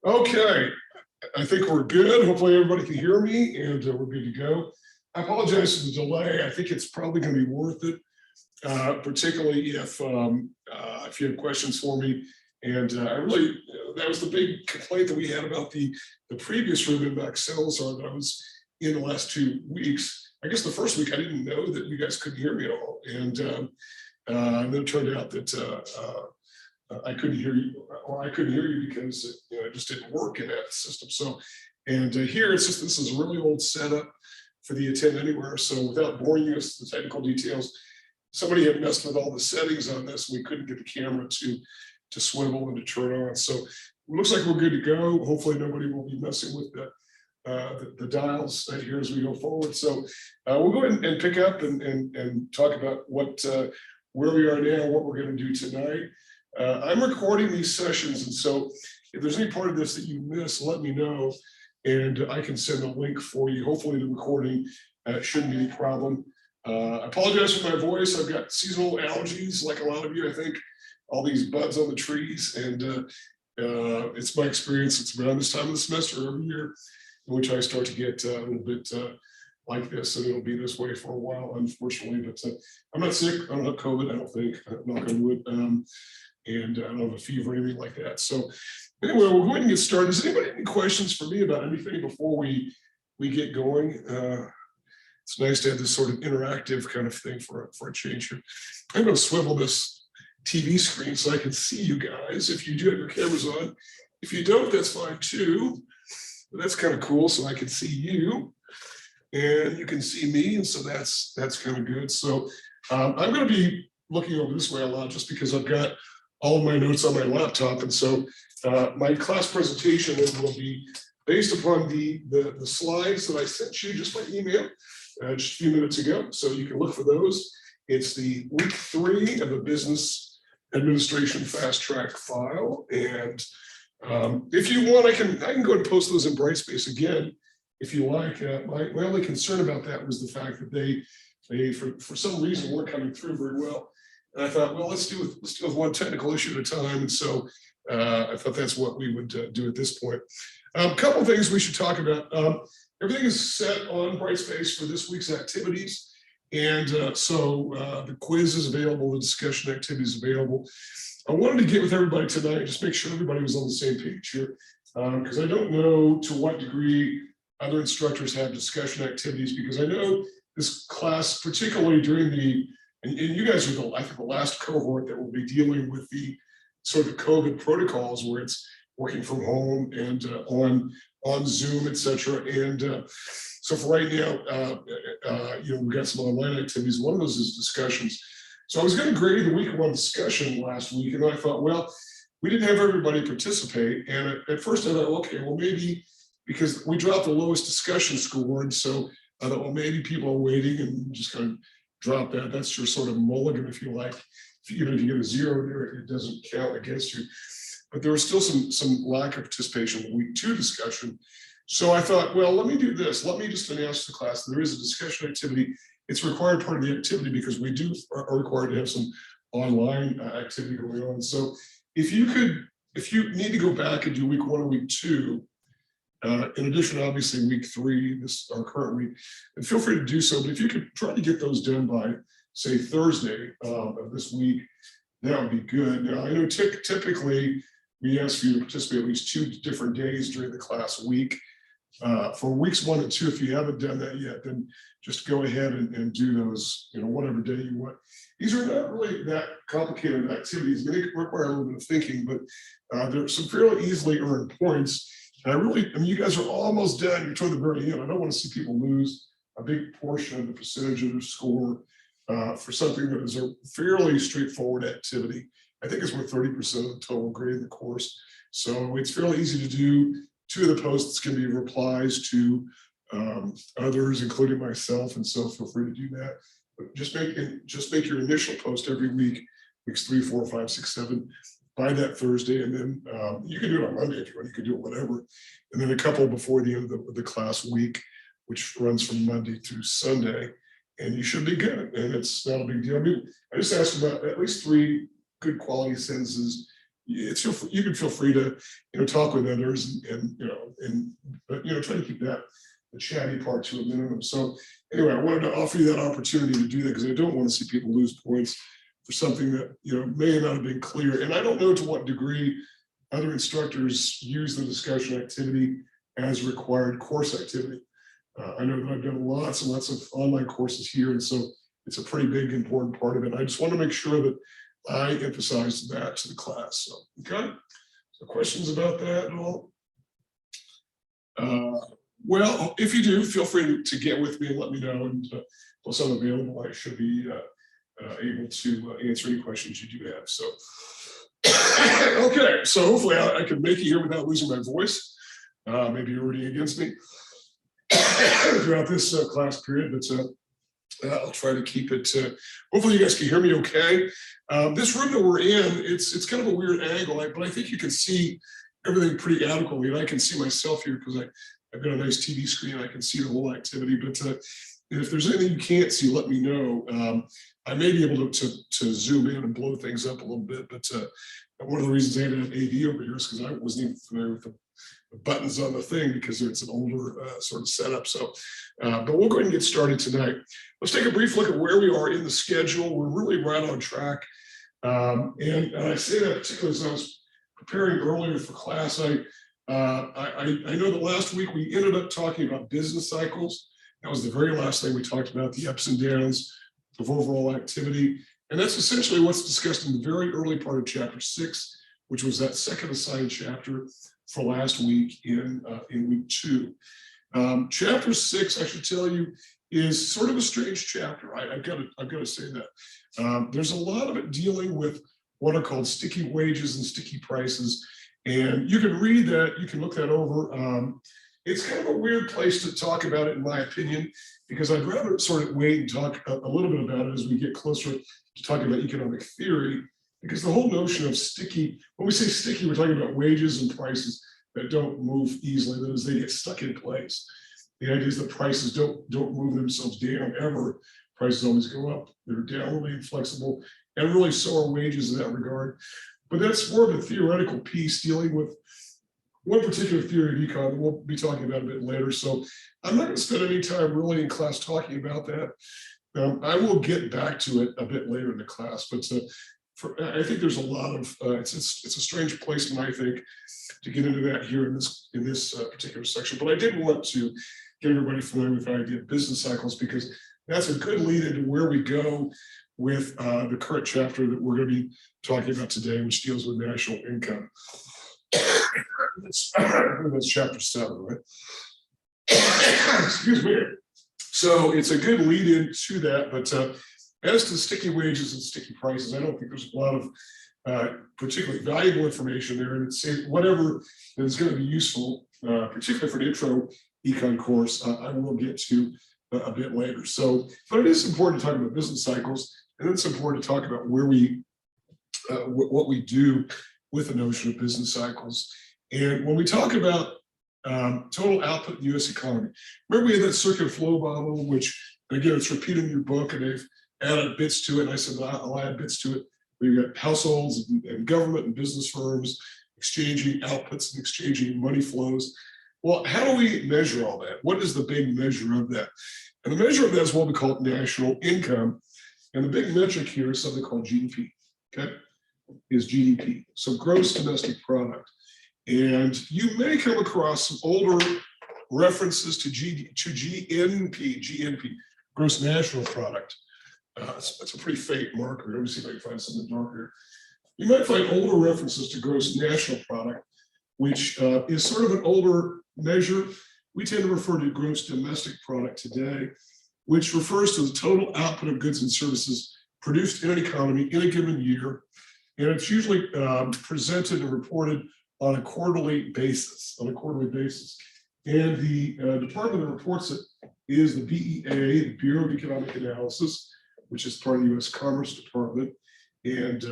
Okay, I think we're good. Hopefully everybody can hear me and we're good to go. I apologize for the delay. I think it's probably going to be worth it, particularly if you have questions for me. And I really, that was the big complaint that we had about the previous room in Salazar that I was in the last 2 weeks. I guess the first week I didn't know that you guys couldn't hear me at all. And then it turned out that I couldn't hear you, or I couldn't hear you because it just didn't work in that system. So, and here it's just, this is a really old setup for the Attend Anywhere. So without boring you with the technical details, somebody had messed with all the settings on this. We couldn't get the camera to swivel and to turn on. So it looks like we're good to go. Hopefully nobody will be messing with the dials here as we go forward. So we'll go ahead and pick up and talk about where we are now, what we're going to do tonight. I'm recording these sessions, and so if there's any part of this that you miss, let me know, and I can send a link for you. Hopefully the recording shouldn't be any problem. I apologize for my voice. I've got seasonal allergies, like a lot of you, I think, all these buds on the trees, and it's my experience. It's around this time of the semester every year in which I start to get a little bit like this, and it'll be this way for a while, unfortunately. But I'm not sick. I don't have COVID. I don't think. I'm not going to do it. And I don't have a fever or anything like that. So anyway, we're going to get started. Does anybody have any questions for me about anything before we get going? It's nice to have this sort of interactive kind of thing for a change here. I'm going to swivel this TV screen so I can see you guys. If you do have your cameras on, if you don't, that's fine too. But that's kind of cool, so I can see you and you can see me, and so that's kind of good. So I'm going to be looking over this way a lot just because I've got all of my notes on my laptop, and so my class presentation will be based upon the slides that I sent you just by email just a few minutes ago. So you can look for those. It's the week 3 of a business administration fast track file, and if you want, I can go ahead and post those in Brightspace again if you like. My only concern about that was the fact that they for some reason weren't coming through very well. And I thought, well, let's do with one technical issue at a time. And so I thought that's what we would do at this point. A couple of things we should talk about. Everything is set on Brightspace for this week's activities. And so the quiz is available, the discussion activity is available. I wanted to get with everybody tonight, just make sure everybody was on the same page here, because I don't know to what degree other instructors have discussion activities, because I know this class, particularly during and you guys are I think the last cohort that will be dealing with the sort of COVID protocols where it's working from home and on Zoom, et cetera. And so for right now, we've got some online activities. One of those is discussions. So I was going to grade the week 1 discussion last week, and I thought, well, we didn't have everybody participate. And at first I thought, okay, well, maybe because we dropped the lowest discussion score, and so I thought, well, maybe people are waiting and just kind of drop that. That's your sort of mulligan, if you like. Even if you get a 0 there, it doesn't count against you. But there was still some lack of participation in week 2 discussion. So I thought, well, let me do this. Let me just announce to the class that there is a discussion activity. It's a required part of the activity because we are required to have some online activity going on. So if you need to go back and do week 1 and week 2, in addition, obviously, week 3, our current week, and feel free to do so. But if you could try to get those done by, say, Thursday of this week, that would be good. Now, I know typically we ask for you to participate at least 2 different days during the class week. For weeks 1 and 2, if you haven't done that yet, then just go ahead and do those, whatever day you want. These are not really that complicated activities. They require a little bit of thinking, but they're some fairly easily earned points. And I mean, you guys are almost done. You're toward the very end. I don't want to see people lose a big portion of the percentage of their score for something that is a fairly straightforward activity. I think it's worth 30% of the total grade of the course. So it's fairly easy to do. 2 of the posts can be replies to others, including myself, and so feel free to do that. But just make your initial post every week, weeks 3, 4, 5, 6, 7, by that Thursday, and then you can do it on Monday if you want. You can do it whatever, and then a couple before the end of the class week, which runs from Monday through Sunday, and you should be good. And it's not a big deal. I mean, I just asked about at least 3 good quality sentences you can feel free to talk with others but try to keep that the chatty part to a minimum. So anyway, I wanted to offer you that opportunity to do that because I don't want to see people lose points for something that may not have been clear. And I don't know to what degree other instructors use the discussion activity as required course activity. I know that I've done lots and lots of online courses here, and so it's a pretty big, important part of it. I just want to make sure that I emphasize that to the class. So, okay. So questions about that at all? Well, if you do, feel free to get with me and let me know. And once I'm available, I should be able to answer any questions you do have. So, okay. So hopefully I can make it here without losing my voice. Maybe you're rooting against me throughout this class period, but I'll try to keep it. Hopefully you guys can hear me okay. This room that we're in, it's kind of a weird angle, but I think you can see everything pretty adequately. And I can see myself here because I've got a nice TV screen. I can see the whole activity. But if there's anything you can't see, let me know. I may be able to zoom in and blow things up a little bit. But one of the reasons I had an AV over here is because I wasn't even familiar with the buttons on the thing because it's an older sort of setup. So, but we'll go ahead and get started tonight. Let's take a brief look at where we are in the schedule. We're really right on track. And I say that particularly as I was preparing earlier for class. I know that last week we ended up talking about business cycles. That was the very last thing we talked about, the ups and downs of overall activity. And that's essentially what's discussed in the very early part of chapter 6, which was that second assigned chapter for last week in week 2. Chapter 6, I should tell you, is sort of a strange chapter. I've got to say that. There's a lot of it dealing with what are called sticky wages and sticky prices. And you can read that, you can look that over. It's kind of a weird place to talk about it, in my opinion, because I'd rather sort of wait and talk a little bit about it as we get closer to talking about economic theory, because the whole notion of sticky, when we say sticky, we're talking about wages and prices that don't move easily, that is, they get stuck in place. The idea is that prices don't move themselves down ever. Prices always go up. They're downwardly inflexible, and really so are wages in that regard. But that's more of a theoretical piece dealing with one particular theory of econ that we'll be talking about a bit later. So I'm not going to spend any time really in class talking about that. I will get back to it a bit later in the class, but I think there's a lot of, it's a strange placement, I think, to get into that here in this particular section. But I did want to get everybody familiar with the idea of business cycles, because that's a good lead into where we go with the current chapter that we're going to be talking about today, which deals with national income. That's chapter 7, right? Excuse me. So it's a good lead into that, but as to sticky wages and sticky prices, I don't think there's a lot of particularly valuable information there, and it's whatever is going to be useful, particularly for the intro econ course, I will get to a bit later. So, but it is important to talk about business cycles, and it's important to talk about where we, what we do with the notion of business cycles. And when we talk about total output in the U.S. economy, remember we had that circular flow model, which again, it's repeated in your book, and they've added bits to it. And I said, I'll add bits to it. We've got households and government and business firms exchanging outputs and exchanging money flows. Well, how do we measure all that? What is the big measure of that? And the measure of that is what we call national income. And the big metric here is something called GDP, okay? Is GDP, so gross domestic product. And you may come across some older references to GNP, gross national product. That's a pretty faint marker. Let me see if I can find something darker. You might find older references to gross national product, which is sort of an older measure. We tend to refer to gross domestic product today, which refers to the total output of goods and services produced in an economy in a given year. And it's usually presented and reported on a quarterly basis, And the department that reports it is the BEA, the Bureau of Economic Analysis, which is part of the U.S. Commerce Department. And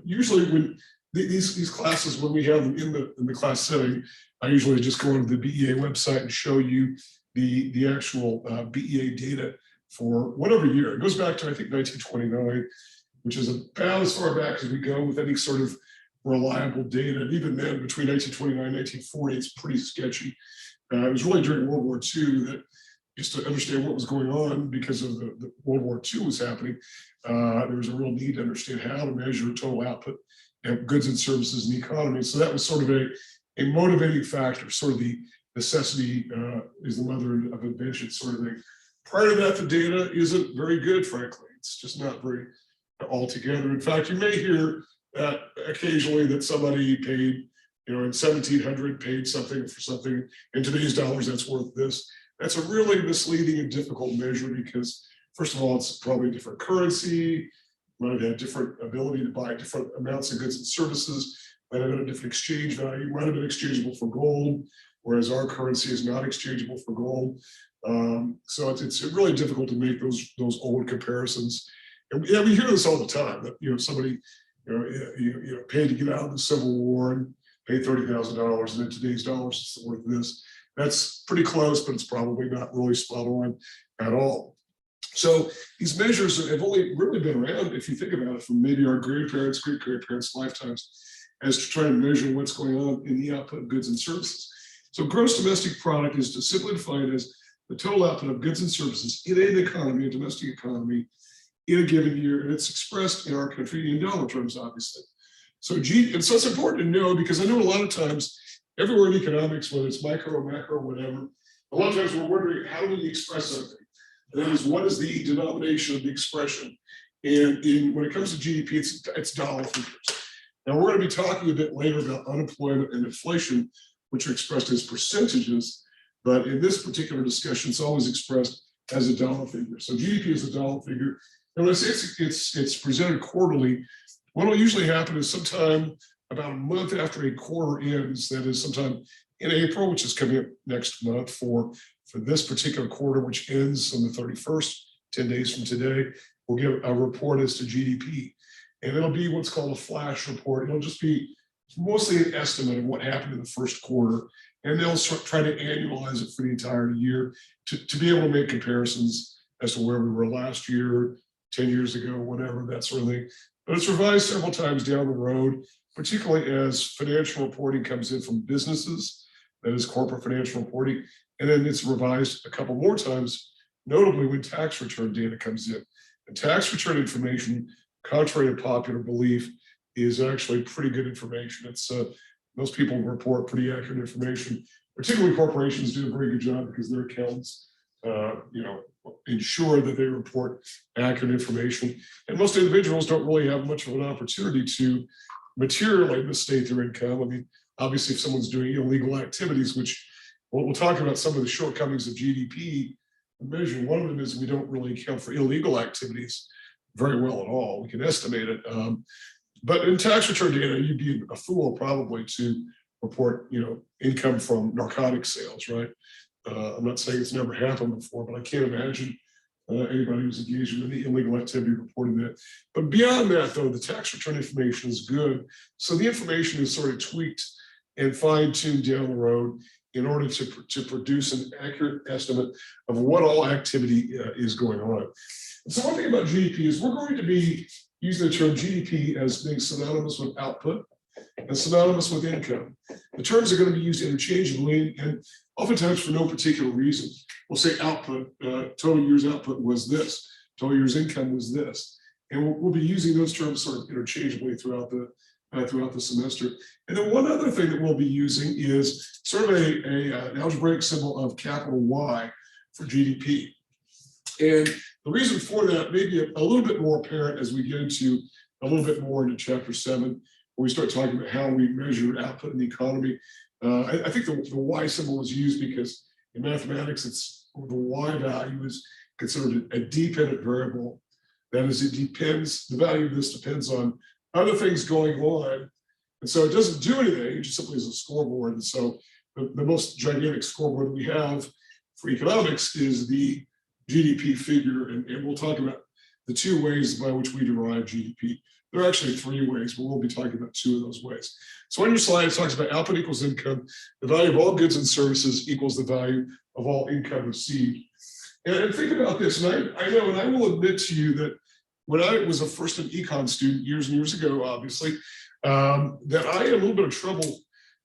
usually when these classes, when we have them in the class setting, I usually just go onto the BEA website and show you the actual BEA data for whatever year. It goes back to, I think, 1929, which is about as far back as we go with any sort of reliable data. And even then, between 1929 and 1940, it's pretty sketchy. It was really during World War II that, just to understand what was going on because of the World War II was happening, there was a real need to understand how to measure total output of goods and services in the economy. So that was sort of a motivating factor, sort of the necessity is the mother of invention sort of thing. Prior to that, the data isn't very good, frankly. It's just not very altogether. In fact, you may hear that occasionally that somebody paid, in 1700 paid something for something. In today's dollars, that's worth this. That's a really misleading and difficult measure because, first of all, it's probably a different currency, might have had different ability to buy different amounts of goods and services, might have had a different exchange value, might have been exchangeable for gold, whereas our currency is not exchangeable for gold. So it's really difficult to make those old comparisons. And yeah, we hear this all the time that somebody paid to get out of the Civil War and paid $30,000, and in today's dollars it's worth this. That's pretty close, but it's probably not really spot on at all. So these measures have only really been around, if you think about it, from maybe our grandparents, great-grandparents' lifetimes, as to try to measure what's going on in the output of goods and services. So gross domestic product is simply defined as the total output of goods and services in an economy, a domestic economy, in a given year, and it's expressed in our country in dollar terms, obviously. So it's important to know, because I know a lot of times, everywhere in economics, whether it's micro, macro, whatever, a lot of times we're wondering, how do we express something? And that is, what is the denomination of the expression? And when it comes to GDP, it's dollar figures. Now, we're going to be talking a bit later about unemployment and inflation, which are expressed as percentages. But in this particular discussion, it's always expressed as a dollar figure. So GDP is a dollar figure. And when I say it's presented quarterly, what will usually happen is sometime about a month after a quarter ends, that is sometime in April, which is coming up next month for this particular quarter, which ends on the 31st, 10 days from today, we'll give a report as to GDP. And it'll be what's called a flash report. It'll just be mostly an estimate of what happened in the first quarter. And they'll try to annualize it for the entire year to be able to make comparisons as to where we were last year, 10 years ago, whatever, that sort of thing. But it's revised several times down the road, particularly as financial reporting comes in from businesses, that is corporate financial reporting. And then it's revised a couple more times, notably when tax return data comes in. And tax return information, contrary to popular belief, is actually pretty good information. It's most people report pretty accurate information. Particularly corporations do a very good job because their accountants, ensure that they report accurate information. And most individuals don't really have much of an opportunity to materially misstate their income. I mean, obviously, if someone's doing illegal activities, which we'll talk about some of the shortcomings of GDP measure. One of them is we don't really account for illegal activities very well at all. We can estimate it. But in tax return data, you'd be a fool probably to report, income from narcotic sales, right? I'm not saying it's never happened before, but I can't imagine anybody who's engaged in any illegal activity reporting that. But beyond that, though, the tax return information is good. So the information is sort of tweaked and fine-tuned down the road in order to produce an accurate estimate of what all activity is going on. And so one thing about GDP is we're going to be using the term GDP as being synonymous with output and synonymous with income. The terms are going to be used interchangeably and oftentimes for no particular reason. We'll say output, total year's output was this, total year's income was this. And we'll be using those terms sort of interchangeably throughout the semester. And then one other thing that we'll be using is sort of an algebraic symbol of capital Y for GDP. And the reason for that may be a little bit more apparent as we get into a little bit more into chapter 7, where we start talking about how we measure output in the economy. I think the Y symbol is used because in mathematics, the Y value is considered a dependent variable. That is, the value of this depends on other things going on. And so it doesn't do anything, it just simply is a scoreboard. And so the most gigantic scoreboard we have for economics is the GDP figure. And we'll talk about the two ways by which we derive GDP. There are actually three ways, but we'll be talking about two of those ways. So on your slide, it talks about output equals income. The value of all goods and services equals the value of all income received. And think about this, and I know, and I will admit to you that when I was a first an econ student years and years ago, obviously, that I had a little bit of trouble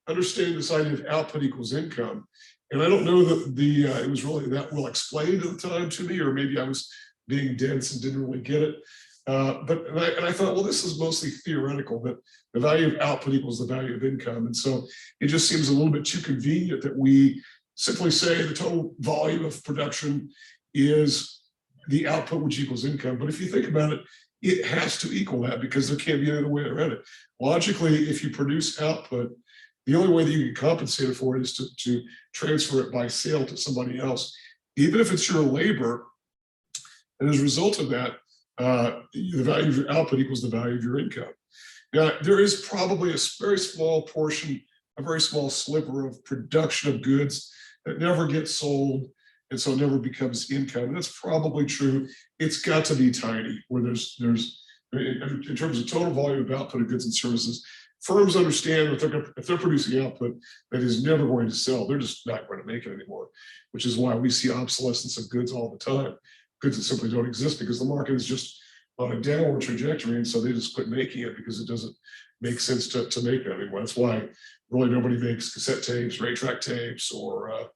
understanding this idea of output equals income. And I don't know that it was really that well explained at the time to me, or maybe I was being dense and didn't really get it. And I thought, well, this is mostly theoretical, that the value of output equals the value of income. And so it just seems a little bit too convenient that we simply say the total volume of production is the output, which equals income. But if you think about it, it has to equal that, because there can't be any other way around it. Logically, if you produce output, the only way that you can compensate for it is to transfer it by sale to somebody else, even if it's your labor. And as a result of that, the value of your output equals the value of your income. Now, there is probably a very small portion, a very small sliver of production of goods that never gets sold, and so it never becomes income. And that's probably true. It's got to be tiny, where there's in terms of total volume of output of goods and services, firms understand that if they're producing output that is never going to sell, they're just not going to make it anymore, which is why we see obsolescence of goods all the time. Goods that simply don't exist because the market is just on a downward trajectory, and so they just quit making it because it doesn't make sense to make it anymore. That's why really nobody makes cassette tapes, 8-track tapes, or a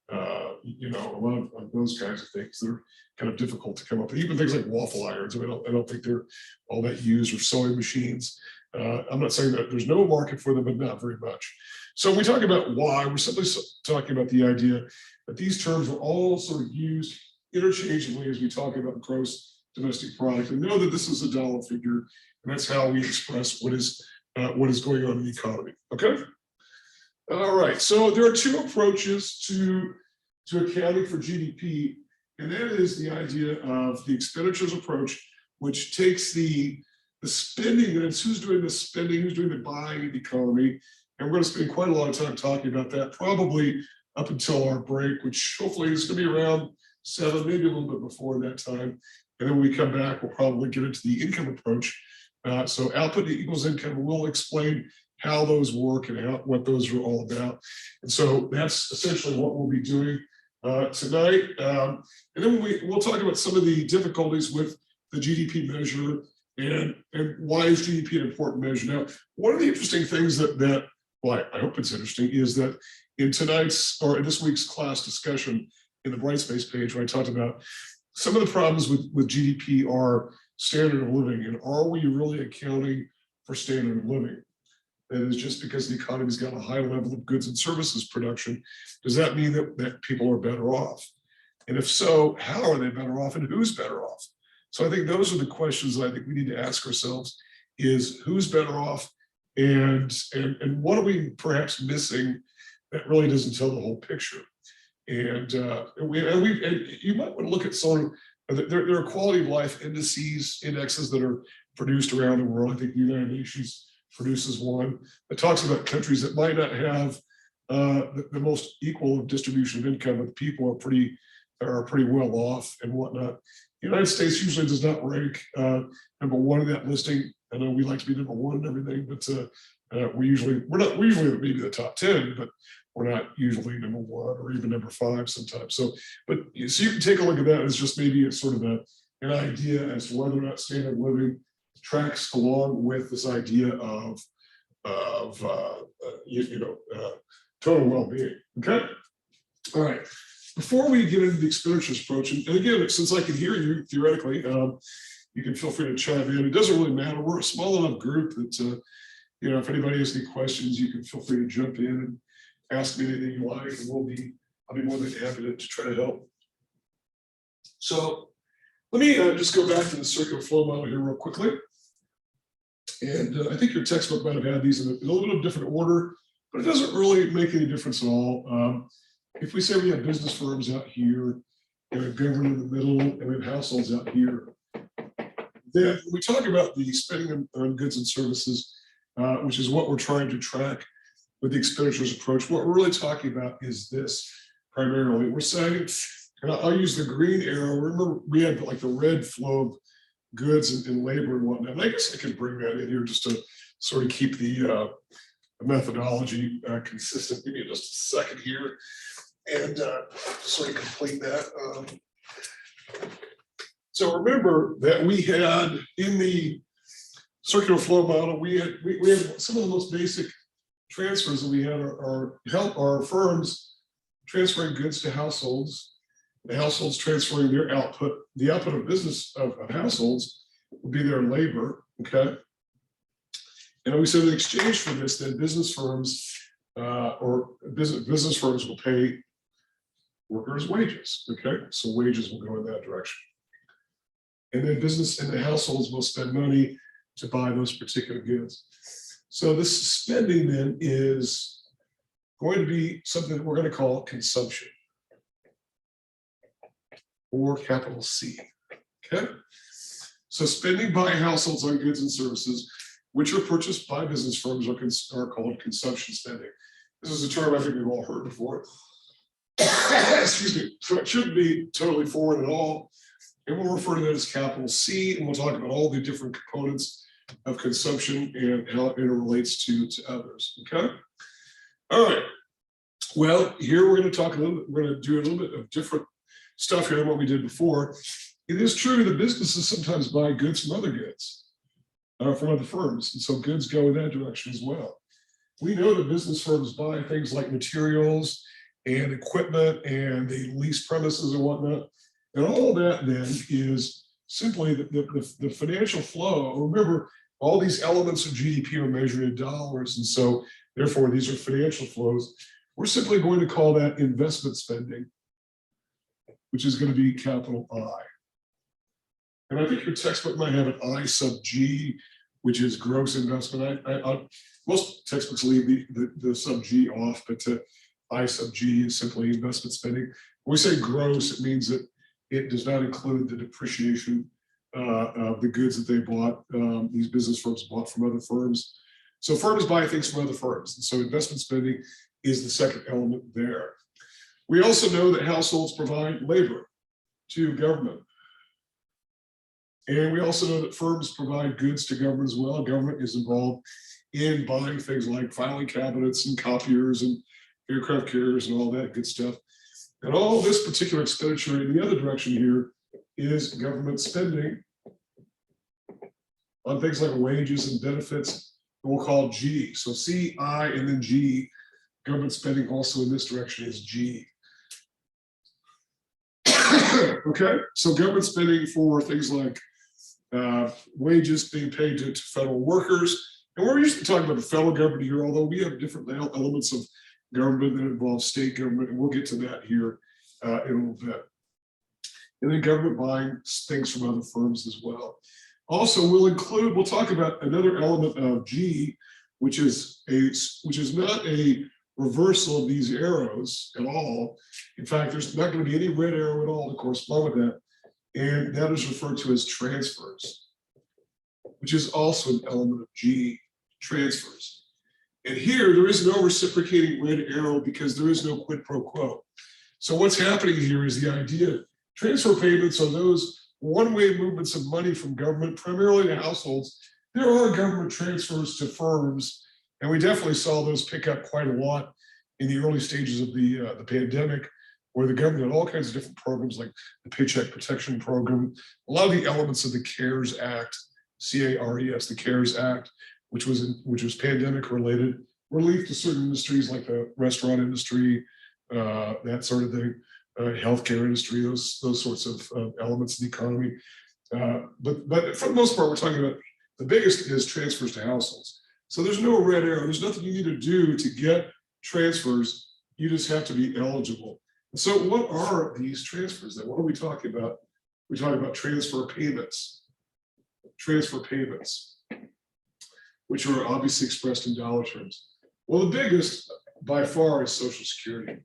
lot of those kinds of things. They're kind of difficult to come up with. Even things like waffle irons, I don't think they're all that used, or sewing machines. I'm not saying that there's no market for them, but not very much. So when we talk about why, we're simply talking about the idea that these terms are all sort of used interchangeably as we talk about gross domestic product, and know that this is a dollar figure, and that's how we express what is going on in the economy. Okay. All right. So there are two approaches to accounting for GDP, and that is the idea of the expenditures approach, which takes the spending, and it's who's doing the spending, who's doing the buying in the economy, and we're going to spend quite a lot of time talking about that, probably up until our break, which hopefully is going to be around 7, maybe a little bit before that time. And then when we come back, we'll probably get into the income approach. So output equals income. We'll explain how those work and what those are all about. And so that's essentially what we'll be doing tonight. And then we'll talk about some of the difficulties with the GDP measure and why is GDP an important measure. Now, one of the interesting things well, I hope it's interesting, is that in this week's class discussion in the Brightspace page, where I talked about some of the problems with GDP are standard of living, and are we really accounting for standard of living? That is, just because the economy's got a high level of goods and services production, does that mean that people are better off? And if so, how are they better off, and who's better off? So I think those are the questions that I think we need to ask ourselves: is who's better off, and what are we perhaps missing that really doesn't tell the whole picture? And you might want to look at some. There are quality of life indexes that are produced around the world. I think the United Nations produces one that talks about countries that might not have the most equal distribution of income, but people are pretty well off and whatnot. The United States usually does not rank number one in that listing. I know we like to be number one and everything, but we're usually maybe the top 10, but we're not usually number one or even number 5 sometimes. So you can take a look at that as just maybe a sort of an idea as to whether or not standard of living tracks along with this idea of total well-being. Okay. All right. Before we get into the expenditures approach, and again, since I can hear you theoretically, you can feel free to chime in. It doesn't really matter. We're a small enough group that if anybody has any questions, you can feel free to jump in and ask me anything you like, and I'll be more than happy to try to help. So let me just go back to the circular flow model here real quickly. And I think your textbook might have had these in a little bit of different order, but it doesn't really make any difference at all. If we say we have business firms out here, and we have government in the middle, and we have households out here, then when we talk about the spending on goods and services, which is what we're trying to track with the expenditures approach, what we're really talking about is this primarily. We're saying, and I'll use the green arrow. Remember, we had like the red flow of goods and labor and whatnot. And I guess I could bring that in here just to sort of keep the methodology consistent. Give me just a second here and sort of complete that. So remember that we had in the circular flow model, we have some of the most basic transfers that we have are firms transferring goods to households, the households transferring their output. The output of business of households will be their labor, okay? And we said in exchange for this, then business firms business firms will pay workers wages, okay? So wages will go in that direction. And then business and the households will spend money to buy those particular goods. So this spending then is going to be something that we're going to call consumption, or capital C, okay? So spending by households on goods and services, which are purchased by business firms, are called consumption spending. This is a term I think we've all heard before. Excuse me, so it shouldn't be totally foreign at all. And we'll refer to that as capital C, and we'll talk about all the different components of consumption and how it interrelates to others, okay? All right, well, here we're going to talk a little bit, we're going to do a little bit of different stuff here than what we did before. It is true that businesses sometimes buy goods from other goods, from other firms, and so goods go in that direction as well. We know that business firms buy things like materials and equipment, and they lease premises and whatnot, and all that then is simply the financial flow. Remember, all these elements of GDP are measured in dollars, and so therefore these are financial flows. We're simply going to call that investment spending, which is going to be capital I. And I think your textbook might have an I sub G, which is gross investment. Most textbooks leave the sub G off, but I sub G is simply investment spending. When we say gross, it means that it does not include the depreciation of the goods that they bought, these business firms bought from other firms. So firms buy things from other firms. And so investment spending is the second element there. We also know that households provide labor to government. And we also know that firms provide goods to government as well. Government is involved in buying things like filing cabinets and copiers and aircraft carriers and all that good stuff. And all this particular expenditure in the other direction here is government spending on things like wages and benefits, that we'll call G. So C, I, and then G. Government spending also in this direction is G. Okay, so government spending for things like wages being paid to federal workers. And we're usually talking about the federal government here, although we have different elements of government that involve state government, and we'll get to that here in a little bit. And then government buying things from other firms as well. Also, we'll talk about another element of G, which is not a reversal of these arrows at all. In fact, there's not going to be any red arrow at all to correspond with that. And that is referred to as transfers, which is also an element of G, transfers. And here, there is no reciprocating red arrow because there is no quid pro quo. So what's happening here is the idea, transfer payments are those one-way movements of money from government, primarily to households. There are government transfers to firms, and we definitely saw those pick up quite a lot in the early stages of the pandemic, where the government had all kinds of different programs like the Paycheck Protection Program, a lot of the elements of the CARES Act, C-A-R-E-S, the CARES Act, which was pandemic related, relief to certain industries like the restaurant industry, that sort of thing, healthcare industry, those sorts of elements of the economy. But for the most part, we're talking about the biggest is transfers to households. So there's no red arrow. There's nothing you need to do to get transfers. You just have to be eligible. And so what are these transfers then? What are we talking about? We're talking about transfer payments, which are obviously expressed in dollar terms. Well, the biggest by far is Social Security.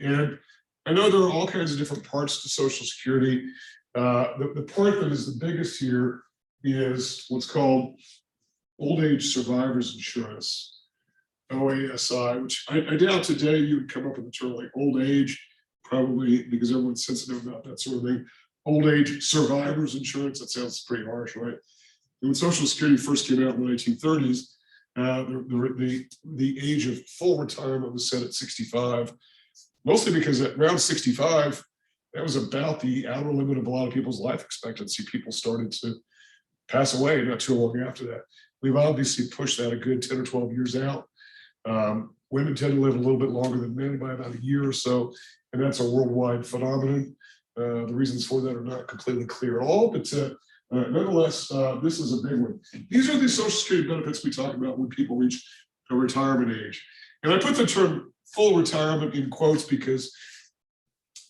And I know there are all kinds of different parts to Social Security. The part that is the biggest here is what's called Old Age Survivors Insurance, OASI, which I doubt today you would come up with a term like old age, probably because everyone's sensitive about that sort of thing. Old Age Survivors Insurance, that sounds pretty harsh, right? And when Social Security first came out in the 1930s, the age of full retirement was set at 65, mostly because at around 65, that was about the outer limit of a lot of people's life expectancy. People started to pass away not too long after that. We've obviously pushed that a good 10 or 12 years out. Women tend to live a little bit longer than men by about a year or so, and that's a worldwide phenomenon. The reasons for that are not completely clear at all, but nonetheless, this is a big one. These are the Social Security benefits we talk about when people reach a retirement age. And I put the term full retirement in quotes because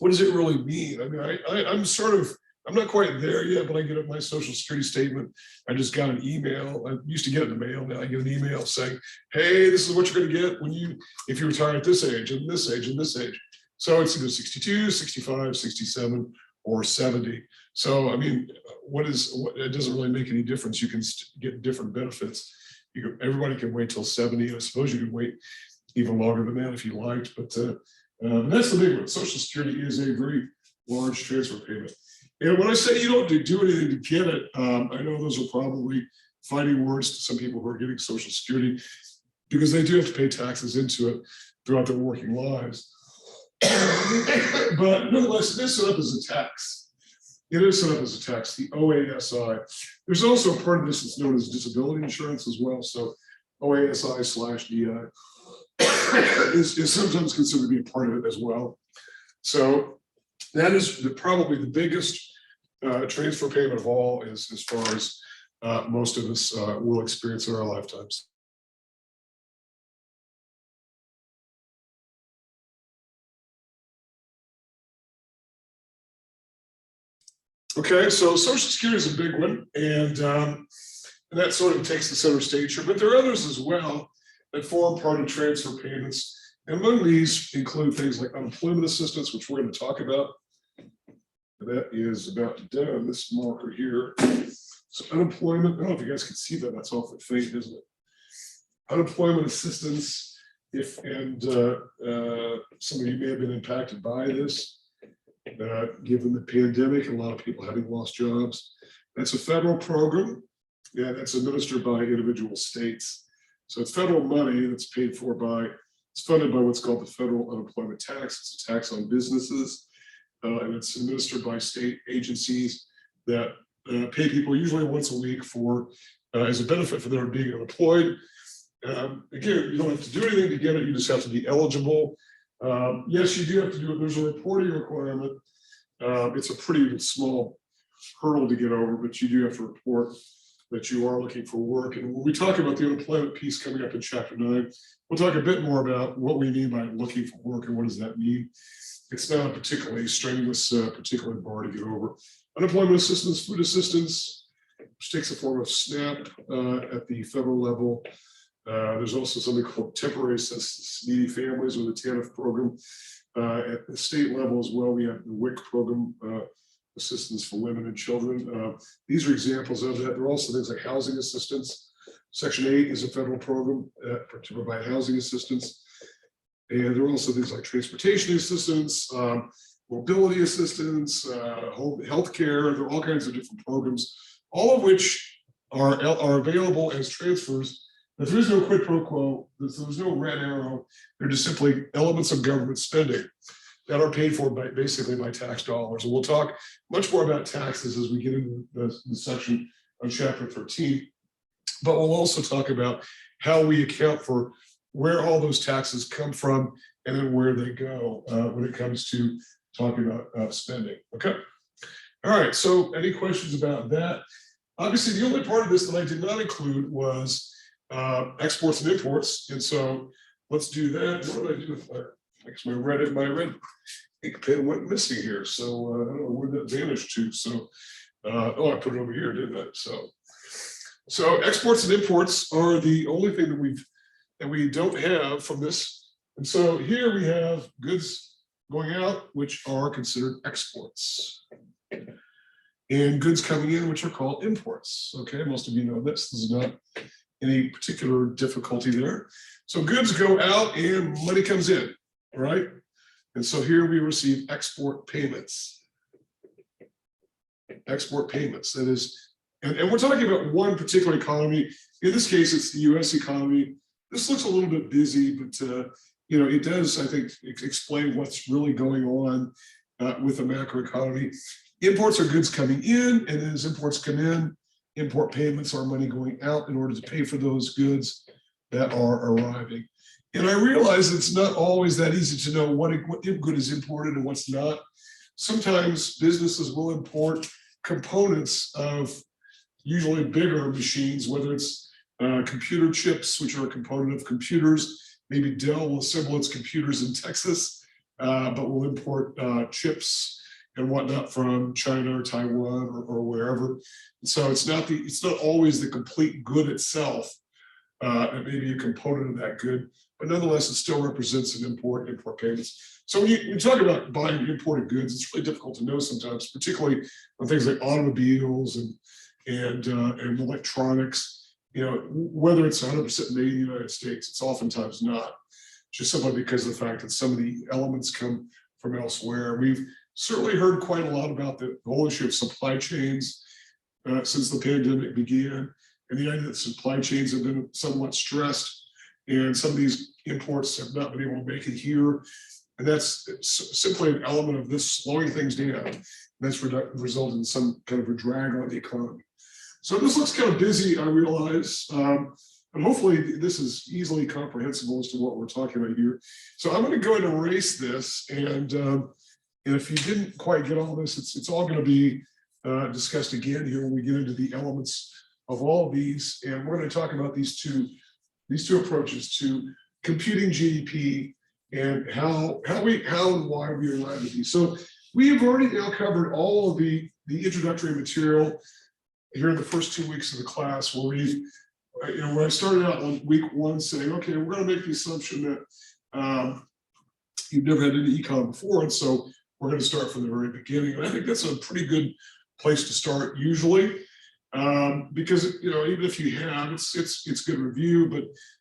what does it really mean? I mean, I'm not quite there yet, but I get my Social Security statement. I just got an email. I used to get it in the mail. Now I get an email saying, hey, this is what you're going to get if you retire at this age and this age and this age. So it's either 62, 65, 67, or 70. So, I mean, it doesn't really make any difference. You can get different benefits. Everybody can wait till 70. I suppose you could wait even longer than that if you liked, but that's the big one. Social Security is a very large transfer payment. And when I say you don't do anything to get it, I know those are probably fighting words to some people who are getting Social Security because they do have to pay taxes into it throughout their working lives. But nonetheless, it is set up as a tax. It is set up as a tax, the OASI. There's also a part of this that's known as disability insurance as well. So OASI/DI is sometimes considered to be a part of it as well. So that is probably the biggest transfer payment of all, is as far as most of us will experience in our lifetimes. Okay, so Social Security is a big one, and that sort of takes the center stage here, but there are others as well that form part of transfer payments. And among these include things like unemployment assistance, which we're going to talk about. That is about done, this marker here. So unemployment, I don't know if you guys can see that, that's awfully faint, isn't it? Unemployment assistance, and some of you may have been impacted by this, given the pandemic, a lot of people having lost jobs. That's a federal program, that's administered by individual states. So it's federal money that's paid for it's funded by what's called the federal unemployment tax. It's a tax on businesses, and it's administered by state agencies that pay people usually once a week as a benefit for their being unemployed. Again, you don't have to do anything to get it, you just have to be eligible. Yes, you do have to do it. There's a reporting requirement. It's a pretty small hurdle to get over, but you do have to report that you are looking for work. And when we talk about the unemployment piece coming up in Chapter 9, we'll talk a bit more about what we mean by looking for work and what does that mean. It's not a particularly strenuous, particular bar to get over. Unemployment assistance, food assistance, which takes the form of SNAP at the federal level. There's also something called temporary assistance to needy families, or the TANF program. At the state level as well, we have the WIC program, assistance for women and children. These are examples of that. There are also things like housing assistance. Section 8 is a federal program to provide housing assistance. And there are also things like transportation assistance, mobility assistance, home health care. There are all kinds of different programs, all of which are available as transfers. If there's no quid pro quo, there's no red arrow, they're just simply elements of government spending that are paid for basically by tax dollars. And we'll talk much more about taxes as we get into the section on Chapter 13. But we'll also talk about how we account for where all those taxes come from and then where they go when it comes to talking about spending. Okay. All right. So any questions about that? Obviously, the only part of this that I did not include was exports and imports, and so let's do that. What did I do with my red ink pen went missing here, so I don't know where that vanished to. So I put it over here, didn't I? So exports and imports are the only thing that we don't have from this, and so here we have goods going out, which are considered exports, and goods coming in, which are called imports. Okay, most of you know this. This is not any particular difficulty there. So goods go out and money comes in, right? And so here we receive export payments. Export payments, that is, and we're talking about one particular economy. In this case, it's the US economy. This looks a little bit busy, but it does, I think, explain what's really going on with the macro economy. Imports are goods coming in, and as imports come in, import payments are money going out in order to pay for those goods that are arriving. And I realize it's not always that easy to know what good is imported and what's not. Sometimes businesses will import components of usually bigger machines, whether it's computer chips, which are a component of computers. Maybe Dell will assemble its computers in Texas, but will import chips and whatnot from China or Taiwan or wherever. And so it's not always the complete good itself. It may be a component of that good, but nonetheless, it still represents an import payments. So when you talk about buying imported goods, it's really difficult to know sometimes, particularly on things like automobiles and electronics. You know, whether it's 100% made in the United States, it's oftentimes not, just simply because of the fact that some of the elements come from elsewhere. We've certainly heard quite a lot about the whole issue of supply chains since the pandemic began, and the idea that supply chains have been somewhat stressed, and some of these imports have not been able to make it here. And that's simply an element of this slowing things down. And that's resulted in some kind of a drag on the economy. So this looks kind of busy, I realize, but hopefully this is easily comprehensible as to what we're talking about here. So I'm going to go ahead and erase this, and if you didn't quite get all this, it's all going to be discussed again here when we get into the elements of all of these, and we're going to talk about these two approaches to computing GDP and how and why we arrive at these. So we have already now covered all of the introductory material here in the first 2 weeks of the class, where when I started out on week 1 saying, okay, we're going to make the assumption that you've never had any econ before, and so we're going to start from the very beginning. And I think that's a pretty good place to start usually, because even if you have, it's good review,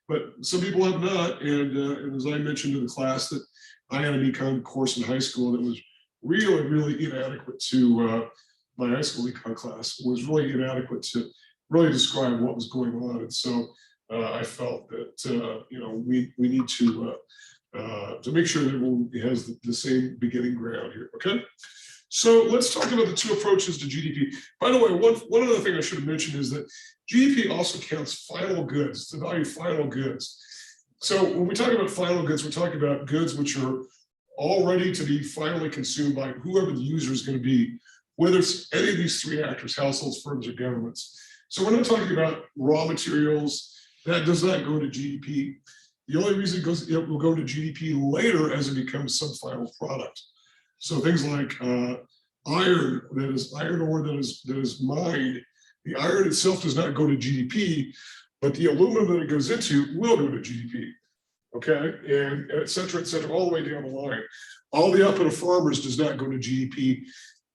but some people have not. And as I mentioned to the class, that I had an econ course in high school that was really inadequate to my high school econ class was really inadequate to really describe what was going on. And so I felt that we need to make sure that everyone has the same beginning ground here. Okay, so let's talk about the two approaches to GDP. By the way, one other thing I should have mentioned is that GDP also counts final goods. It's the value of final goods. So when we talk about final goods, we're talking about goods which are all ready to be finally consumed by whoever the user is going to be, whether it's any of these three actors, households, firms, or governments. So we're not talking about raw materials. That does not go to GDP. The only reason it will go to GDP later as it becomes some final product. So things like iron, that is iron ore that is mined. The iron itself does not go to GDP, but the aluminum that it goes into will go to GDP. Okay, and et cetera, all the way down the line. All the output of farmers does not go to GDP.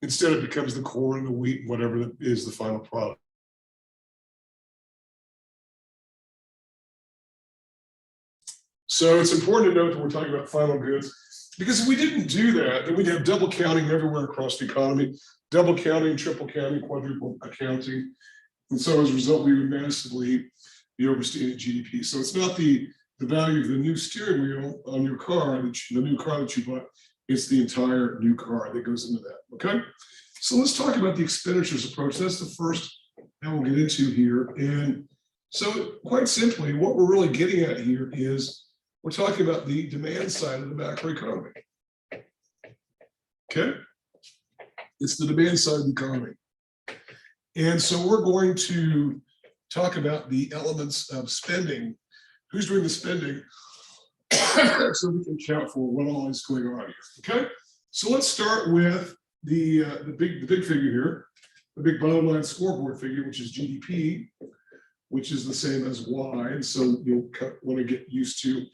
Instead, it becomes the corn, the wheat, whatever is the final product. So it's important to note that we're talking about final goods, because if we didn't do that, then we'd have double counting everywhere across the economy, double counting, triple counting, quadruple accounting. And so as a result, we would massively be overstating GDP. So it's not the value of the new steering wheel on your car, the new car that you bought, it's the entire new car that goes into that, okay? So let's talk about the expenditures approach. That's the first that we'll get into here. And so quite simply, what we're really getting at here is we're talking about the demand side of the macroeconomy, okay? It's the demand side of the economy. And so we're going to talk about the elements of spending. Who's doing the spending? So we can account for what all is going on here. Okay, so let's start with the big figure here, the big bottom line scoreboard figure, which is GDP, which is the same as Y. And so you'll want to get used to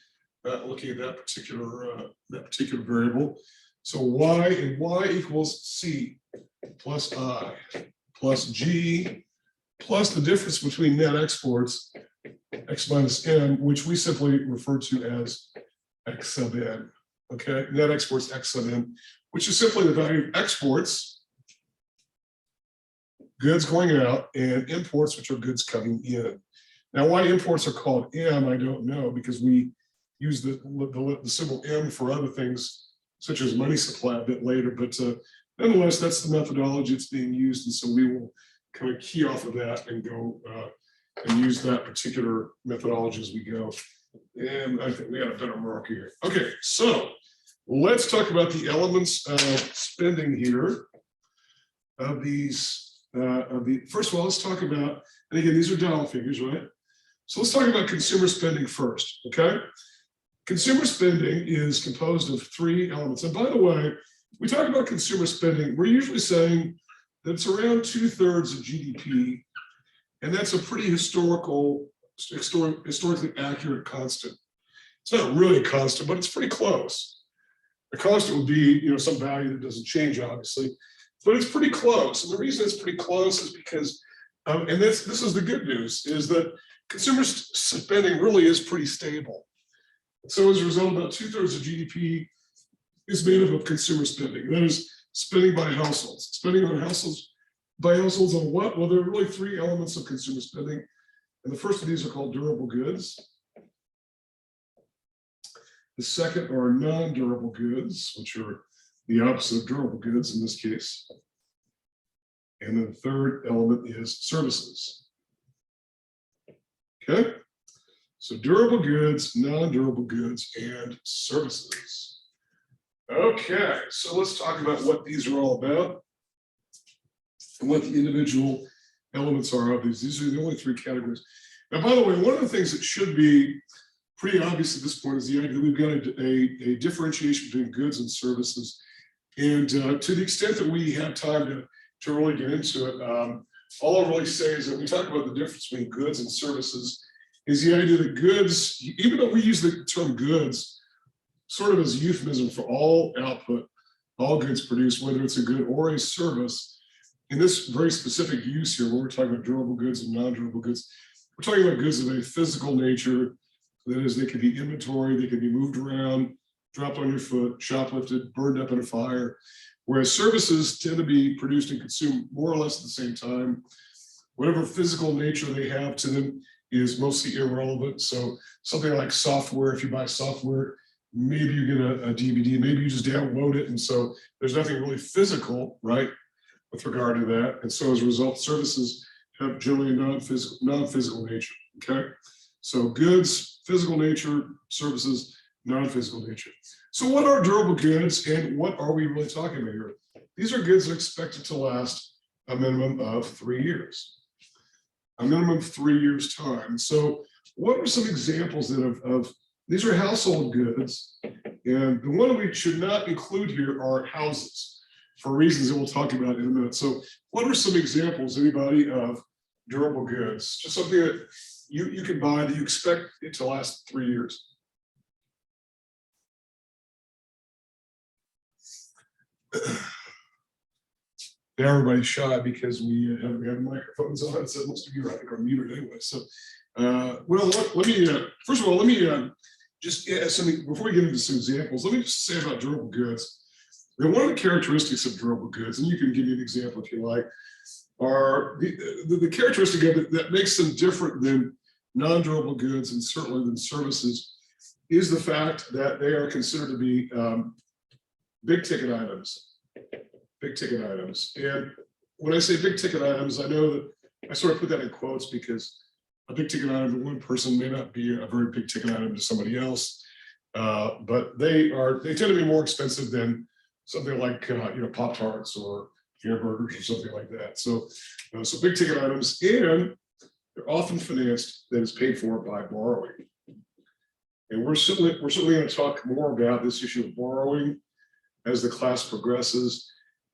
looking at that particular variable. So Y equals C plus I plus G plus the difference between net exports, X minus N, which we simply refer to as X sub N, okay? Net exports X sub N, which is simply the value of exports, goods going out, and imports, which are goods coming in. Now, why imports are called M, I don't know, because we use the symbol M for other things, such as money supply a bit later, but nonetheless, that's the methodology that's being used, and so we will kind of key off of that and go and use that particular methodology as we go. And I think we got a better mark here. Okay, so let's talk about the elements of spending here. Of these, first of all, let's talk about, and again, these are dollar figures, right? So let's talk about consumer spending first, okay? Consumer spending is composed of 3 elements. And by the way, we talk about consumer spending, we're usually saying that it's around 2/3 of GDP, and that's a pretty historically accurate constant. It's not really a constant, but it's pretty close. A constant would be, some value that doesn't change, obviously, but it's pretty close. And the reason it's pretty close is because, and this is the good news, is that consumer spending really is pretty stable. So as a result, about 2/3 of GDP is made up of consumer spending. That is spending by households. Spending on households, by households on what? Well, there are really 3 elements of consumer spending. And the first of these are called durable goods. The second are non-durable goods, which are the opposite of durable goods in this case. And then the third element is services. Okay? So durable goods, non-durable goods, and services. Okay, so let's talk about what these are all about and what the individual elements are of these. These are the only 3 categories. Now, by the way, one of the things that should be pretty obvious at this point is the idea that we've got a differentiation between goods and services. And to the extent that we have time to really get into it, all I'll really say is that we talk about the difference between goods and services is the idea that goods, even though we use the term goods sort of as a euphemism for all output, all goods produced, whether it's a good or a service, in this very specific use here, where we're talking about durable goods and non-durable goods, we're talking about goods of a physical nature. That is, they can be inventory, they can be moved around, dropped on your foot, shoplifted, burned up in a fire, whereas services tend to be produced and consumed more or less at the same time. Whatever physical nature they have to them is mostly irrelevant. So something like software, if you buy software, maybe you get a DVD, maybe you just download it. And so there's nothing really physical, right, with regard to that. And so as a result, services have generally a non-physical nature, okay? So goods, physical nature, services, non-physical nature. So what are durable goods and what are we really talking about here? These are goods that are expected to last a minimum of 3 years. A minimum of 3 years time. So what are some examples then of these are household goods, and the one we should not include here are houses for reasons that we'll talk about in a minute. So what are some examples, anybody, of durable goods? Just something that you can buy that you expect it to last 3 years. Now everybody's shy because we have microphones on, so it must be right or muted anyway. So, well, let me first of all, let me just something before we get into some examples. Let me just say about durable goods. One of the characteristics of durable goods, and you can give me an example if you like, are the characteristic of it that makes them different than non-durable goods and certainly than services is the fact that they are considered to be big ticket items. Big ticket items. And when I say big ticket items, I know that I sort of put that in quotes because a big ticket item to one person may not be a very big ticket item to somebody else, but they tend to be more expensive than something like Pop-Tarts or hamburgers or something like that. So big ticket items, and they're often financed, that is paid for by borrowing. And we're certainly going to talk more about this issue of borrowing as the class progresses,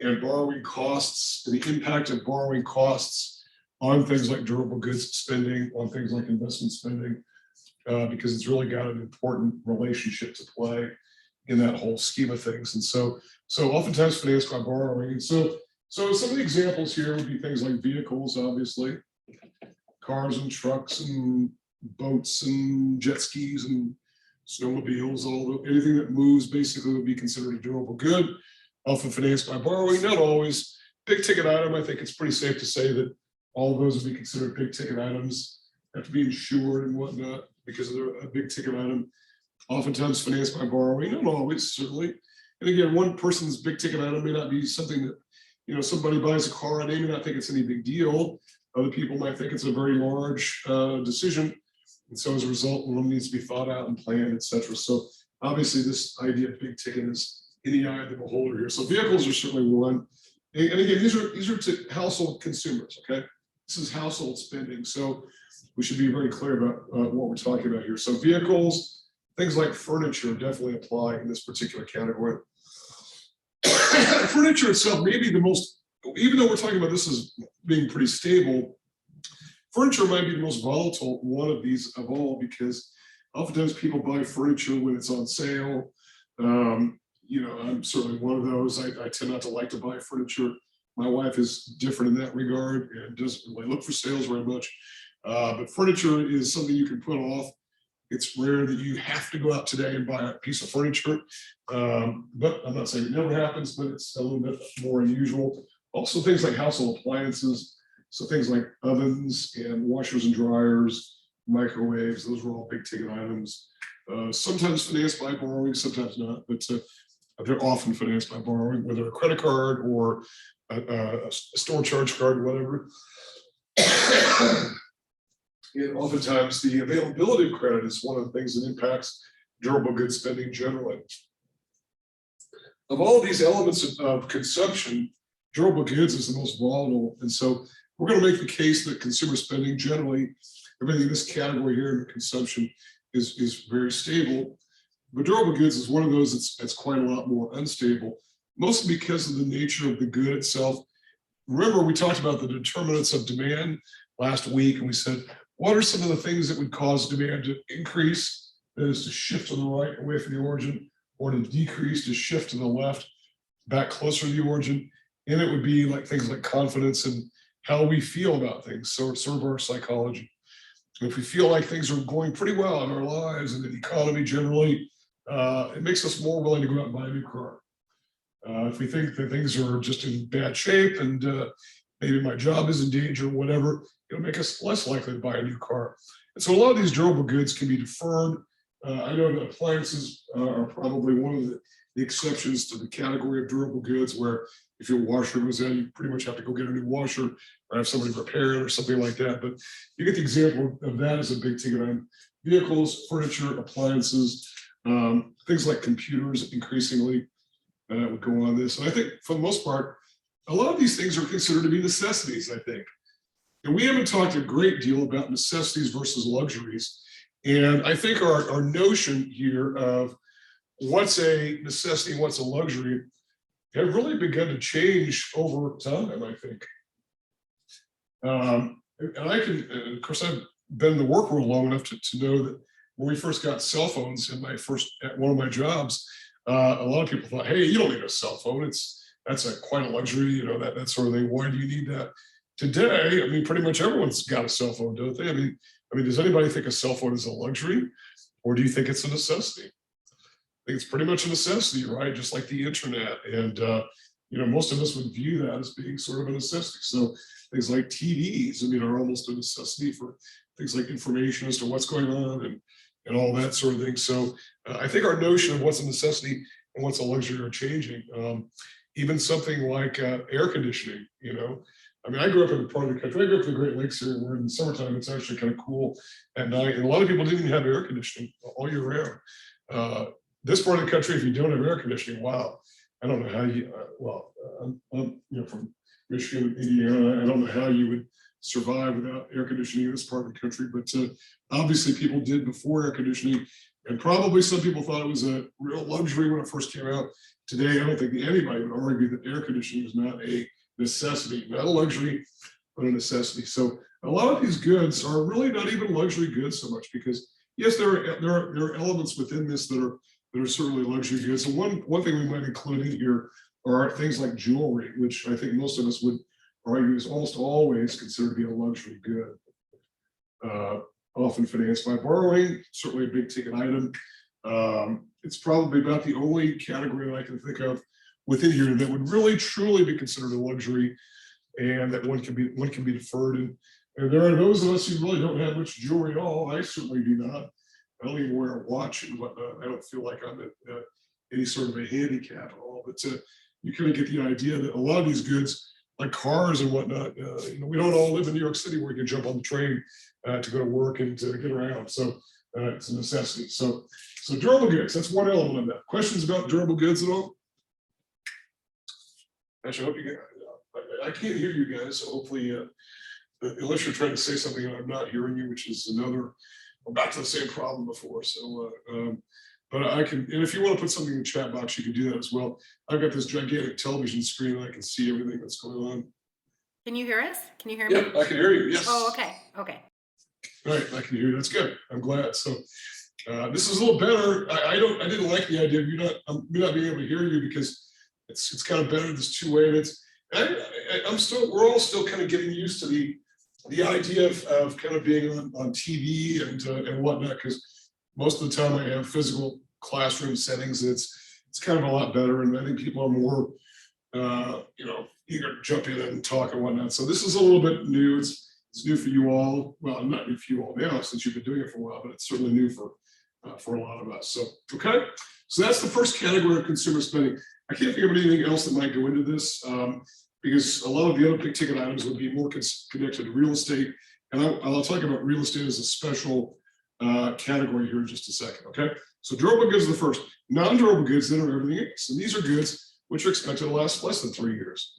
and borrowing costs, and the impact of borrowing costs on things like durable goods spending, on things like investment spending, because it's really got an important relationship to play in that whole scheme of things. And so oftentimes financed by borrowing. And so some of the examples here would be things like vehicles, obviously, cars and trucks and boats and jet skis and snowmobiles, anything that moves basically would be considered a durable good, often financed by borrowing, not always. Big ticket item, I think it's pretty safe to say that all of those would be considered big ticket items, have to be insured and whatnot because they're a big ticket item, oftentimes financed by borrowing, not always, certainly. And again, one person's big ticket item may not be something that somebody buys a car and they may not think it's any big deal. Other people might think it's a very large decision. And so as a result, one needs to be thought out and planned, et cetera. So obviously this idea of big ticket is in the eye of the beholder here. So vehicles are certainly one. And again, these are to household consumers, okay? This is household spending. So we should be very clear about what we're talking about here. So vehicles, things like furniture definitely apply in this particular category. Furniture itself may be the most, even though we're talking about this as being pretty stable, furniture might be the most volatile one of these of all, because oftentimes people buy furniture when it's on sale. I'm certainly one of those. I tend not to like to buy furniture. My wife is different in that regard and doesn't really look for sales very much. But furniture is something you can put off. It's rare that you have to go out today and buy a piece of furniture. But I'm not saying it never happens, but it's a little bit more unusual. Also things like household appliances. So things like ovens and washers and dryers, microwaves, those are all big ticket items. Sometimes financed by borrowing, sometimes not, but they're often financed by borrowing, whether a credit card or a store charge card, whatever. And oftentimes the availability of credit is one of the things that impacts durable goods spending generally. Of all of these elements of consumption, durable goods is the most volatile. And so we're going to make the case that consumer spending generally, everything in this category here in consumption is very stable. But durable goods is one of those that's quite a lot more unstable, mostly because of the nature of the good itself. Remember, we talked about the determinants of demand last week, and we said, what are some of the things that would cause demand to increase? That is to shift to the right away from the origin, or to decrease, to shift to the left, back closer to the origin. And it would be like things like confidence and how we feel about things, so it's sort of our psychology. And if we feel like things are going pretty well in our lives and the economy generally, it makes us more willing to go out and buy a new car. If we think that things are just in bad shape and maybe my job is in danger, whatever, it'll make us less likely to buy a new car. And so a lot of these durable goods can be deferred. I know that appliances are probably one of the exceptions to the category of durable goods, where if your washer goes in, you pretty much have to go get a new washer or have somebody repair it or something like that. But you get the example of that as a big ticket item. Vehicles, furniture, appliances, things like computers increasingly would go on this. And I think for the most part, a lot of these things are considered to be necessities, I think. And we haven't talked a great deal about necessities versus luxuries. And I think our notion here of what's a necessity and what's a luxury have really begun to change over time, I think. And I can, of course, I've been in the work world long enough to know that when we first got cell phones at one of my jobs, a lot of people thought, hey, you don't need a cell phone. That's quite a luxury, that sort of thing. Why do you need that? Today, I mean, pretty much everyone's got a cell phone, don't they? I mean, does anybody think a cell phone is a luxury, or do you think it's a necessity? I think it's pretty much a necessity, right? Just like the internet. And, most of us would view that as being sort of a necessity. So things like TVs, are almost a necessity for things like information as to what's going on and all that sort of thing. So I think our notion of what's a necessity and what's a luxury are changing. Even something like air conditioning, I grew up in a part of the country. I grew up in the Great Lakes area where in the summertime, it's actually kind of cool at night. And a lot of people didn't have air conditioning all year round. This part of the country, if you don't have air conditioning, wow, I don't know how you, I'm from Michigan, Indiana, I don't know how you would survive without air conditioning in this part of the country, but obviously people did before air conditioning, and probably some people thought it was a real luxury when it first came out. Today, I don't think anybody would argue that air conditioning is not a necessity, not a luxury, but a necessity. So a lot of these goods are really not even luxury goods so much, because yes, there are elements within this that are certainly luxury goods. And one thing we might include in here are things like jewelry, which I think most of us would argue is almost always considered to be a luxury good. Often financed by borrowing, certainly a big ticket item. It's probably about the only category that I can think of within here that would really truly be considered a luxury, and that one can be deferred. And there are those of us who really don't have much jewelry at all. I certainly do not. I don't even wear a watch and whatnot. I don't feel like I'm at any sort of a handicap at all. But you kind of get the idea that a lot of these goods, like cars and whatnot, we don't all live in New York City where you can jump on the train to go to work and to get around. So it's a necessity. So durable goods, that's one element of that. Questions about durable goods at all? Actually, I hope you get, I can't hear you guys, so hopefully, unless you're trying to say something and I'm not hearing you, which is another, we're back to the same problem before. So, but I can, and if you want to put something in the chat box, you can do that as well. I've got this gigantic television screen and I can see everything that's going on. Can you hear us? Can you hear me? Yeah, I can hear you. Yes. Oh, okay. Okay. All right, I can hear you. That's good. I'm glad. So this is a little better. I didn't like the idea of you not being able to hear you because it's kind of better this two-way. And we're all still kind of getting used to the idea of kind of being on TV and whatnot, because most of the time I have physical classroom settings. It's kind of a lot better, and I think people are more eager to jump in and talk and whatnot. So this is a little bit new. It's new for you all. Well, not new for you all now since you've been doing it for a while, but it's certainly new for a lot of us. So okay, so that's the first category of consumer spending. I can't think of anything else that might go into this because a lot of the other big ticket items would be more connected to real estate, and I'll talk about real estate as a special category here in just a second. Okay, so durable goods are the first. Non-durable goods then are everything else, and these are goods which are expected to last less than 3 years.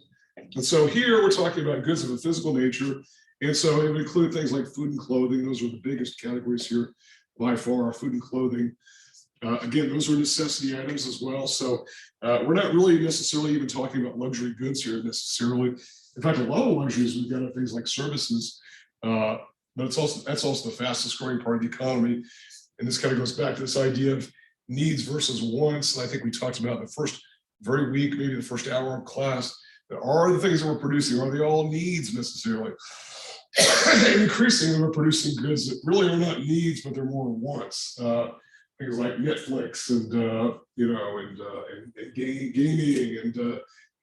And so here we're talking about goods of a physical nature, and so it would include things like food and clothing. Those are the biggest categories here by far, food and clothing. Again, those are necessity items as well. So we're not really necessarily even talking about luxury goods here necessarily. In fact, a lot of luxuries we've got things like services, but that's also the fastest growing part of the economy. And this kind of goes back to this idea of needs versus wants. And I think we talked about in the first very week, maybe the first hour of class, that are the things that we're producing, are they all needs necessarily? And increasingly, we're producing goods that really are not needs, but they're more wants. Things like Netflix and gaming and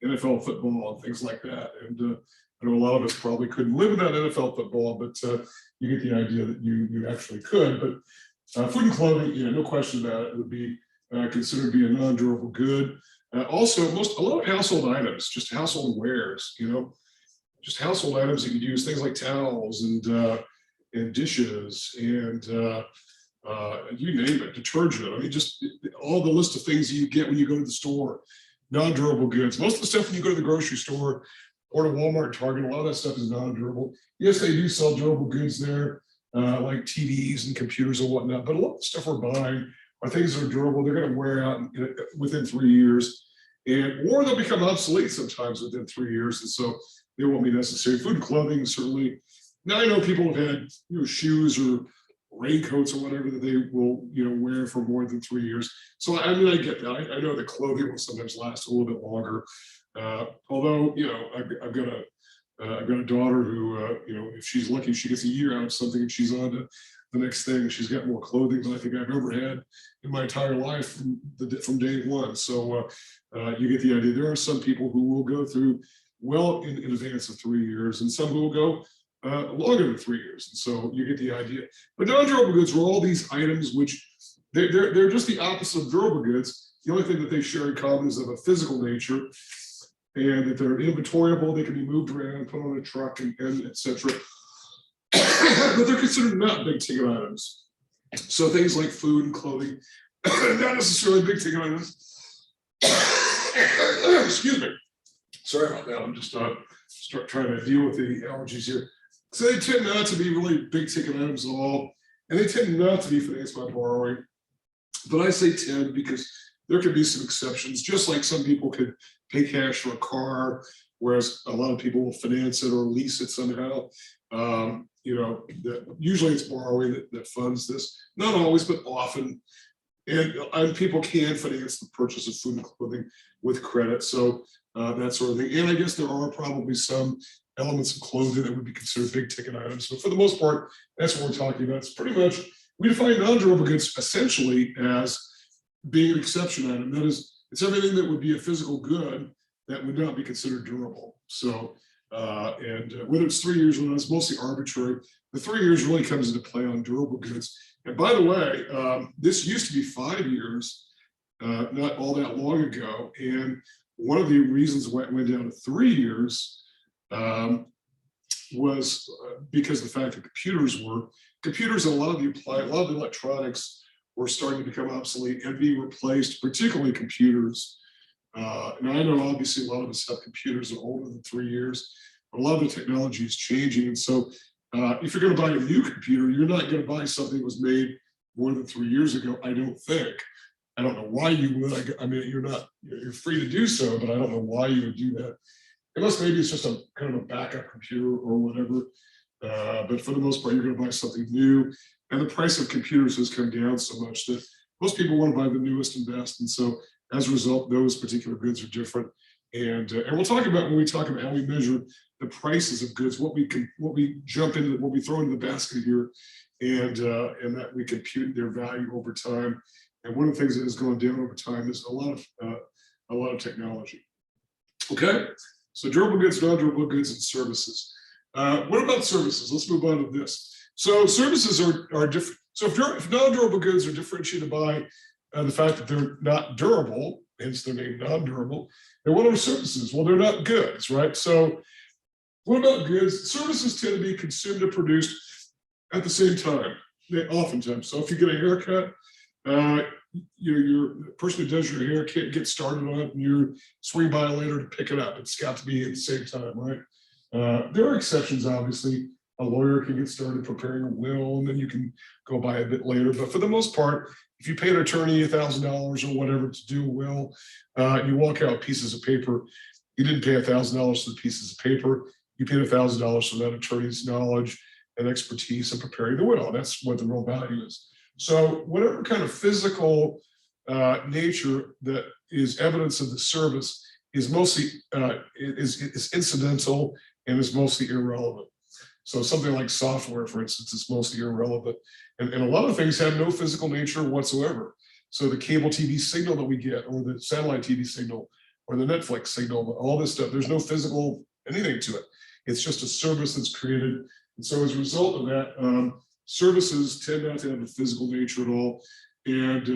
NFL football and things like that. And I know a lot of us probably couldn't live without NFL football, but you get the idea that you actually could. But food and clothing, no question about it, would be considered to be a non-durable good. Also, a lot of household items, just household wares, just household items that you use, things like towels and dishes and you name it, detergent. I mean, just all the list of things that you get when you go to the store, non-durable goods. Most of the stuff when you go to the grocery store or to Walmart, Target, a lot of that stuff is non-durable. Yes, they do sell durable goods there, like TVs and computers and whatnot, but a lot of the stuff we're buying are things that are durable. They're going to wear out within 3 years, or they'll become obsolete sometimes within 3 years, and so they won't be necessary. Food and clothing, certainly. Now I know people have had shoes or raincoats or whatever that they will wear for more than 3 years. So I mean, I get that. I know that clothing will sometimes last a little bit longer. Although I've got a daughter who if she's lucky, she gets a year out of something and she's on to the next thing. She's got more clothing than I think I've ever had in my entire life from day one. So you get the idea. There are some people who will go through well in advance of 3 years, and some who will go longer than 3 years. And so you get the idea. But non-durable goods are all these items which they're just the opposite of durable goods. The only thing that they share in common is of a physical nature, and that they're inventoriable. They can be moved around, put on a truck, and etc. But they're considered not big ticket items. So things like food and clothing, not necessarily big ticket items. Excuse me. Sorry about that. I'm just trying to deal with the allergies here. So they tend not to be really big ticket items at all, and they tend not to be financed by borrowing. But I say tend because there could be some exceptions, just like some people could pay cash for a car, whereas a lot of people will finance it or lease it somehow. Usually it's borrowing that funds this. Not always, but often. And people can finance the purchase of food and clothing with credit. So that sort of thing. And I guess there are probably some elements of clothing that would be considered big ticket items. But for the most part, that's what we're talking about. It's pretty much, we define non-durable goods essentially as being an exception item. That is, it's everything that would be a physical good that would not be considered durable. So, whether it's 3 years or not, it's mostly arbitrary. The 3 years really comes into play on durable goods. And by the way, this used to be 5 years, not all that long ago. And one of the reasons why it went down to 3 years was because of the fact that computers and a lot of the electronics were starting to become obsolete and be replaced, particularly computers. And I know obviously a lot of us have computers that are older than 3 years, but a lot of the technology is changing. And so if you're going to buy a new computer, you're not going to buy something that was made more than 3 years ago, I don't think. I don't know why you would. I mean, you're free to do so, but I don't know why you would do that. Unless maybe it's just a kind of a backup computer or whatever. But for the most part, you're going to buy something new. And the price of computers has come down so much that most people want to buy the newest and best. And so as a result, those particular goods are different. And we'll talk about when we talk about how we measure the prices of goods, what we throw into the basket here, and that we compute their value over time. And one of the things that has gone down over time is a lot of technology. Okay, so durable goods, non-durable goods, and services. What about services? Let's move on to this. So services are different. So if non-durable goods are differentiated by the fact that they're not durable, hence their name non-durable, then what are services? Well, they're not goods, right? So what about goods? Services tend to be consumed and produced at the same time, oftentimes. So if you get a haircut, your person who does your hair can't get started on it and you swing by later to pick it up. It's got to be at the same time, right? There are exceptions, obviously. A lawyer can get started preparing a will and then you can go by a bit later. But for the most part, if you pay an attorney $1,000 or whatever to do a will, you walk out pieces of paper. You didn't pay $1,000 for the pieces of paper. You paid $1,000 for that attorney's knowledge and expertise in preparing the will. That's what the real value is. So whatever kind of physical nature that is evidence of the service is mostly is incidental and is mostly irrelevant. So something like software, for instance, is mostly irrelevant. And a lot of things have no physical nature whatsoever. So the cable TV signal that we get, or the satellite TV signal, or the Netflix signal, all this stuff, there's no physical anything to it. It's just a service that's created. And so as a result of that, services tend not to have a physical nature at all. And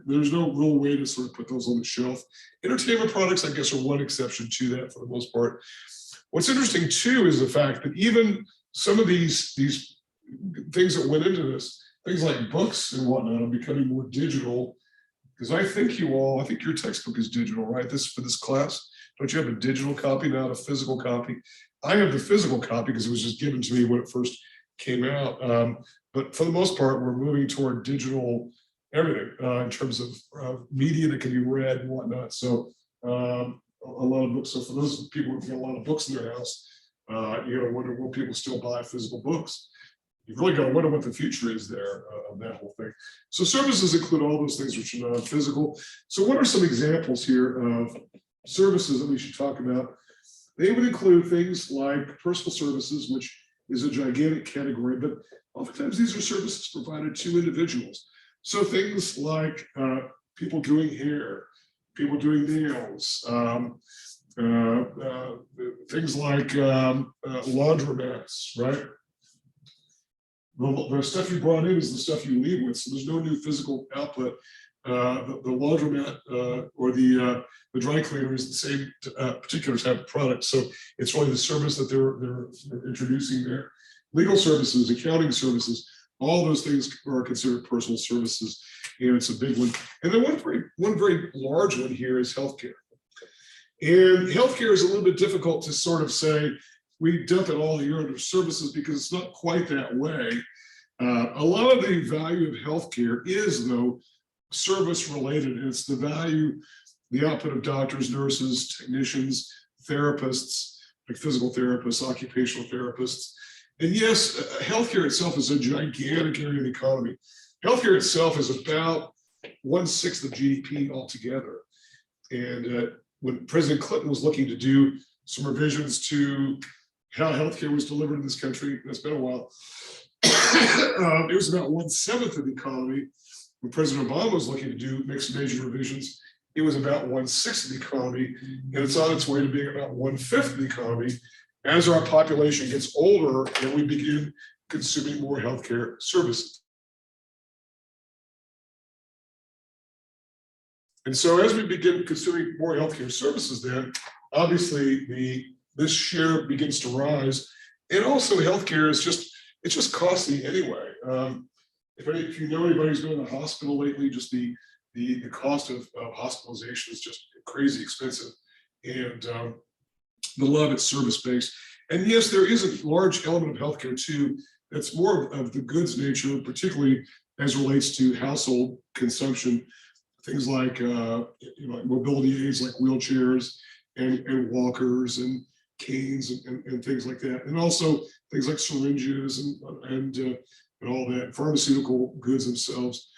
there's no real way to sort of put those on the shelf. Entertainment products, I guess, are one exception to that for the most part. What's interesting too is the fact that even some of these things that went into this, things like books and whatnot, are becoming more digital. Because I think your textbook is digital, right? For this class, don't you have a digital copy, not a physical copy? I have the physical copy because it was just given to me when it first came out. But for the most part, we're moving toward digital everything in terms of media that can be read and whatnot. So a lot of books. So for those people who've got a lot of books in their house, you got to wonder, will people still buy physical books? You've really got to wonder what the future is there of that whole thing. So services include all those things which are non-physical. So what are some examples here of services that we should talk about? They would include things like personal services, which is a gigantic category, but oftentimes these are services provided to individuals. So things like people doing hair, people doing nails, things like laundromats, right? The stuff you brought in is the stuff you leave with, so there's no new physical output. The laundromat or the dry cleaner is the same particular type of product, so it's really the service that they're introducing there. Legal services, accounting services, all those things are considered personal services, and it's a big one. And then one very large one here is healthcare. And healthcare is a little bit difficult to sort of say, we dump it all here under services because it's not quite that way. A lot of the value of healthcare is, though, service related. It's the value, the output of doctors, nurses, technicians, therapists, like physical therapists, occupational therapists. And yes, healthcare itself is a gigantic area of the economy. Healthcare itself is about 1/6 of GDP altogether. And when President Clinton was looking to do some revisions to how healthcare was delivered in this country, that's been a while, it was about 1/7 of the economy. When President Obama was looking to make some major revisions, it was about 1/6 of the economy, and it's on its way to being about 1/5 of the economy as our population gets older and we begin consuming more healthcare services. And so as we begin consuming more healthcare services, then obviously this share begins to rise. And also healthcare is it's just costly anyway. If you know anybody who's been in the hospital lately, just the cost of hospitalization is just crazy expensive. And the love it's service-based. And yes, there is a large element of healthcare too, that's more of the goods nature, particularly as relates to household consumption, things like like mobility aids, like wheelchairs and walkers and canes and things like that, and also things like syringes and all that, pharmaceutical goods themselves,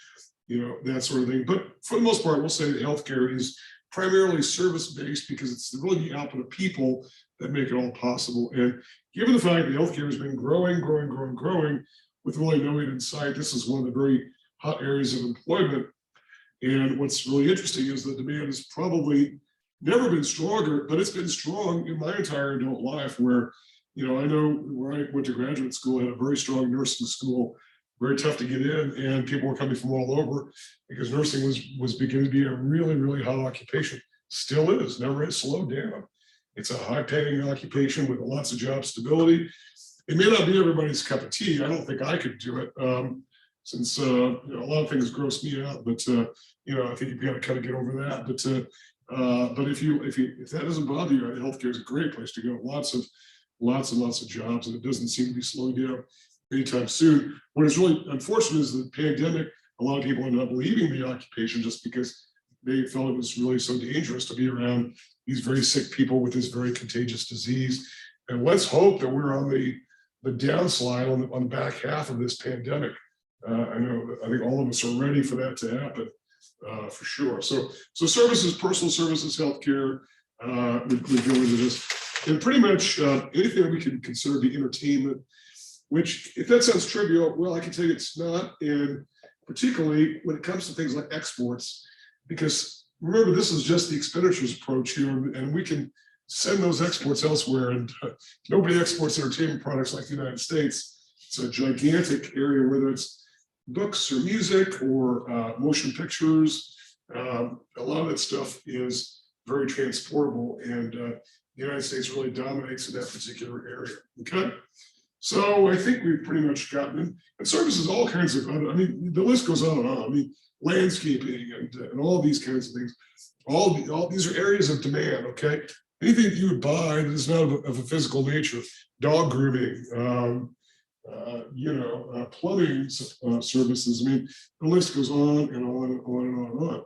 that sort of thing. But for the most part, we'll say that healthcare is primarily service-based because it's really the output of people that make it all possible. And given the fact that healthcare has been growing with really no end in sight, this is one of the very hot areas of employment. And what's really interesting is the demand has probably never been stronger, but it's been strong in my entire adult life where, I know where I went to graduate school, I had a very strong nursing school, very tough to get in, and people were coming from all over because nursing was beginning to be a really, really hot occupation. Still is, never has slowed down. It's a high-paying occupation with lots of job stability. It may not be everybody's cup of tea. I don't think I could do it since a lot of things gross me out. But I think you've got to kind of get over that. But if that doesn't bother you, healthcare is a great place to go. Lots and lots of jobs, and it doesn't seem to be slowing down anytime soon. What is really unfortunate is the pandemic. A lot of people ended up leaving the occupation just because they felt it was really so dangerous to be around these very sick people with this very contagious disease. And let's hope that we're on the downslide on the back half of this pandemic. I think all of us are ready for that to happen, for sure. So services, personal services, healthcare, we go into this, and pretty much anything that we can consider to be entertainment. Which, if that sounds trivial, well, I can tell you it's not, and particularly when it comes to things like exports, because remember, this is just the expenditures approach here, and we can send those exports elsewhere, and nobody exports entertainment products like the United States. It's a gigantic area, whether it's books or music or motion pictures. A lot of that stuff is very transportable, and the United States really dominates in that particular area, okay? So I think we've pretty much gotten in, and services, all kinds of other, the list goes on and on. Landscaping and all these kinds of things. All these are areas of demand, okay? Anything that you would buy that is not of a physical nature, dog grooming, plumbing services. The list goes on and on and on and on and on.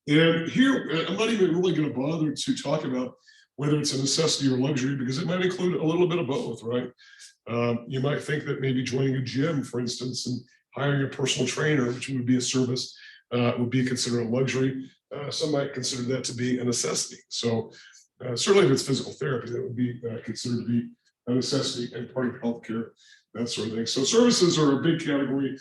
And here, I'm not even really going to bother to talk about whether it's a necessity or luxury, because it might include a little bit of both, right? You might think that maybe joining a gym, for instance, and hiring a personal trainer, which would be a service, would be considered a luxury. Some might consider that to be a necessity. So certainly if it's physical therapy, that would be considered to be a necessity and part of healthcare, that sort of thing. So services are a big category,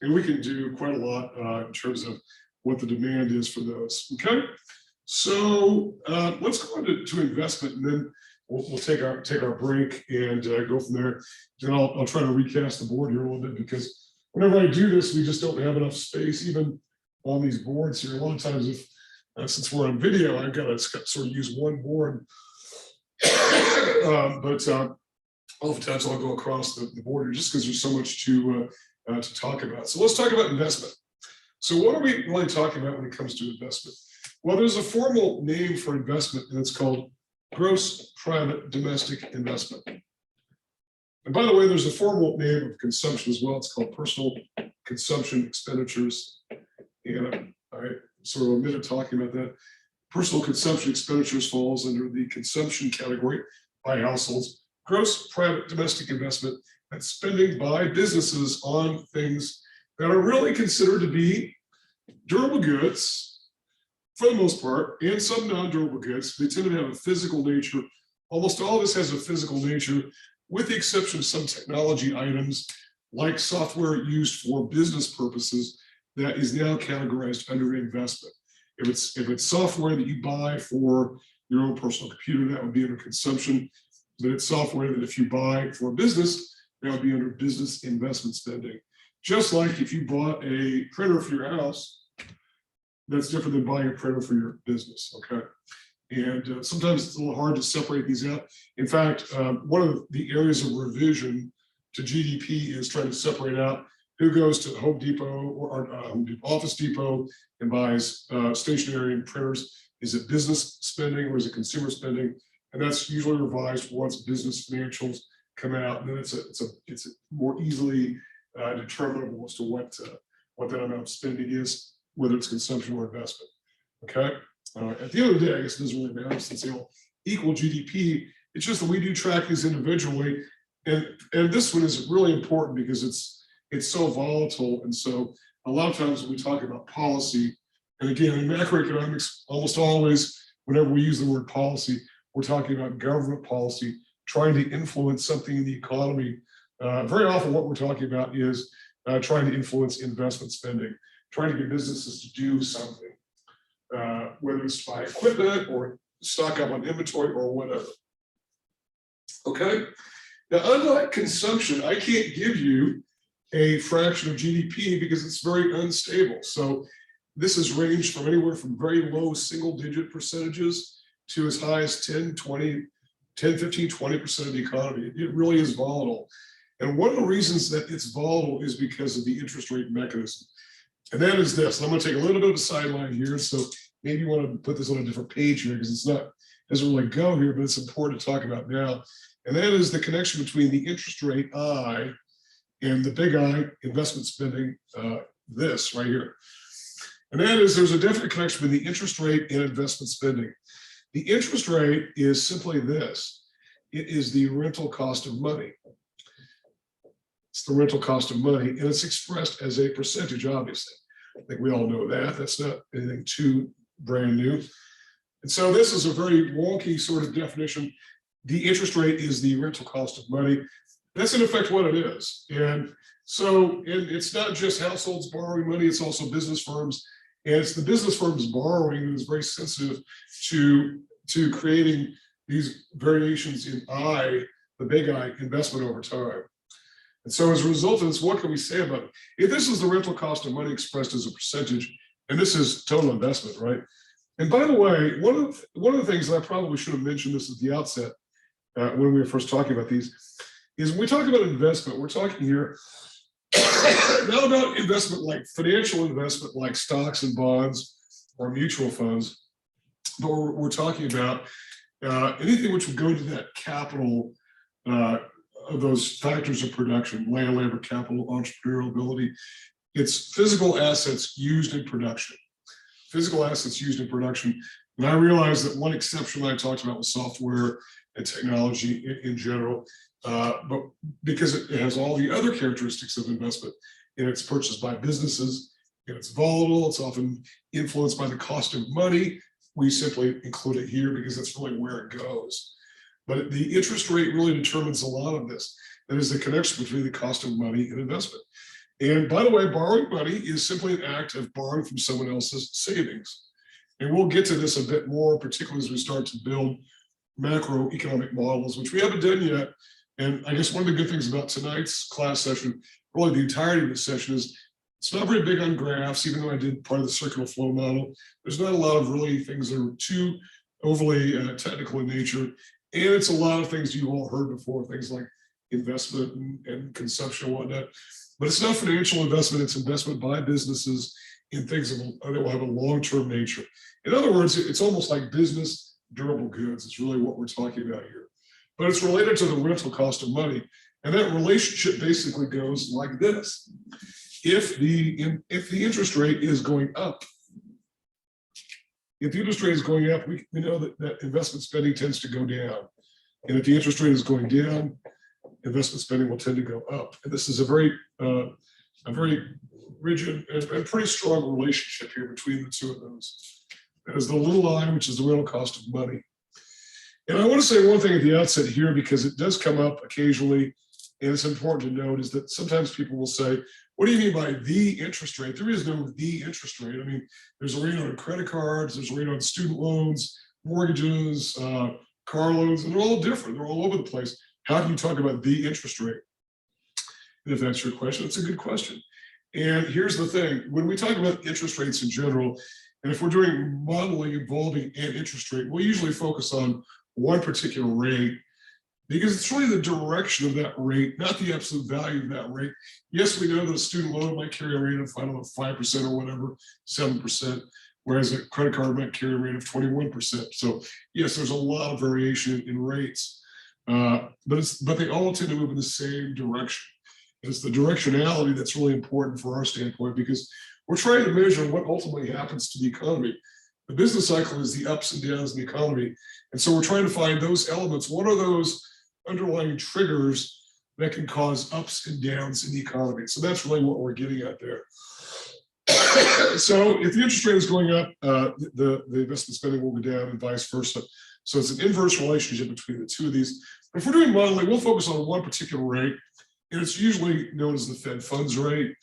and we can do quite a lot in terms of what the demand is for those, okay? So let's go on to investment, and then we'll take our break and go from there. Then I'll try to recast the board here a little bit, because whenever I do this, we just don't have enough space, even on these boards here. A lot of times, since we're on video, I've got to sort of use one board. But oftentimes I'll go across the board here just because there's so much to talk about. So let's talk about investment. So what are we really talking about when it comes to investment? Well, there's a formal name for investment, and it's called gross private domestic investment. And by the way, there's a formal name of consumption as well. It's called personal consumption expenditures. And I sort of omitted talking about that. Personal consumption expenditures falls under the consumption category by households. Gross private domestic investment, that's spending by businesses on things that are really considered to be durable goods, for the most part, and some non-durable goods. They tend to have a physical nature. Almost all of this has a physical nature, with the exception of some technology items like software used for business purposes that is now categorized under investment. If it's software that you buy for your own personal computer, that would be under consumption. But it's software that if you buy for business, that would be under business investment spending. Just like if you bought a printer for your house, That's different than buying a printer for your business, okay? And sometimes it's a little hard to separate these out. In fact, one of the areas of revision to GDP is trying to separate out who goes to Home Depot or Office Depot and buys stationery and printers. Is it business spending or is it consumer spending? And that's usually revised once business financials come out, and then it's more easily determinable as to what that amount of spending is, whether it's consumption or investment. Okay. At the end of the day, I guess it doesn't really matter since they all equal GDP. It's just that we do track these individually, and this one is really important because it's so volatile, and so a lot of times when we talk about policy, and again in macroeconomics, almost always whenever we use the word policy, we're talking about government policy trying to influence something in the economy. Very often what we're talking about is trying to influence investment spending, trying to get businesses to do something, whether it's to buy equipment or stock up on inventory or whatever. Okay. Now, unlike consumption, I can't give you a fraction of GDP because it's very unstable. So this has ranged from anywhere from very low single-digit percentages to as high as 10, 15, 20% of the economy. It really is volatile. And one of the reasons that it's volatile is because of the interest rate mechanism. And that is this. I'm going to take a little bit of a sideline here. So maybe you want to put this on a different page here because doesn't really go here, but it's important to talk about now. And that is the connection between the interest rate I and the big I, investment spending, this right here. And that is there's a definite connection between the interest rate and investment spending. The interest rate is simply this. It is the rental cost of money. It's the rental cost of money, and it's expressed as a percentage, obviously. I think we all know that. That's not anything too brand new. And so this is a very wonky sort of definition. The interest rate is the rental cost of money. That's in effect what it is. And so it's not just households borrowing money, it's also business firms. And it's the business firms borrowing that is very sensitive to creating these variations in I, the big I, investment over time. And so as a result of this, what can we say about it? If this is the rental cost of money expressed as a percentage, and this is total investment, right? And by the way, one of the things that I probably should have mentioned this at the outset when we were first talking about these, is when we talk about investment, we're talking here not about investment like financial investment like stocks and bonds or mutual funds, but we're talking about anything which would go to that capital of those factors of production: land, labor, capital, entrepreneurial ability. It's physical assets used in production. Physical assets used in production. And I realize that one exception I talked about was software and technology in general, but because it has all the other characteristics of investment, and it's purchased by businesses, and it's volatile, it's often influenced by the cost of money. We simply include it here because that's really where it goes. But the interest rate really determines a lot of this. That is the connection between the cost of money and investment. And by the way, borrowing money is simply an act of borrowing from someone else's savings. And we'll get to this a bit more, particularly as we start to build macroeconomic models, which we haven't done yet. And I guess one of the good things about tonight's class session, really the entirety of the session, is it's not very big on graphs, even though I did part of the circular flow model. There's not a lot of really things that are too overly technical in nature. And it's a lot of things you've all heard before, things like investment and consumption and whatnot. But it's not financial investment, it's investment by businesses in things that will have a long-term nature. In other words, it's almost like business durable goods. It's really what we're talking about here. But it's related to the rental cost of money. And that relationship basically goes like this. If the interest rate is going up, we know that investment spending tends to go down. And if the interest rate is going down, investment spending will tend to go up. And this is a very rigid and pretty strong relationship here between the two of those. That is the little line, which is the rental cost of money. And I want to say one thing at the outset here, because it does come up occasionally, and it's important to note, is that sometimes people will say, what do you mean by the interest rate? There is no the interest rate. I mean, there's a rate on credit cards, there's a rate on student loans, mortgages, car loans, and they're all different. They're all over the place. How can you talk about the interest rate? And if that's your question, it's a good question. And here's the thing. When we talk about interest rates in general, And if we're doing modeling involving an interest rate, we'll usually focus on one particular rate because it's really the direction of that rate, not the absolute value of that rate. Yes, we know that a student loan might carry a rate of, I don't know, 5% or whatever, 7%, whereas a credit card might carry a rate of 21%. So yes, there's a lot of variation in rates, but they all tend to move in the same direction. It's the directionality that's really important for our standpoint because we're trying to measure what ultimately happens to the economy. The business cycle is the ups and downs in the economy. And so we're trying to find those elements. What are those underlying triggers that can cause ups and downs in the economy? So that's really what we're getting at there. So if the interest rate is going up, the investment spending will go down and vice versa. So it's an inverse relationship between the two of these. But if we're doing modeling, we'll focus on one particular rate, and it's usually known as the Fed funds rate,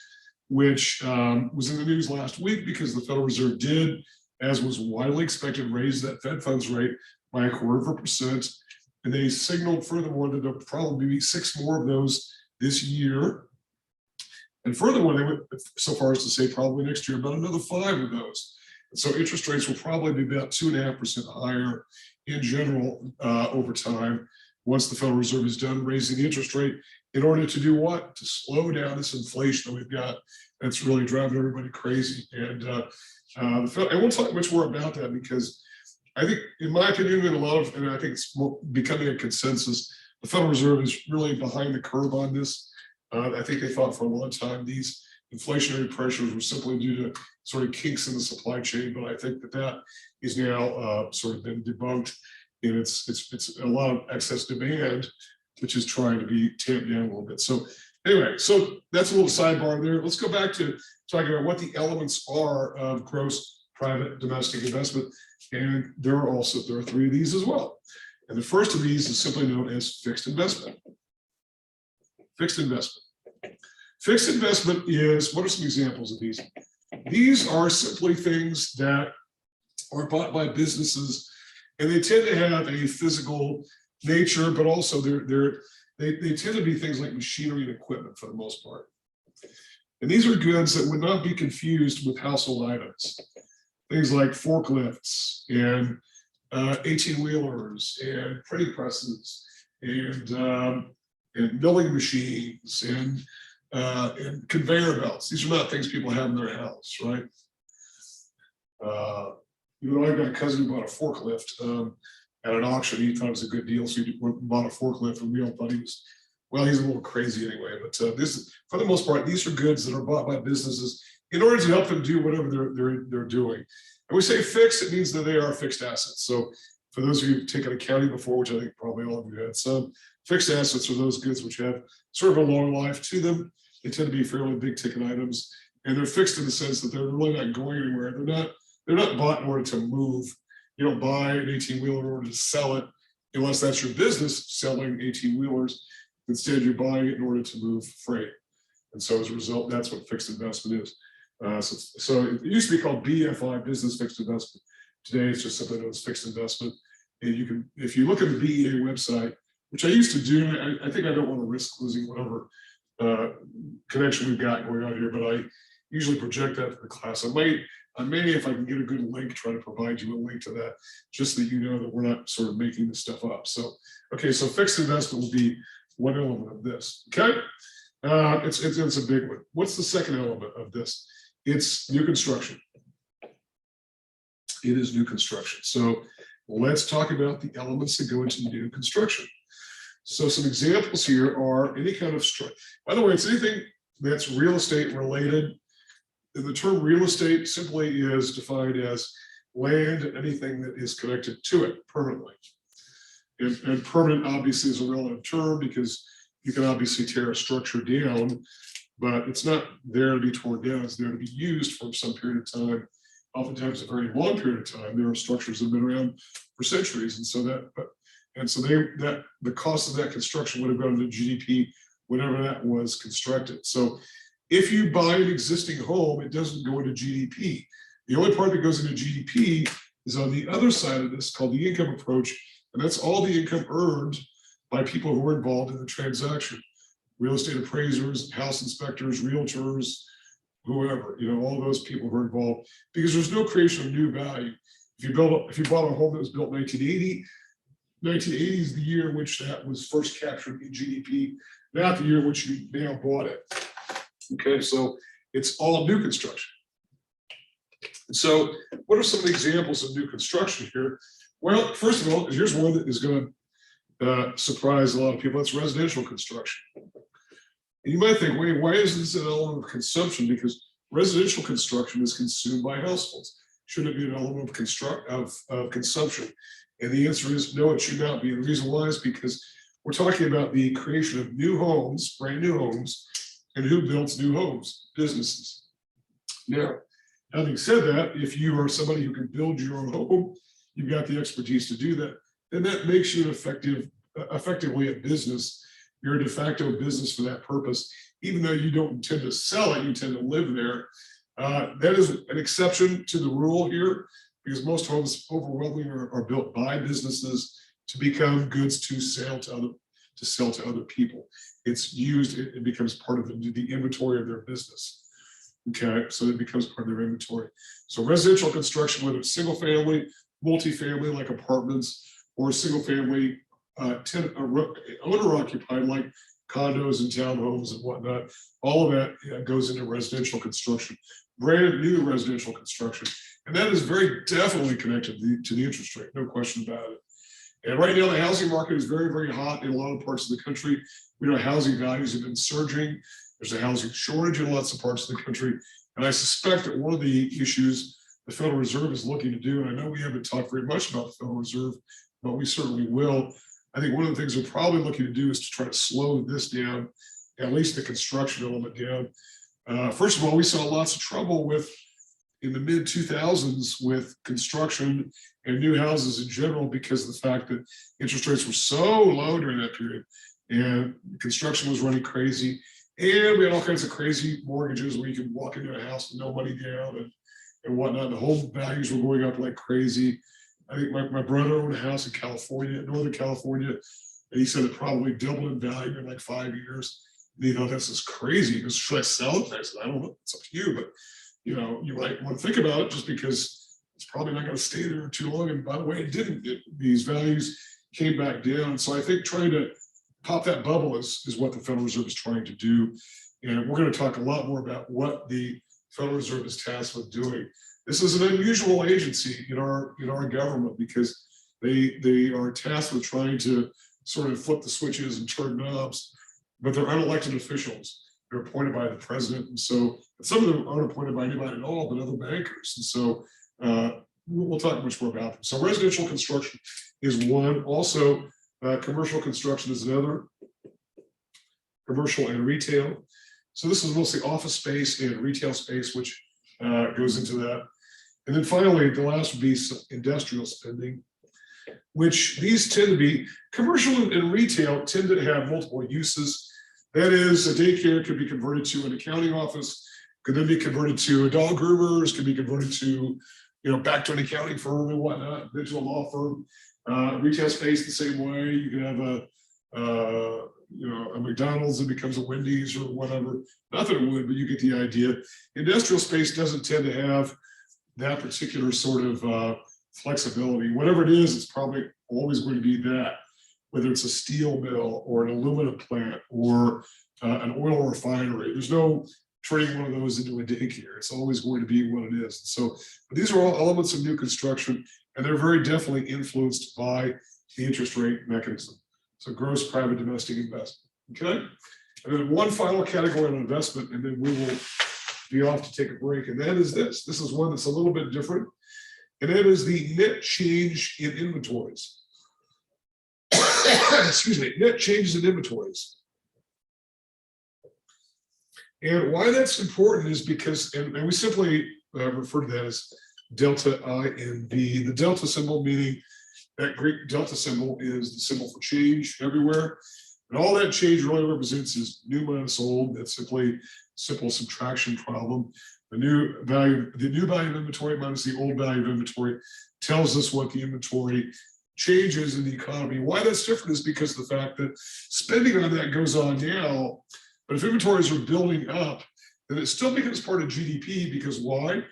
which was in the news last week because the Federal Reserve did, as was widely expected, raise that Fed funds rate by 0.25%. And they signaled furthermore that there'll probably be 6 more of those this year. And furthermore, they went so far as to say probably next year about another 5 of those. And so interest rates will probably be about 2.5% higher in general over time once the Federal Reserve is done raising the interest rate in order to do what? To slow down this inflation that we've got that's really driving everybody crazy. And I won't talk much more about that because I think, in my opinion, and I think it's becoming a consensus, the Federal Reserve is really behind the curve on this. I think they thought for a long time these inflationary pressures were simply due to sort of kinks in the supply chain, but I think that is now sort of been debunked, and it's a lot of excess demand, which is trying to be tamped down a little bit. So anyway, so that's a little sidebar there. Let's go back to talking about what the elements are of gross private domestic investment, and there are 3 of these as well. And the first of these is simply known as fixed investment. Fixed investment. Fixed investment is, what are some examples of these? These are simply things that are bought by businesses, and they tend to have a physical nature, but also they tend to be things like machinery and equipment for the most part. And these are goods that would not be confused with household items. Things like forklifts and 18-wheelers and printing presses and milling machines and conveyor belts. These are not things people have in their house, right? I've got a cousin who bought a forklift at an auction. He thought it was a good deal, so he bought a forklift, and we all thought he's a little crazy anyway. But this, for the most part, these are goods that are bought by businesses in order to help them do whatever they're doing. And we say fixed, it means that they are fixed assets. So for those of you who've taken accounting before, which I think probably all of you had some, fixed assets are those goods which have sort of a long life to them. They tend to be fairly big ticket items, and they're fixed in the sense that they're really not going anywhere. They're not bought in order to move. You don't buy an 18-wheeler in order to sell it, unless that's your business selling 18-wheelers. Instead, you're buying it in order to move freight. And so as a result, that's what fixed investment is. So it used to be called BFI, business fixed investment. Today, it's just simply known as fixed investment. And you can, if you look at the BEA website, which I used to do, I think I don't want to risk losing whatever connection we've got going on here, but I usually project that to the class. I may, if I can get a good link, try to provide you a link to that, just so that you know that we're not sort of making this stuff up. So, okay, so fixed investment will be one element of this. Okay, it's a big one. What's the second element of this? It's new construction. It is new construction. So let's talk about the elements that go into new construction. So some examples here are any kind of structure. By the way, it's anything that's real estate related. And the term real estate simply is defined as land and anything that is connected to it permanently. And permanent obviously is a relative term because you can obviously tear a structure down, but it's not there to be torn down. It's there to be used for some period of time, oftentimes a very long period of time. There are structures that have been around for centuries, and so the cost of that construction would have gone to GDP whenever that was constructed. So if you buy an existing home, it doesn't go into GDP. The only part that goes into GDP is on the other side of this, called the income approach, and that's all the income earned by people who are involved in the transaction. Real estate appraisers, house inspectors, realtors, whoever, all those people who are involved, because there's no creation of new value. If you bought a home that was built in 1980, 1980 is the year in which that was first captured in GDP, not the year in which you now bought it. Okay, so it's all new construction. So what are some of the examples of new construction here? Well, first of all, here's one that is going to surprise a lot of people. That's residential construction. And you might think, wait, why is this an element of consumption? Because residential construction is consumed by households. Shouldn't it be an element of consumption? And the answer is no, it should not be. And the reason why is because we're talking about the creation of new homes, brand new homes, and who builds new homes? Businesses. Now, having said that, if you are somebody who can build your own home, you've got the expertise to do that, then that makes you effectively a business. You're a de facto business for that purpose. Even though you don't intend to sell it, you tend to live there. That is an exception to the rule here, because most homes overwhelmingly are built by businesses to become goods to sell to other people. It's used, it becomes part of the inventory of their business. Okay, so it becomes part of their inventory. So residential construction, whether it's single family, multifamily like apartments, or single family owner occupied like condos and townhomes and whatnot, all of that goes into residential construction, brand new residential construction. And that is very definitely connected to the interest rate, no question about it. And right now the housing market is very, very hot in a lot of parts of the country. We know housing values have been surging. There's a housing shortage in lots of parts of the country. And I suspect that one of the issues the Federal Reserve is looking to do, and I know we haven't talked very much about the Federal Reserve, but we certainly will. I think one of the things they're probably looking to do is to try to slow this down, at least the construction element down. First of all, we saw lots of trouble in the mid 2000s with construction and new houses in general because of the fact that interest rates were so low during that period and construction was running crazy. And we had all kinds of crazy mortgages where you could walk into a house with no money down and whatnot. The home values were going up like crazy. I think my brother owned a house in California, Northern California, and he said it probably doubled in value in like 5 years. And he thought, this is crazy. He goes, should I sell it? I said, I don't know, it's up to you, but you might want to think about it just because it's probably not going to stay there too long. And by the way, it didn't. These values came back down. So I think trying to pop that bubble is what the Federal Reserve is trying to do. And we're going to talk a lot more about what the Federal Reserve is tasked with doing. This is an unusual agency in our government because they are tasked with trying to sort of flip the switches and turn knobs, but they're unelected officials. They're appointed by the president, and so some of them aren't appointed by anybody at all, but other bankers. And so we'll talk much more about them. So residential construction is one. Also, commercial construction is another. Commercial and retail. So this is mostly office space and retail space, which goes into that. And then finally, the last would be industrial spending, which these tend to be, commercial and retail tend to have multiple uses. That is, a daycare could be converted to an accounting office, could then be converted to a dog groomers, could be converted to, back to an accounting firm and whatnot, then to a law firm. Retail space the same way. You can have a McDonald's that becomes a Wendy's or whatever. Not that it would, but you get the idea. Industrial space doesn't tend to have that particular sort of flexibility. Whatever it is, it's probably always going to be that, whether it's a steel mill or an aluminum plant or an oil refinery. There's no turning one of those into a daycare. It's always going to be what it is. So these are all elements of new construction, and they're very definitely influenced by the interest rate mechanism. So gross private domestic investment, okay? And then one final category of investment, and then we will be off to take a break, and that is this. This is one that's a little bit different, and that is the net change in inventories. Excuse me, net changes in inventories. And why that's important is because, and we simply refer to that as delta INV. The delta symbol meaning that Greek delta symbol is the symbol for change everywhere. And all that change really represents is new minus old. That's simply simple subtraction problem. The new value of inventory minus the old value of inventory tells us what the inventory changes in the economy. Why that's different is because of the fact that spending on that goes on now, but if inventories are building up, then it still becomes part of GDP because why?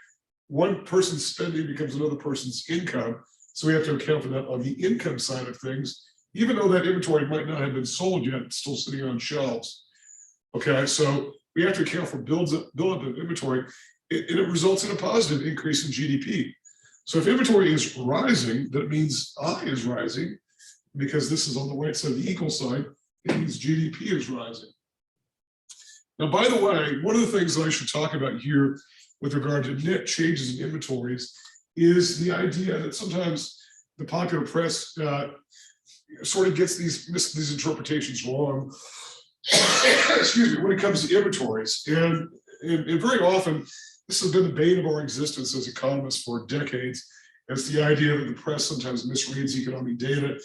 One person's spending becomes another person's income. So we have to account for that on the income side of things, even though that inventory might not have been sold yet, it's still sitting on shelves. Okay, so we have to account for buildup of inventory, and it results in a positive increase in GDP. So if inventory is rising, that means I is rising, because this is on the right side of the equal sign, it means GDP is rising. Now, by the way, one of the things that I should talk about here with regard to net changes in inventories is the idea that sometimes the popular press sort of gets these interpretations wrong. Excuse me, when it comes to inventories. And very often, this has been the bane of our existence as economists for decades. It's the idea that the press sometimes misreads economic data,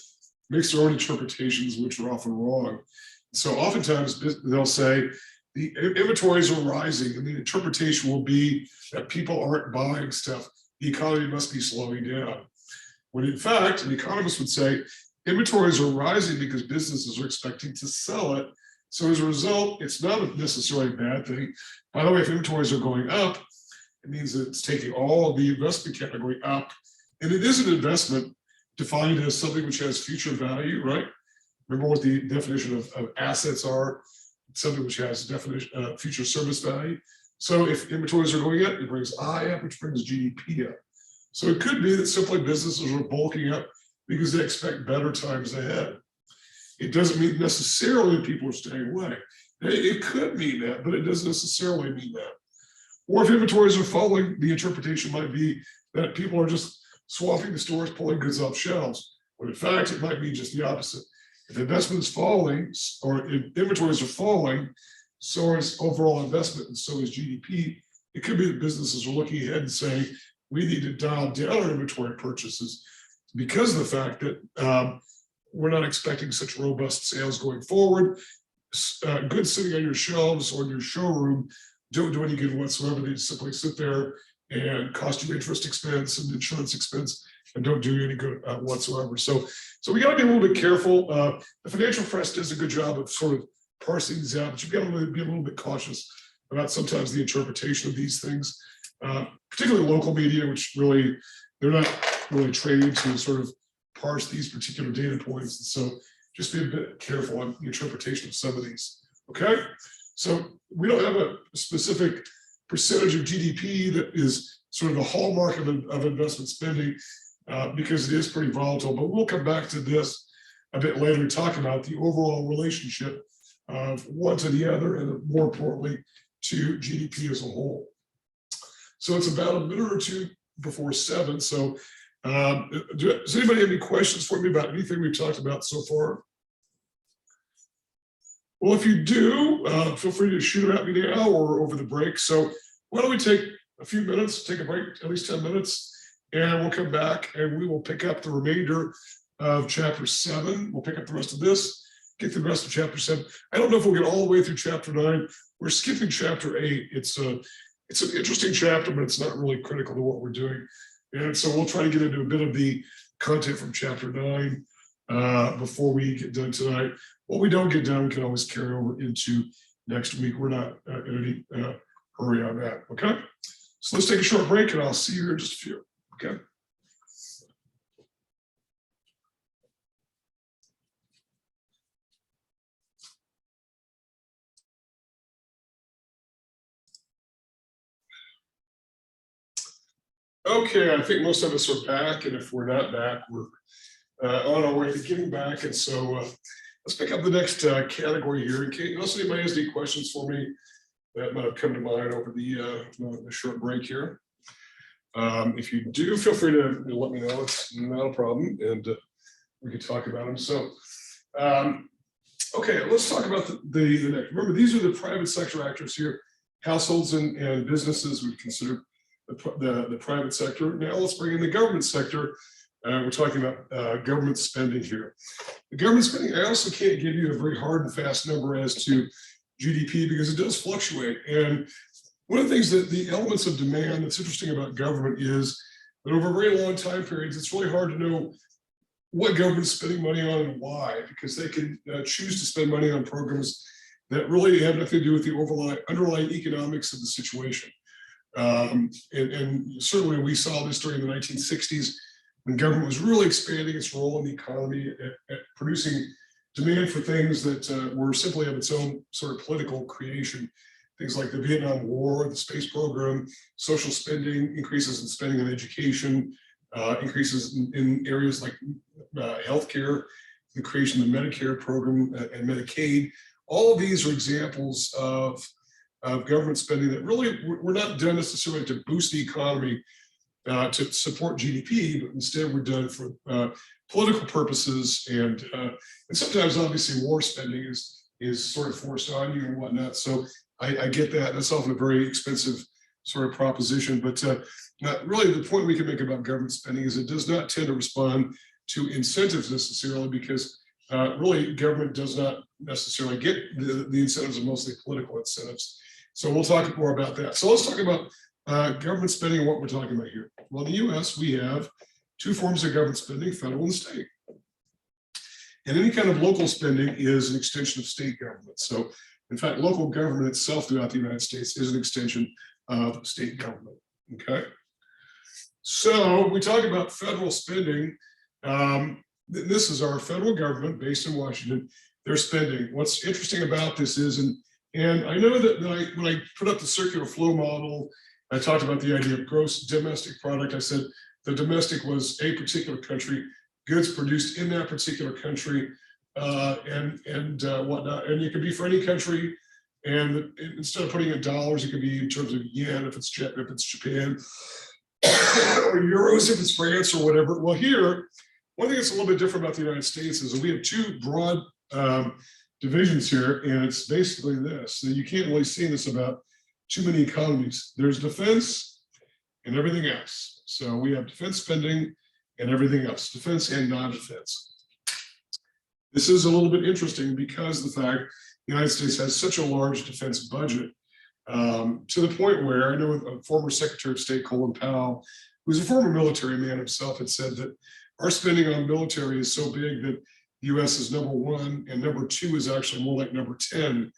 makes their own interpretations, which are often wrong. So oftentimes they'll say the inventories are rising, and the interpretation will be that people aren't buying stuff. The economy must be slowing down. When in fact, an economist would say inventories are rising because businesses are expecting to sell it. So as a result, it's not necessarily a bad thing. By the way, if inventories are going up, it means that it's taking all of the investment category up. And it is an investment defined as something which has future value, right? Remember what the definition of assets are, something which has definition future service value. So if inventories are going up, it brings I up, which brings GDP up. So it could be that simply businesses are bulking up because they expect better times ahead. It doesn't mean necessarily people are staying away. It could mean that, but it doesn't necessarily mean that. Or if inventories are falling, the interpretation might be that people are just swapping the stores, pulling goods off shelves. When in fact, it might be just the opposite. If investment is falling, or if inventories are falling, so is overall investment, and so is GDP. It could be that businesses are looking ahead and saying, we need to dial down our inventory purchases because of the fact that we're not expecting such robust sales going forward. Goods sitting on your shelves or in your showroom don't do any good whatsoever. They simply sit there and cost you interest expense and insurance expense and don't do you any good whatsoever. So we got to be a little bit careful. The financial press does a good job of sort of parsing these out, but you've got to be a little bit cautious about sometimes the interpretation of these things, particularly local media, which really, they're not really trained to sort of parse these particular data points. And so just be a bit careful on the interpretation of some of these, okay? So we don't have a specific percentage of GDP that is sort of the hallmark of investment spending because it is pretty volatile, but we'll come back to this a bit later and talk about the overall relationship of one to the other and more importantly to GDP as a whole. So it's about a minute or two before 7. So does anybody have any questions for me about anything we've talked about so far? Well, if you do, feel free to shoot them at me now or over the break. So why don't we take a few minutes, take a break, at least 10 minutes, and we'll come back and we will pick up the remainder of chapter 7. We'll pick up the rest of this, get the rest of chapter 7. I don't know if we'll get all the way through chapter 9. We're skipping chapter 8. It's an interesting chapter, but it's not really critical to what we're doing. And so we'll try to get into a bit of the content from chapter 9 before we get done tonight. What we don't get done can always carry over into next week. We're not in any hurry on that, okay? So let's take a short break and I'll see you here in just a few, okay? Okay, I think most of us are back, and if we're not back, we're on our way to getting back. And so let's pick up the next category here. And Kate, unless anybody has any questions for me that might have come to mind over the short break here. If you do, feel free to let me know. It's not a problem, and we can talk about them. So, okay, let's talk about the next. Remember, these are the private sector actors here. Households and businesses we consider the private sector. Now let's bring in the government sector. We're talking about government spending here. The government spending, I also can't give you a very hard and fast number as to GDP because it does fluctuate. And one of the things that the elements of demand that's interesting about government is that over very long time periods, it's really hard to know what government's spending money on and why, because they can choose to spend money on programs that really have nothing to do with the underlying economics of the situation. And certainly we saw this during the 1960s when government was really expanding its role in the economy at producing demand for things that were simply of its own sort of political creation. Things like the Vietnam War, the space program, social spending, increases in spending on education, increases in areas like healthcare, the creation of the Medicare program and Medicaid. All of these are examples of government spending that really were not done necessarily to boost the economy to support GDP, but instead were done for political purposes, and sometimes obviously war spending is sort of forced on you and whatnot. So I get that. That's often a very expensive sort of proposition, but really the point we can make about government spending is it does not tend to respond to incentives necessarily, because really government does not necessarily get the incentives, are mostly political incentives. So we'll talk more about that. So let's talk about government spending and what we're talking about here. Well, in the US, we have two forms of government spending, federal and state. And any kind of local spending is an extension of state government. So in fact, local government itself throughout the United States is an extension of state government, okay? So we talk about federal spending. This is our federal government based in Washington. They're spending. What's interesting about this is, and I know that when I put up the circular flow model, I talked about the idea of gross domestic product. I said the domestic was a particular country, goods produced in that particular country, and whatnot. And it could be for any country. And instead of putting in dollars, it could be in terms of yen if it's Japan, or euros if it's France or whatever. Well, here, one thing that's a little bit different about the United States is that we have two broad divisions here, and it's basically this. So you can't really say this about too many economies. There's defense and everything else. So we have defense spending and everything else, defense and non-defense. This is a little bit interesting because the fact the United States has such a large defense budget, to the point where I know a former Secretary of State, Colin Powell, who's a former military man himself, had said that our spending on military is so big that the US is #1 and #2 is actually more like #10.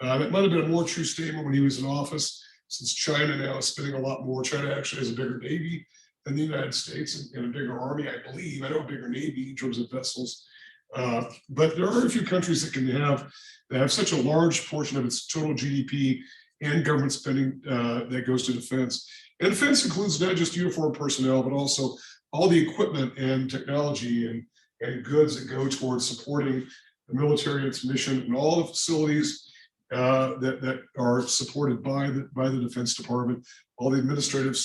That might have been a more true statement when he was in office, since China now is spending a lot more. China actually has a bigger Navy than the United States and a bigger Army, I believe. I know a bigger Navy in terms of vessels. But there are a few countries that have such a large portion of its total GDP and government spending that goes to defense. And defense includes not just uniformed personnel, but also all the equipment and technology and goods that go towards supporting the military and its mission, and all the facilities that are supported by the Defense Department, all the administrative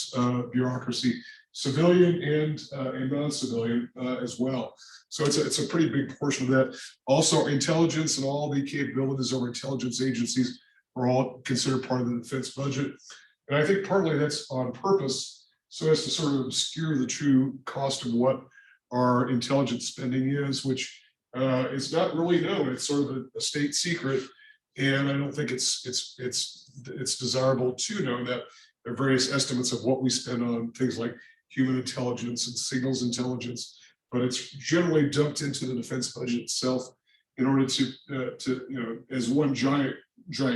bureaucracy, civilian and non-civilian as well. So it's a pretty big portion of that. Also, intelligence and all the capabilities of our intelligence agencies are all considered part of the defense budget. And I think partly that's on purpose, so as to sort of obscure the true cost of what our intelligence spending is, which is not really known. It's sort of a state secret, and I don't think it's desirable to know that there are various estimates of what we spend on things like human intelligence and signals intelligence, but it's generally dumped into the defense budget itself in order to as one giant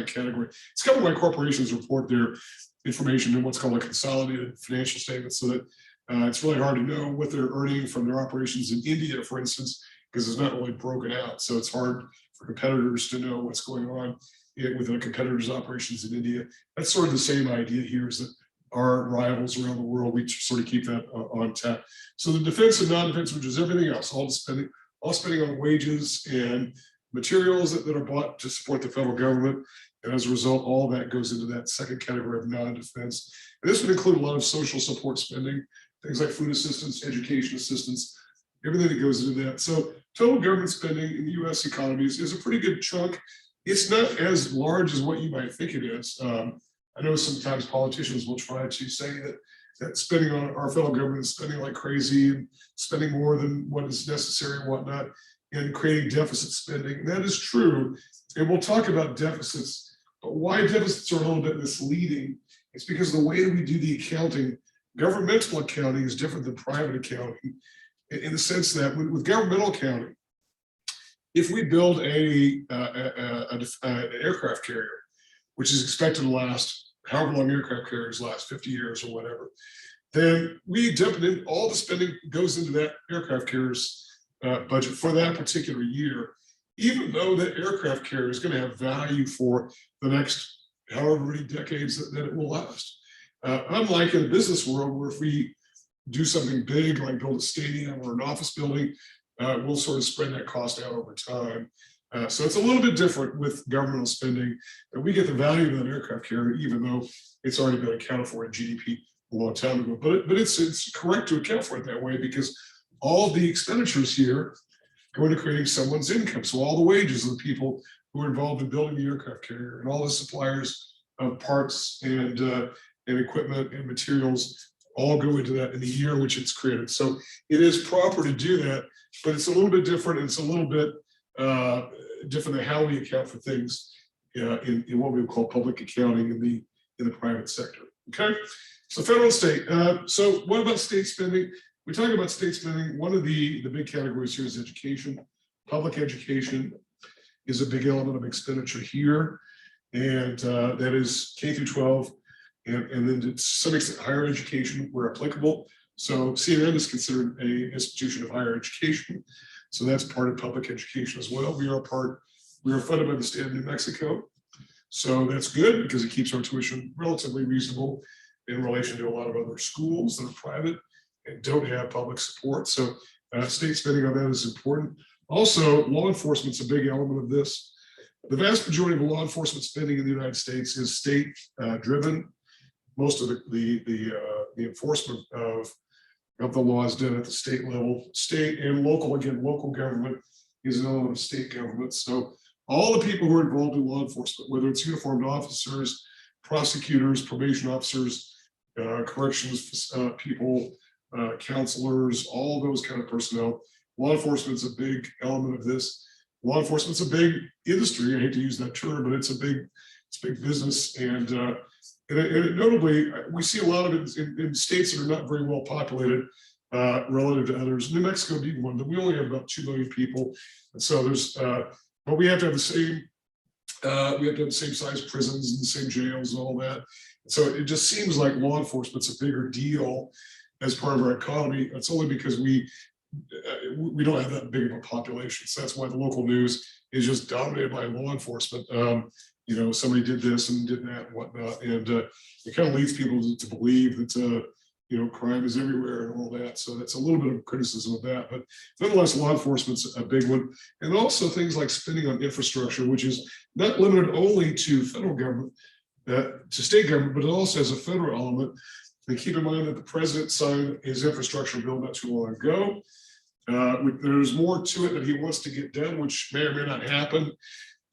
category. It's covered by corporations report their information in what's called a consolidated financial statement, so that it's really hard to know what they're earning from their operations in India, for instance, because it's not really broken out. So it's hard for competitors to know what's going on with a competitor's operations in India. That's sort of the same idea here, is that our rivals around the world, we sort of keep that on tap. So the defense and non-defense, which is everything else, all spending on wages and materials that are bought to support the federal government. And as a result, all that goes into that second category of non-defense. And this would include a lot of social support spending, things like food assistance, education assistance, everything that goes into that. So total government spending in the US economy is a pretty good chunk. It's not as large as what you might think it is. I know sometimes politicians will try to say that spending on our federal government is spending like crazy and spending more than what is necessary and whatnot, and creating deficit spending. And that is true. And we'll talk about deficits, but why deficits are a little bit misleading. It's because the way that we do the accounting, governmental accounting is different than private accounting, in the sense that with governmental accounting, if we build an aircraft carrier, which is expected to last however long aircraft carriers last, 50 years or whatever, then we dump it in, all the spending goes into that aircraft carrier's budget for that particular year, even though that aircraft carrier is going to have value for the next however many decades that it will last. Unlike in the business world, where if we do something big, like build a stadium or an office building, we'll sort of spread that cost out over time. So it's a little bit different with governmental spending, and we get the value of that aircraft carrier, even though it's already been accounted for in GDP a long time ago. But it's correct to account for it that way, because all the expenditures here go into creating someone's income. So all the wages of the people who are involved in building the aircraft carrier, and all the suppliers of parts and equipment and materials, all go into that in the year in which it's created. So it is proper to do that, but it's a little bit different. It's a little bit different than how we account for things in what we would call public accounting in the private sector. Okay, so federal and state. So what about state spending? We talk about state spending. One of the big categories here is education. Public education is a big element of expenditure here, and that is K through 12, and then to some extent higher education where applicable. So CNN is considered an institution of higher education, so that's part of public education as well. We are funded by the state of New Mexico, so that's good because it keeps our tuition relatively reasonable in relation to a lot of other schools that are private and don't have public support. So state spending on that is important. Also, law enforcement's a big element of this. The vast majority of law enforcement spending in the United States is state driven. Most of the enforcement of the law is done at the state level. State and local, again, local government is an element of state government. So all the people who are involved in law enforcement, whether it's uniformed officers, prosecutors, probation officers, corrections people, counselors, all those kind of personnel, law enforcement is a big element of this. Law enforcement's a big industry. I hate to use that term, but it's big business. And notably, we see a lot of it in states that are not very well populated relative to others. New Mexico being one, but we only have about 2 million people. And so there's, but we have to have the same, size prisons and the same jails and all that. So it just seems like law enforcement's a bigger deal as part of our economy. It's only because we don't have that big of a population. So that's why the local news is just dominated by law enforcement. Somebody did this and did that and whatnot. And it kind of leads people to believe that, crime is everywhere and all that. So that's a little bit of criticism of that. But nonetheless, law enforcement's a big one. And also things like spending on infrastructure, which is not limited only to federal government, to state government, but it also has a federal element. And keep in mind that the president signed his infrastructure bill not too long ago. There's more to it that he wants to get done, which may or may not happen,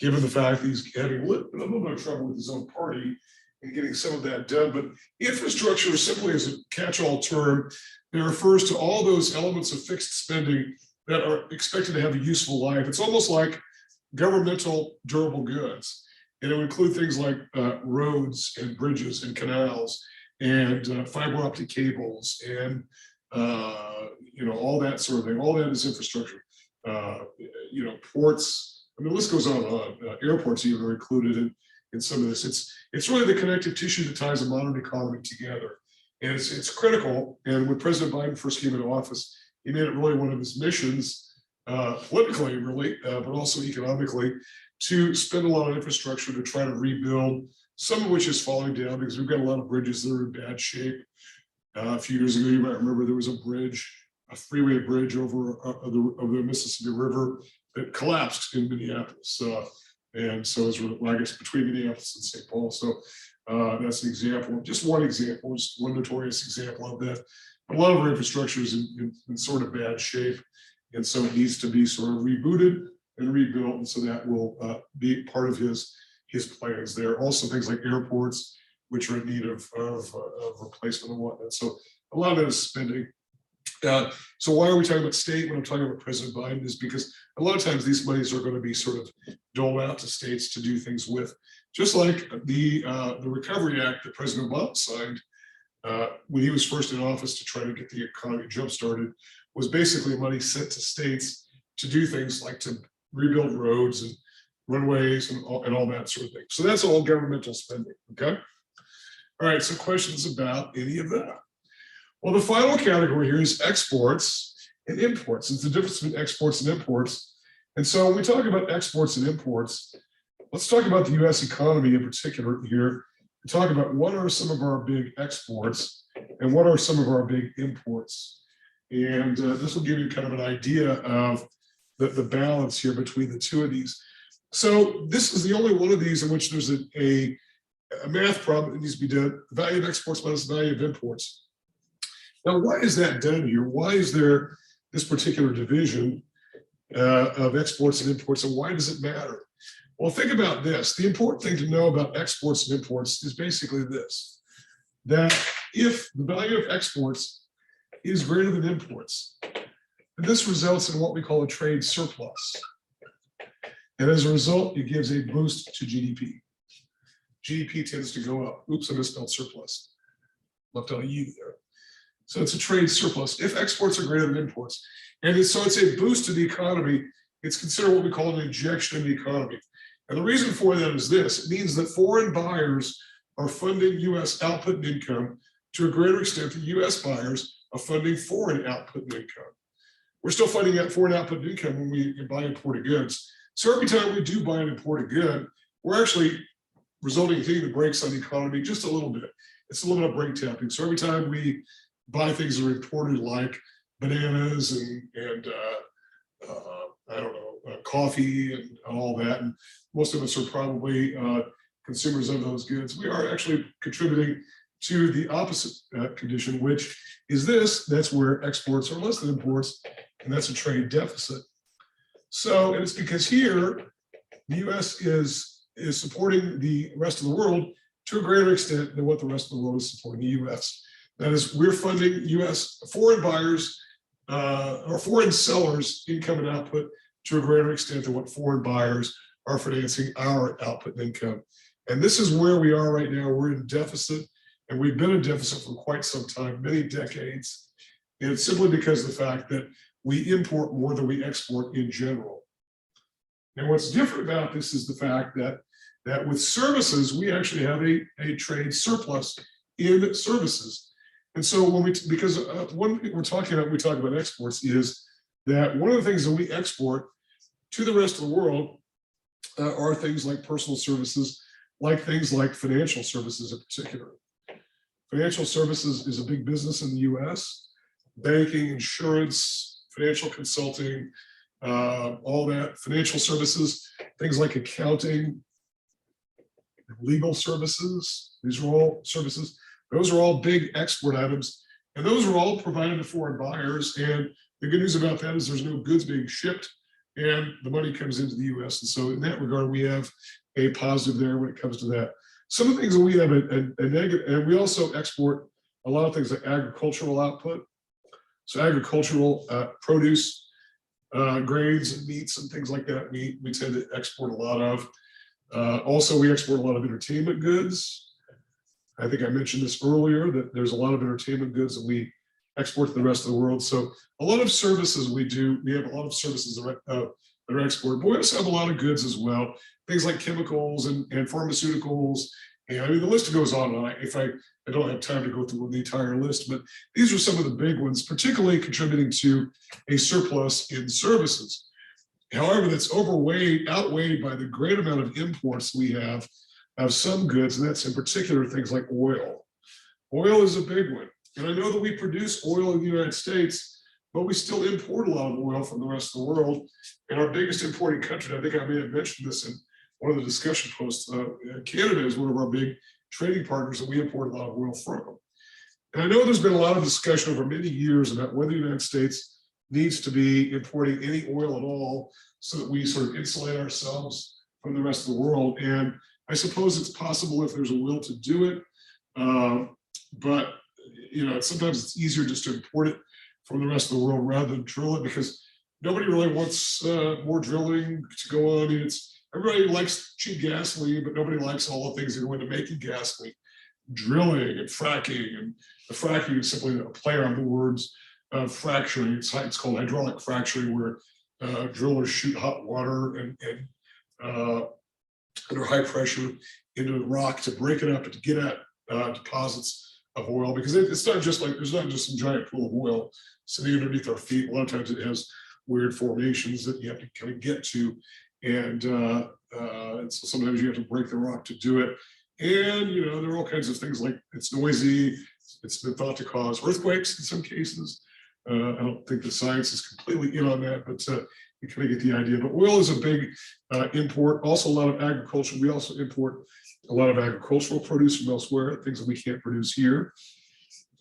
given the fact that he's having a little bit of trouble with his own party and getting some of that done. But infrastructure simply is a catch-all term that refers to all those elements of fixed spending that are expected to have a useful life. It's almost like governmental durable goods. And it would include things like roads and bridges and canals and fiber optic cables and all that sort of thing. All that is infrastructure. Ports. I mean, the list goes on. Airports even are included in some of this. It's really the connective tissue that ties the modern economy together, and it's critical. And when President Biden first came into office, he made it really one of his missions, politically, really, but also economically, to spend a lot of infrastructure to try to rebuild, some of which is falling down because we've got a lot of bridges that are in bad shape. A few years ago, you might remember there was a freeway bridge over the Mississippi River that collapsed in Minneapolis. And so it's, I guess, between Minneapolis and St. Paul. So that's an example, just one notorious example of that. A lot of our infrastructure is in sort of bad shape. And so it needs to be sort of rebooted and rebuilt. And so that will be part of his plans there. Also things like airports, which are in need of replacement and whatnot. So a lot of that is spending. So why are we talking about state when I'm talking about President Biden is because a lot of times these monies are going to be sort of doled out to states to do things with, just like the Recovery Act that President Obama signed when he was first in office to try to get the economy jump started, was basically money sent to states to do things like to rebuild roads and runways and all that sort of thing. So that's all governmental spending, okay? All right, so questions about any of that? Well, the final category here is exports and imports. It's the difference between exports and imports. And so when we talk about exports and imports, let's talk about the US economy in particular here. We talk about what are some of our big exports and what are some of our big imports. And this will give you kind of an idea of the balance here between the two of these. So this is the only one of these in which there's a math problem that needs to be done, the value of exports minus the value of imports. Now, why is that done here? Why is there this particular division of exports and imports, and why does it matter? Well, think about this. The important thing to know about exports and imports is basically this, that if the value of exports is greater than imports, this results in what we call a trade surplus. And as a result, it gives a boost to GDP. GDP tends to go up. Oops, I misspelled surplus. Left out a U there. So it's a trade surplus if exports are greater than imports. And so it's a boost to the economy. It's considered what we call an injection in the economy. And the reason for that is this. It means that foreign buyers are funding US output and income to a greater extent than US buyers are funding foreign output and income. We're still funding that foreign output and income when we buy imported goods. So every time we do buy an imported good, we're actually resulting in hitting the brakes on the economy just a little bit. It's a little bit of brake tapping. So every time we buy things that are imported like bananas and I don't know, coffee and all that, and most of us are probably consumers of those goods, we are actually contributing to the opposite condition, which is this. That's where exports are less than imports, and that's a trade deficit. So, and it's because here, the US is supporting the rest of the world to a greater extent than what the rest of the world is supporting the US. That is, we're funding US foreign buyers or foreign sellers' income and output to a greater extent than what foreign buyers are financing our output and income. And this is where we are right now. We're in deficit, and we've been in deficit for quite some time, many decades. And it's simply because of the fact that we import more than we export in general. And what's different about this is the fact that with services, we actually have a trade surplus in services. And so when because one thing we're talking about when we talk about exports is that one of the things that we export to the rest of the world are things like personal services, like things like financial services in particular. Financial services is a big business in the US, banking, insurance, financial consulting, all that, financial services, things like accounting, legal services, these are all services. Those are all big export items, and those are all provided to foreign buyers. And the good news about that is there's no goods being shipped, and the money comes into the US. And so in that regard, we have a positive there when it comes to that. Some of the things that we have a negative, and we also export a lot of things like agricultural output. So agricultural produce, grains and meats and things like that, we tend to export a lot of. Also, we export a lot of entertainment goods. I think I mentioned this earlier, that there's a lot of entertainment goods that we export to the rest of the world. So a lot of services we have a lot of services that are exported, but we also have a lot of goods as well. Things like chemicals and pharmaceuticals. And I mean, the list goes on and on. I don't have time to go through the entire list, but these are some of the big ones, particularly contributing to a surplus in services. However, that's outweighed by the great amount of imports we have of some goods, and that's in particular things like oil. Oil is a big one. And I know that we produce oil in the United States, but we still import a lot of oil from the rest of the world. And our biggest importing country, I think I may have mentioned this in one of the discussion posts, Canada is one of our big trading partners that we import a lot of oil from. And I know there's been a lot of discussion over many years about whether the United States needs to be importing any oil at all so that we sort of insulate ourselves from the rest of the world. And I suppose it's possible if there's a will to do it, but sometimes it's easier just to import it from the rest of the world rather than drill it, because nobody really wants more drilling to go on. Everybody likes cheap gasoline, but nobody likes all the things that go into making gasoline, drilling and fracking. And the fracking is simply a play on the words of fracturing. It's called hydraulic fracturing, where drill or shoot hot water and under high pressure into the rock to break it up and to get at deposits of oil, because it's not just like, there's not just some giant pool of oil sitting underneath our feet. A lot of times it has weird formations that you have to kind of get to. And so sometimes you have to break the rock to do it. And, you know, there are all kinds of things like it's noisy. It's been thought to cause earthquakes in some cases. I don't think the science is completely in on that, but you kind of get the idea. But oil is a big import. Also, a lot of agriculture. We also import a lot of agricultural produce from elsewhere, things that we can't produce here.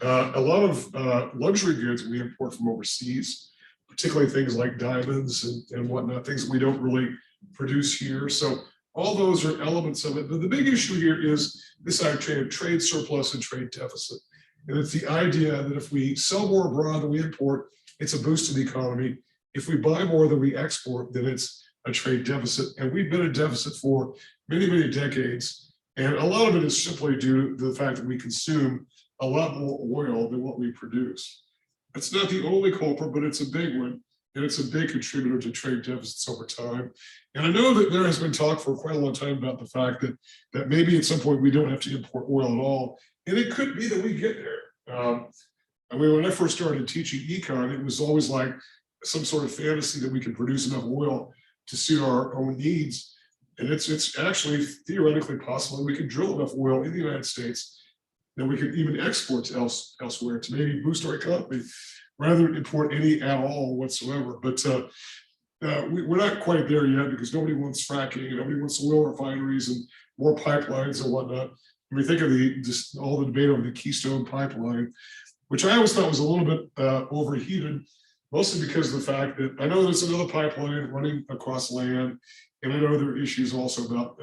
A lot of luxury goods we import from overseas, particularly things like diamonds and whatnot, things that we don't really produce here. So all those are elements of it. But the big issue here is this idea of trade surplus and trade deficit. And it's the idea that if we sell more abroad than we import, it's a boost to the economy. If we buy more than we export, then it's a trade deficit. And we've been a deficit for many, many decades. And a lot of it is simply due to the fact that we consume a lot more oil than what we produce. It's not the only culprit, but it's a big one. And it's a big contributor to trade deficits over time. And I know that there has been talk for quite a long time about the fact that maybe at some point we don't have to import oil at all. And it could be that we get there. I mean, when I first started teaching econ, it was always like some sort of fantasy that we can produce enough oil to suit our own needs. And it's actually theoretically possible we can drill enough oil in the United States that we can even export to elsewhere to maybe boost our economy rather than import any at all whatsoever. But we're not quite there yet because nobody wants fracking and nobody wants oil refineries and more pipelines and whatnot. When we think of all the debate over the Keystone pipeline, which I always thought was a little bit overheated, mostly because of the fact that I know there's another pipeline running across land, and I know there are issues also about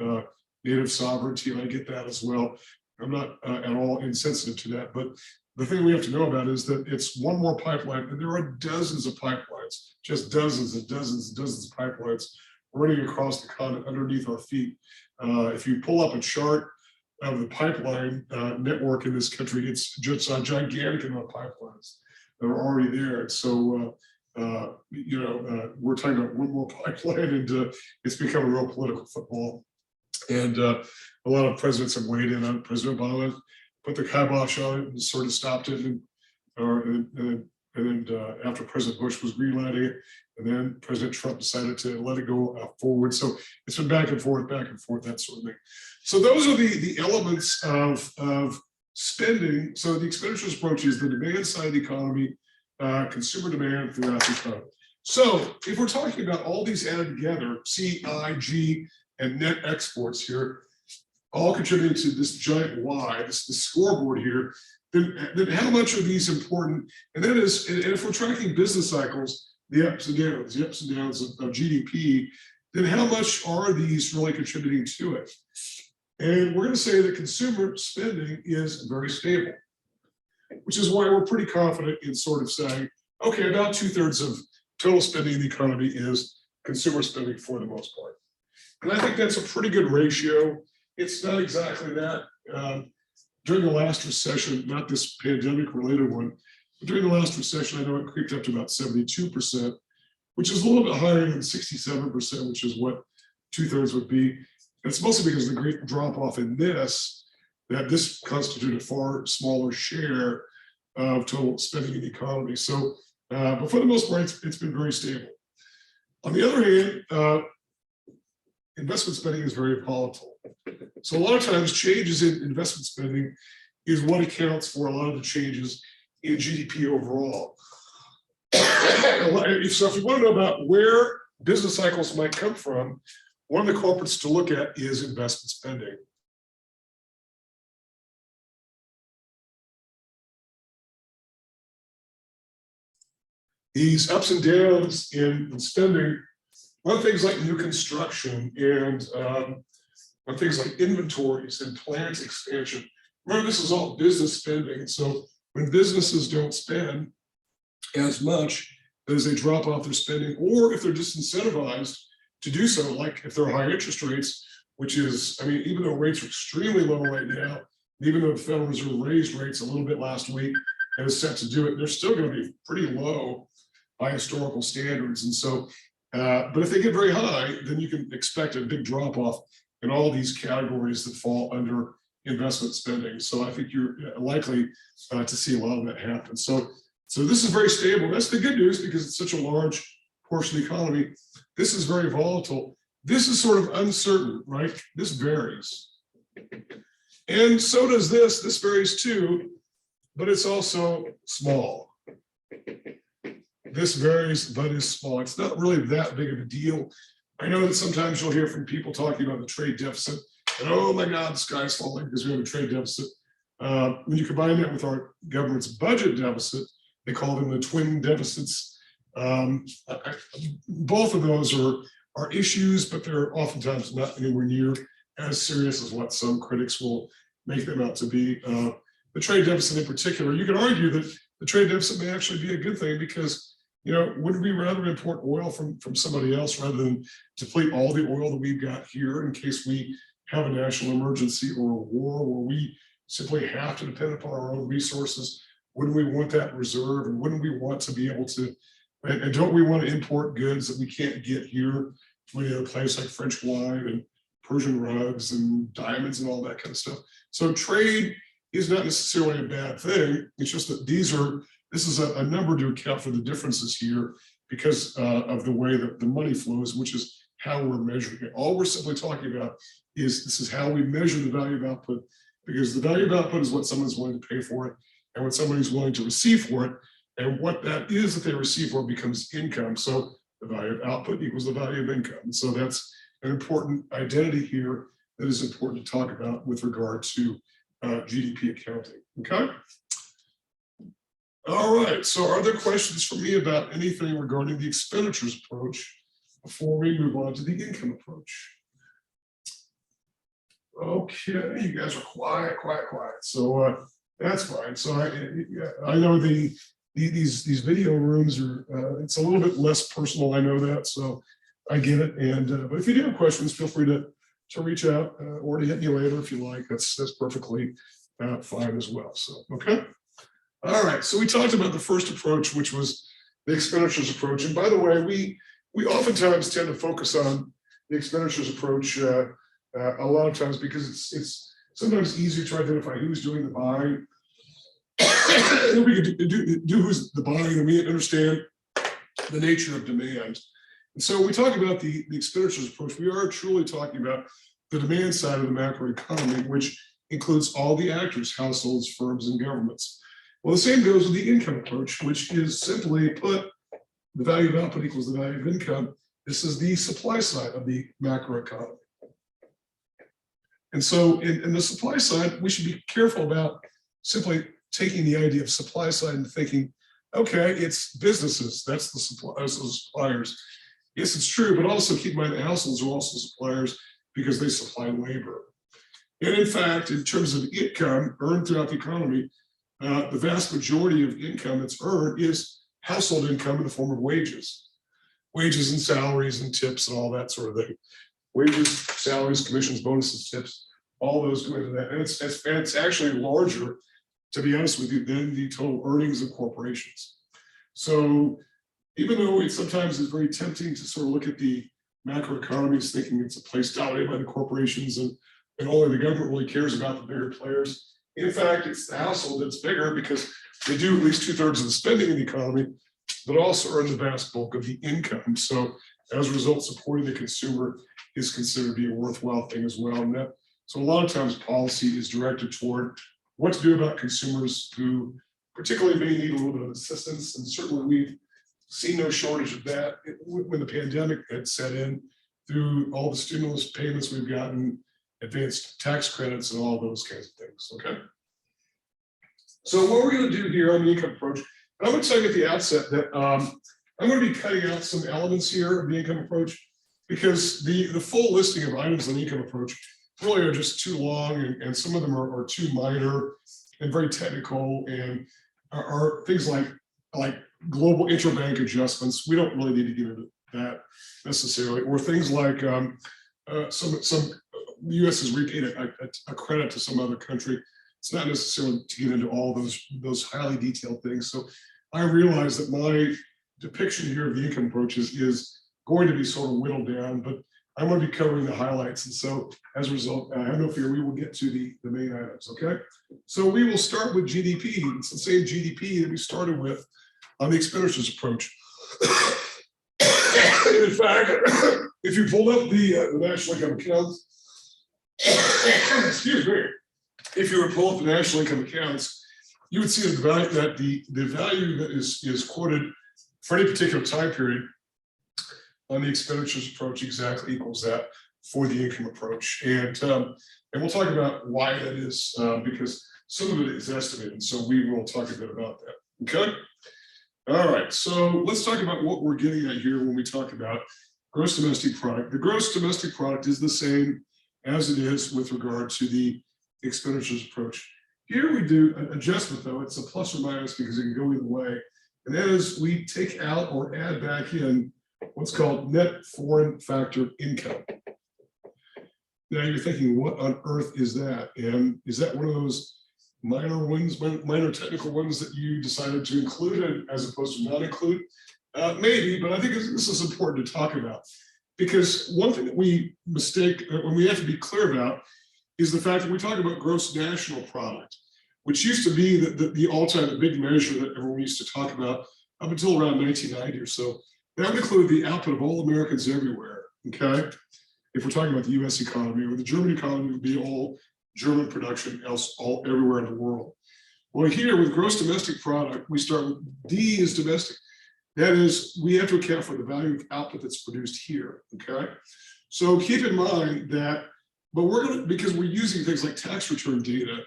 native sovereignty, and I get that as well. I'm not at all insensitive to that, but the thing we have to know about is that it's one more pipeline, and there are dozens of pipelines, just dozens and dozens and dozens of pipelines running across the continent underneath our feet. If you pull up a chart of the pipeline network in this country, it's just a gigantic amount of pipelines that are already there. And so, we're talking about one more pipeline, and it's become a real political football. And a lot of presidents have weighed in on it. President Obama put the kibosh on it and sort of stopped it. And then after President Bush was greenlighting it, and then President Trump decided to let it go forward. So it's been back and forth, that sort of thing. So those are the elements of spending. So the expenditures approach is the demand side of the economy, consumer demand throughout the economy. So if we're talking about all these added together, C, I, G, and net exports here, all contributing to this giant Y, this scoreboard here, then how much are these important? And that is, and if we're tracking business cycles, the ups and downs of GDP, then how much are these really contributing to it? And we're going to say that consumer spending is very stable, which is why we're pretty confident in sort of saying, okay, about 2/3 of total spending in the economy is consumer spending for the most part. And I think that's a pretty good ratio. It's not exactly that. During the last recession, not this pandemic related one, but during the last recession, I know it creeped up to about 72%, which is a little bit higher than 67%, which is what 2/3 would be. And it's mostly because of the great drop off in that this constituted a far smaller share of total spending in the economy. So, but for the most part, it's been very stable. On the other hand, investment spending is very volatile. So a lot of times changes in investment spending is what accounts for a lot of the changes in GDP overall. So if you want to know about where business cycles might come from, one of the culprits to look at is investment spending. These ups and downs in spending, one things like new construction and on things like inventories and plant expansion. Remember, this is all business spending. So when businesses don't spend as much as they drop off their spending, or if they're disincentivized to do so, like if there are high interest rates, which is, I mean, even though rates are extremely low right now, even though the Federal Reserve raised rates a little bit last week and is set to do it, they're still going to be pretty low by historical standards. And so But if they get very high, then you can expect a big drop off in all these categories that fall under investment spending. So I think you're likely to see a lot of that happen. So this is very stable. That's the good news because it's such a large portion of the economy. This is very volatile. This is sort of uncertain, right? This varies. And so does this. This varies too, but it's also small. This varies, but is small. It's not really that big of a deal. I know that sometimes you'll hear from people talking about the trade deficit, and oh my God, the sky's falling because we have a trade deficit. When you combine that with our government's budget deficit, they call them the twin deficits. Both of those are issues, but they're oftentimes not anywhere near as serious as what some critics will make them out to be. The trade deficit in particular, you can argue that the trade deficit may actually be a good thing because, wouldn't we rather import oil from somebody else rather than deplete all the oil that we've got here in case we have a national emergency or a war where we simply have to depend upon our own resources? Wouldn't we want that reserve? And wouldn't we want to be able to, and don't we want to import goods that we can't get here from any other place like French wine and Persian rugs and diamonds and all that kind of stuff? So trade is not necessarily a bad thing. It's just that this is a number to account for the differences here because of the way that the money flows, which is how we're measuring it. All we're simply talking about is this is how we measure the value of output, because the value of output is what someone's willing to pay for it and what somebody's willing to receive for it. And what that is that they receive for becomes income. So the value of output equals the value of income. And so that's an important identity here that is important to talk about with regard to GDP accounting. Okay. All right. So are there questions for me about anything regarding the expenditures approach before we move on to the income approach? Okay, you guys are quiet. So that's fine. So I know these video rooms are it's a little bit less personal. I know that, so I get it. And but if you do have questions, feel free to reach out or to hit me later if you like. That's perfectly fine as well. So okay. All right. So we talked about the first approach, which was the expenditures approach. And by the way, we oftentimes tend to focus on the expenditures approach a lot of times because it's sometimes easier to identify who's doing the buying. And we can do who's the buying, and we understand the nature of demand. And so when we talk about the expenditures approach, we are truly talking about the demand side of the macroeconomy, which includes all the actors, households, firms, and governments. Well, the same goes with the income approach, which is simply put, the value of output equals the value of income. This is the supply side of the macroeconomy. And so in the supply side, we should be careful about simply taking the idea of supply side and thinking, okay, it's businesses, that's the suppliers. Yes, it's true, but also keep in mind that households are also suppliers because they supply labor. And in fact, in terms of income earned throughout the economy, the vast majority of income that's earned is household income in the form of wages and salaries and tips and all that sort of thing. Wages, salaries, commissions, bonuses, tips, all those go into that. And it's actually larger, to be honest with you, than the total earnings of corporations. So even though it sometimes is very tempting to sort of look at the macroeconomies thinking it's a place dominated by the corporations and only the government really cares about the bigger players, in fact, it's the household that's bigger because they do at least 2/3 of the spending in the economy, but also earn the vast bulk of the income. So as a result, supporting the consumer is considered to be a worthwhile thing as well. And so a lot of times policy is directed toward what to do about consumers who particularly may need a little bit of assistance. And certainly we've seen no shortage of that when the pandemic had set in through all the stimulus payments we've gotten, advanced tax credits and all those kinds of things, okay? So what we're gonna do here on the income approach, I'm gonna tell you at the outset that I'm gonna be cutting out some elements here of the income approach because the full listing of items on the income approach really are just too long and some of them are too minor and very technical and are things like global interbank adjustments. We don't really need to get into that necessarily, or things like some the U.S. has repaid a credit to some other country. It's not necessarily to get into all those highly detailed things. So I realize that my depiction here of the income approach is going to be sort of whittled down, but I'm going to be covering the highlights. And so as a result, I have no fear, we will get to the main items, okay? So we will start with GDP. It's the same GDP that we started with on the expenditures approach. In fact, if you pull up the national income accounts, excuse me, if you were to pull up the national income accounts, you would see the value that the value that is quoted for any particular time period on the expenditures approach exactly equals that for the income approach. And we'll talk about why that is, because some of it is estimated. So we will talk a bit about that. Okay. All right. So let's talk about what we're getting at here when we talk about gross domestic product. The gross domestic product is the same as it is with regard to the expenditures approach. Here we do an adjustment, though. It's a plus or minus because it can go either way. And that is we take out or add back in what's called net foreign factor income. Now you're thinking, what on earth is that? And is that one of those minor ones, minor technical ones that you decided to include as opposed to not include? Maybe, but I think this is important to talk about, because one thing that we mistake, when we have to be clear about, is the fact that we talk about gross national product, which used to be the all-time the big measure that everyone used to talk about up until around 1990 or so. That would include the output of all Americans everywhere, okay? If we're talking about the US economy, or the German economy would be all German production everywhere in the world. Well, here with gross domestic product, we start with D is domestic. That is, we have to account for the value of output that's produced here, okay? So keep in mind that, but we're gonna, because we're using things like tax return data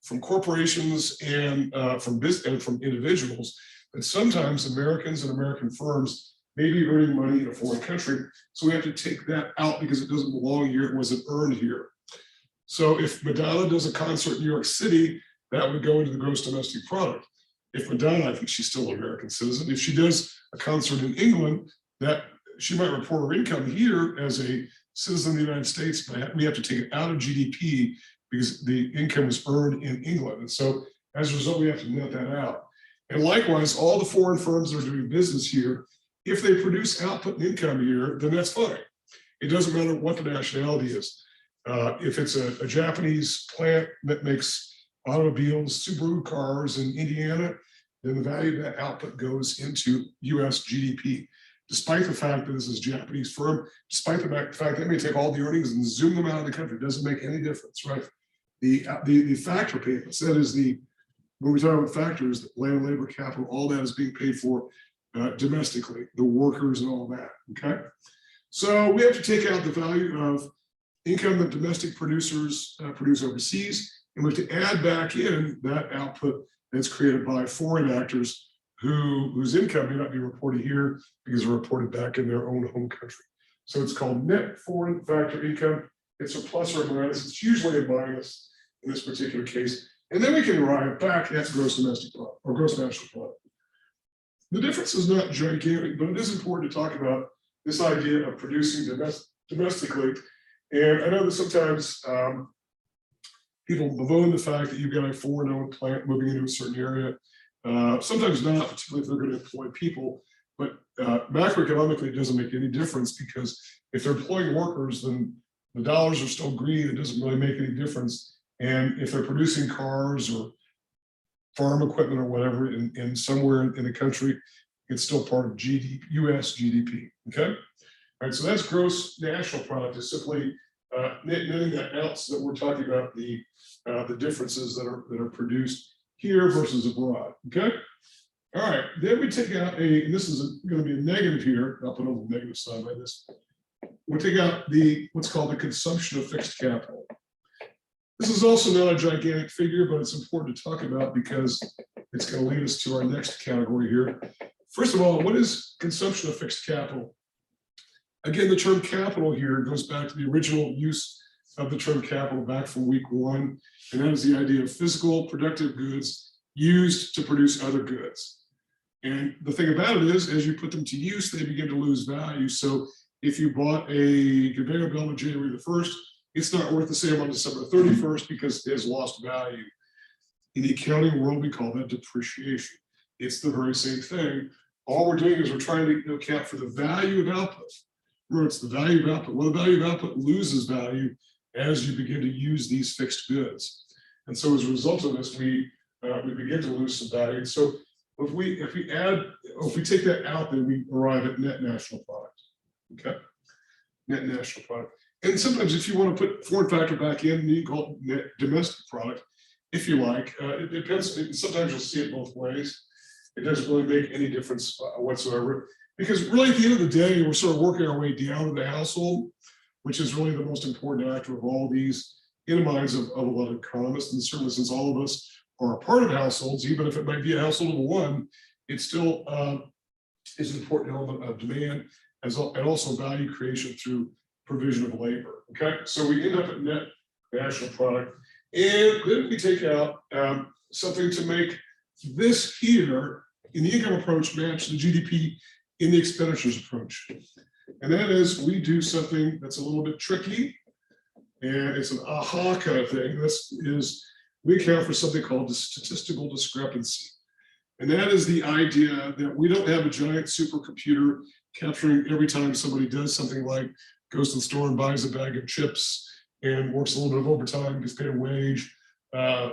from corporations and from business and from individuals, that sometimes Americans and American firms may be earning money in a foreign country. So we have to take that out because it doesn't belong here, it wasn't earned here. So if Madonna does a concert in New York City, that would go into the gross domestic product. If Madonna, I think she's still an American citizen, if she does a concert in England, that she might report her income here as a citizen of the United States, but we have to take it out of GDP because the income was earned in England. And so as a result, we have to net that out. And likewise, all the foreign firms that are doing business here, if they produce output and income here, then that's fine. It doesn't matter what the nationality is. If it's a Japanese plant that makes automobiles, Subaru cars in Indiana, then the value of that output goes into US GDP. Despite the fact that this is a Japanese firm, despite the fact that they may take all the earnings and zoom them out of the country, it doesn't make any difference, right? The factor payments, that is when we talk about factors, land, labor, capital, all that is being paid for domestically, the workers and all that, okay? So we have to take out the value of income that domestic producers produce overseas, and we have to add back in that output that's created by foreign actors whose income may not be reported here because they're reported back in their own home country. So it's called net foreign factor income. It's a plus or a minus. It's usually a minus in this particular case. And then we can arrive back at gross domestic product or gross national product. The difference is not gigantic, but it is important to talk about this idea of producing domestically. And I know that sometimes people bemoan the fact that you've got a foreign-owned plant moving into a certain area. Sometimes not, particularly if they're going to employ people. But macroeconomically, it doesn't make any difference, because if they're employing workers, then the dollars are still green. It doesn't really make any difference. And if they're producing cars or farm equipment or whatever in somewhere in the country, it's still part of GDP, US GDP, okay? All right, so that's gross national product, is simply netting that out so that we're talking about the differences that are produced here versus abroad, okay? All right, then we take out and this is going to be a negative here, I'll put on the negative side by this. We'll take out what's called the consumption of fixed capital. This is also not a gigantic figure, but it's important to talk about because it's going to lead us to our next category here. First of all, what is consumption of fixed capital? Again, the term capital here goes back to the original use of the term capital back from week 1, and that is the idea of physical productive goods used to produce other goods. And the thing about it is, as you put them to use, they begin to lose value. So if you bought a conveyor belt on January the 1st, it's not worth the same on December 31st because it has lost value. In the accounting world, we call that depreciation. It's the very same thing. All we're doing is we're trying to account for the value of output. Remember, it's the value of output. Well, the value of output loses value as you begin to use these fixed goods. And so as a result of this, we begin to lose some value. So if we take that out, then we arrive at net national product. Okay, net national product. And sometimes if you want to put foreign factor back in, you can call it net domestic product, if you like. It depends. Sometimes you'll see it both ways. It doesn't really make any difference whatsoever, because really at the end of the day, we're sort of working our way down to the household, which is really the most important actor of all these in the minds of a lot of economists. And certainly since all of us are a part of households, even if it might be a household of one, it still is an important element of demand and also value creation through provision of labor. Okay, so we end up at net national product, and then we take out something to make this here in the income approach match the GDP in the expenditures approach. And that is, we do something that's a little bit tricky, and it's an aha kind of thing. This is, we account for something called the statistical discrepancy. And that is the idea that we don't have a giant supercomputer capturing every time somebody does something like goes to the store and buys a bag of chips and works a little bit of overtime, gets paid a wage,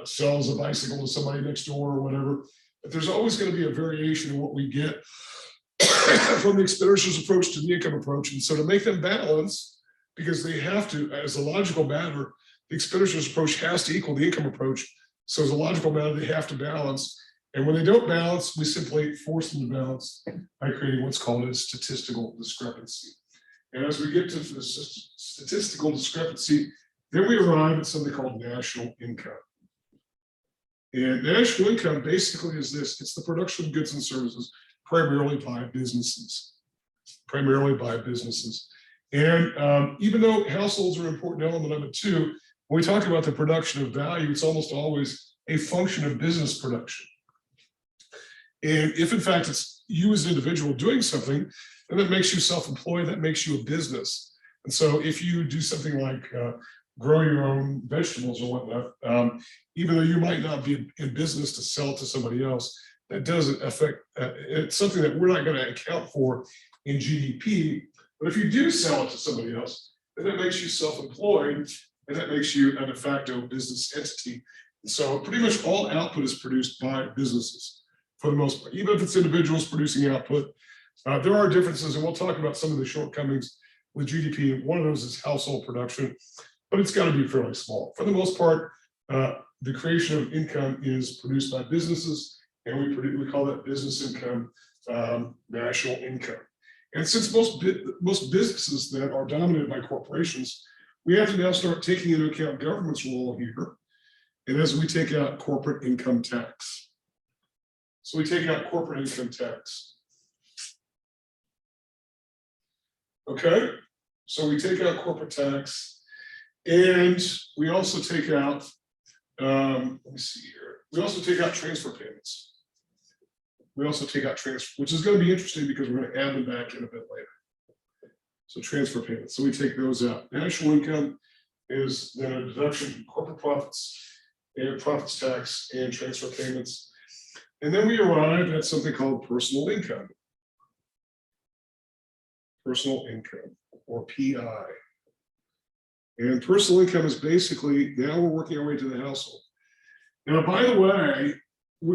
sells a bicycle to somebody next door or whatever. But there's always going to be a variation in what we get from the expenditures approach to the income approach. And so to make them balance, because they have to, as a logical matter, the expenditures approach has to equal the income approach. So as a logical matter, they have to balance. And when they don't balance, we simply force them to balance by creating what's called a statistical discrepancy. And as we get to the statistical discrepancy, then we arrive at something called national income. And national income basically is this: it's the production of goods and services primarily by businesses, And even though households are an important element of it too, when we talk about the production of value, it's almost always a function of business production. And if in fact it's you as an individual doing something, then that makes you self-employed, that makes you a business. And so if you do something like grow your own vegetables or whatnot, even though you might not be in business to sell to somebody else, that doesn't affect, it's something that we're not going to account for in GDP. But if you do sell it to somebody else, then that makes you self-employed, and that makes you a de facto business entity. And so pretty much all output is produced by businesses for the most part, even if it's individuals producing output. There are differences, and we'll talk about some of the shortcomings with GDP. One of those is household production, but it's got to be fairly small. For the most part, the creation of income is produced by businesses, and we call that business income, national income. And since most businesses that are dominated by corporations, we have to now start taking into account government's role here. And as we take out corporate income tax. So we take out corporate income tax. Okay, so we take out corporate tax, and we also take out, let me see here, we also take out transfer payments. We also take out transfer, which is going to be interesting because we're going to add them back in a bit later. So transfer payments, so we take those out. National income is then a deduction from corporate profits and profits tax and transfer payments. And then we arrive at something called personal income. Personal income, or PI. And personal income is basically, now we're working our way to the household. Now, by the way,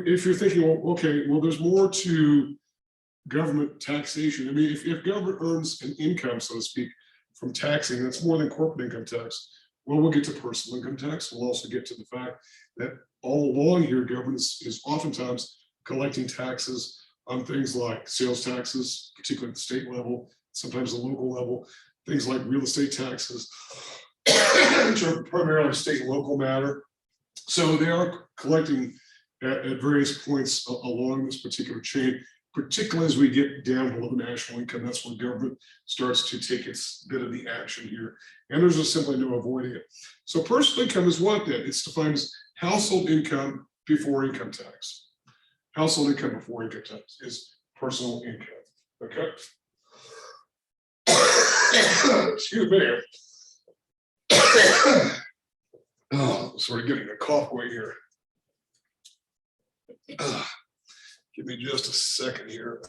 if you're thinking, well, okay, well, there's more to government taxation. I mean, if government earns an income, so to speak, from taxing, that's more than corporate income tax. Well, we'll get to personal income tax. We'll also get to the fact that all along here, government is oftentimes collecting taxes on things like sales taxes, particularly at the state level, sometimes the local level, things like real estate taxes, which are primarily state and local matter. So they are collecting at various points along this particular chain, particularly as we get down below national income. That's when government starts to take its bit of the action here. And there's just simply no avoiding it. So personal income is what then? It's defined as household income before income tax. Household income before income tax is personal income, okay? Excuse me. Oh, sort of getting a cough away here. Give me just a second here.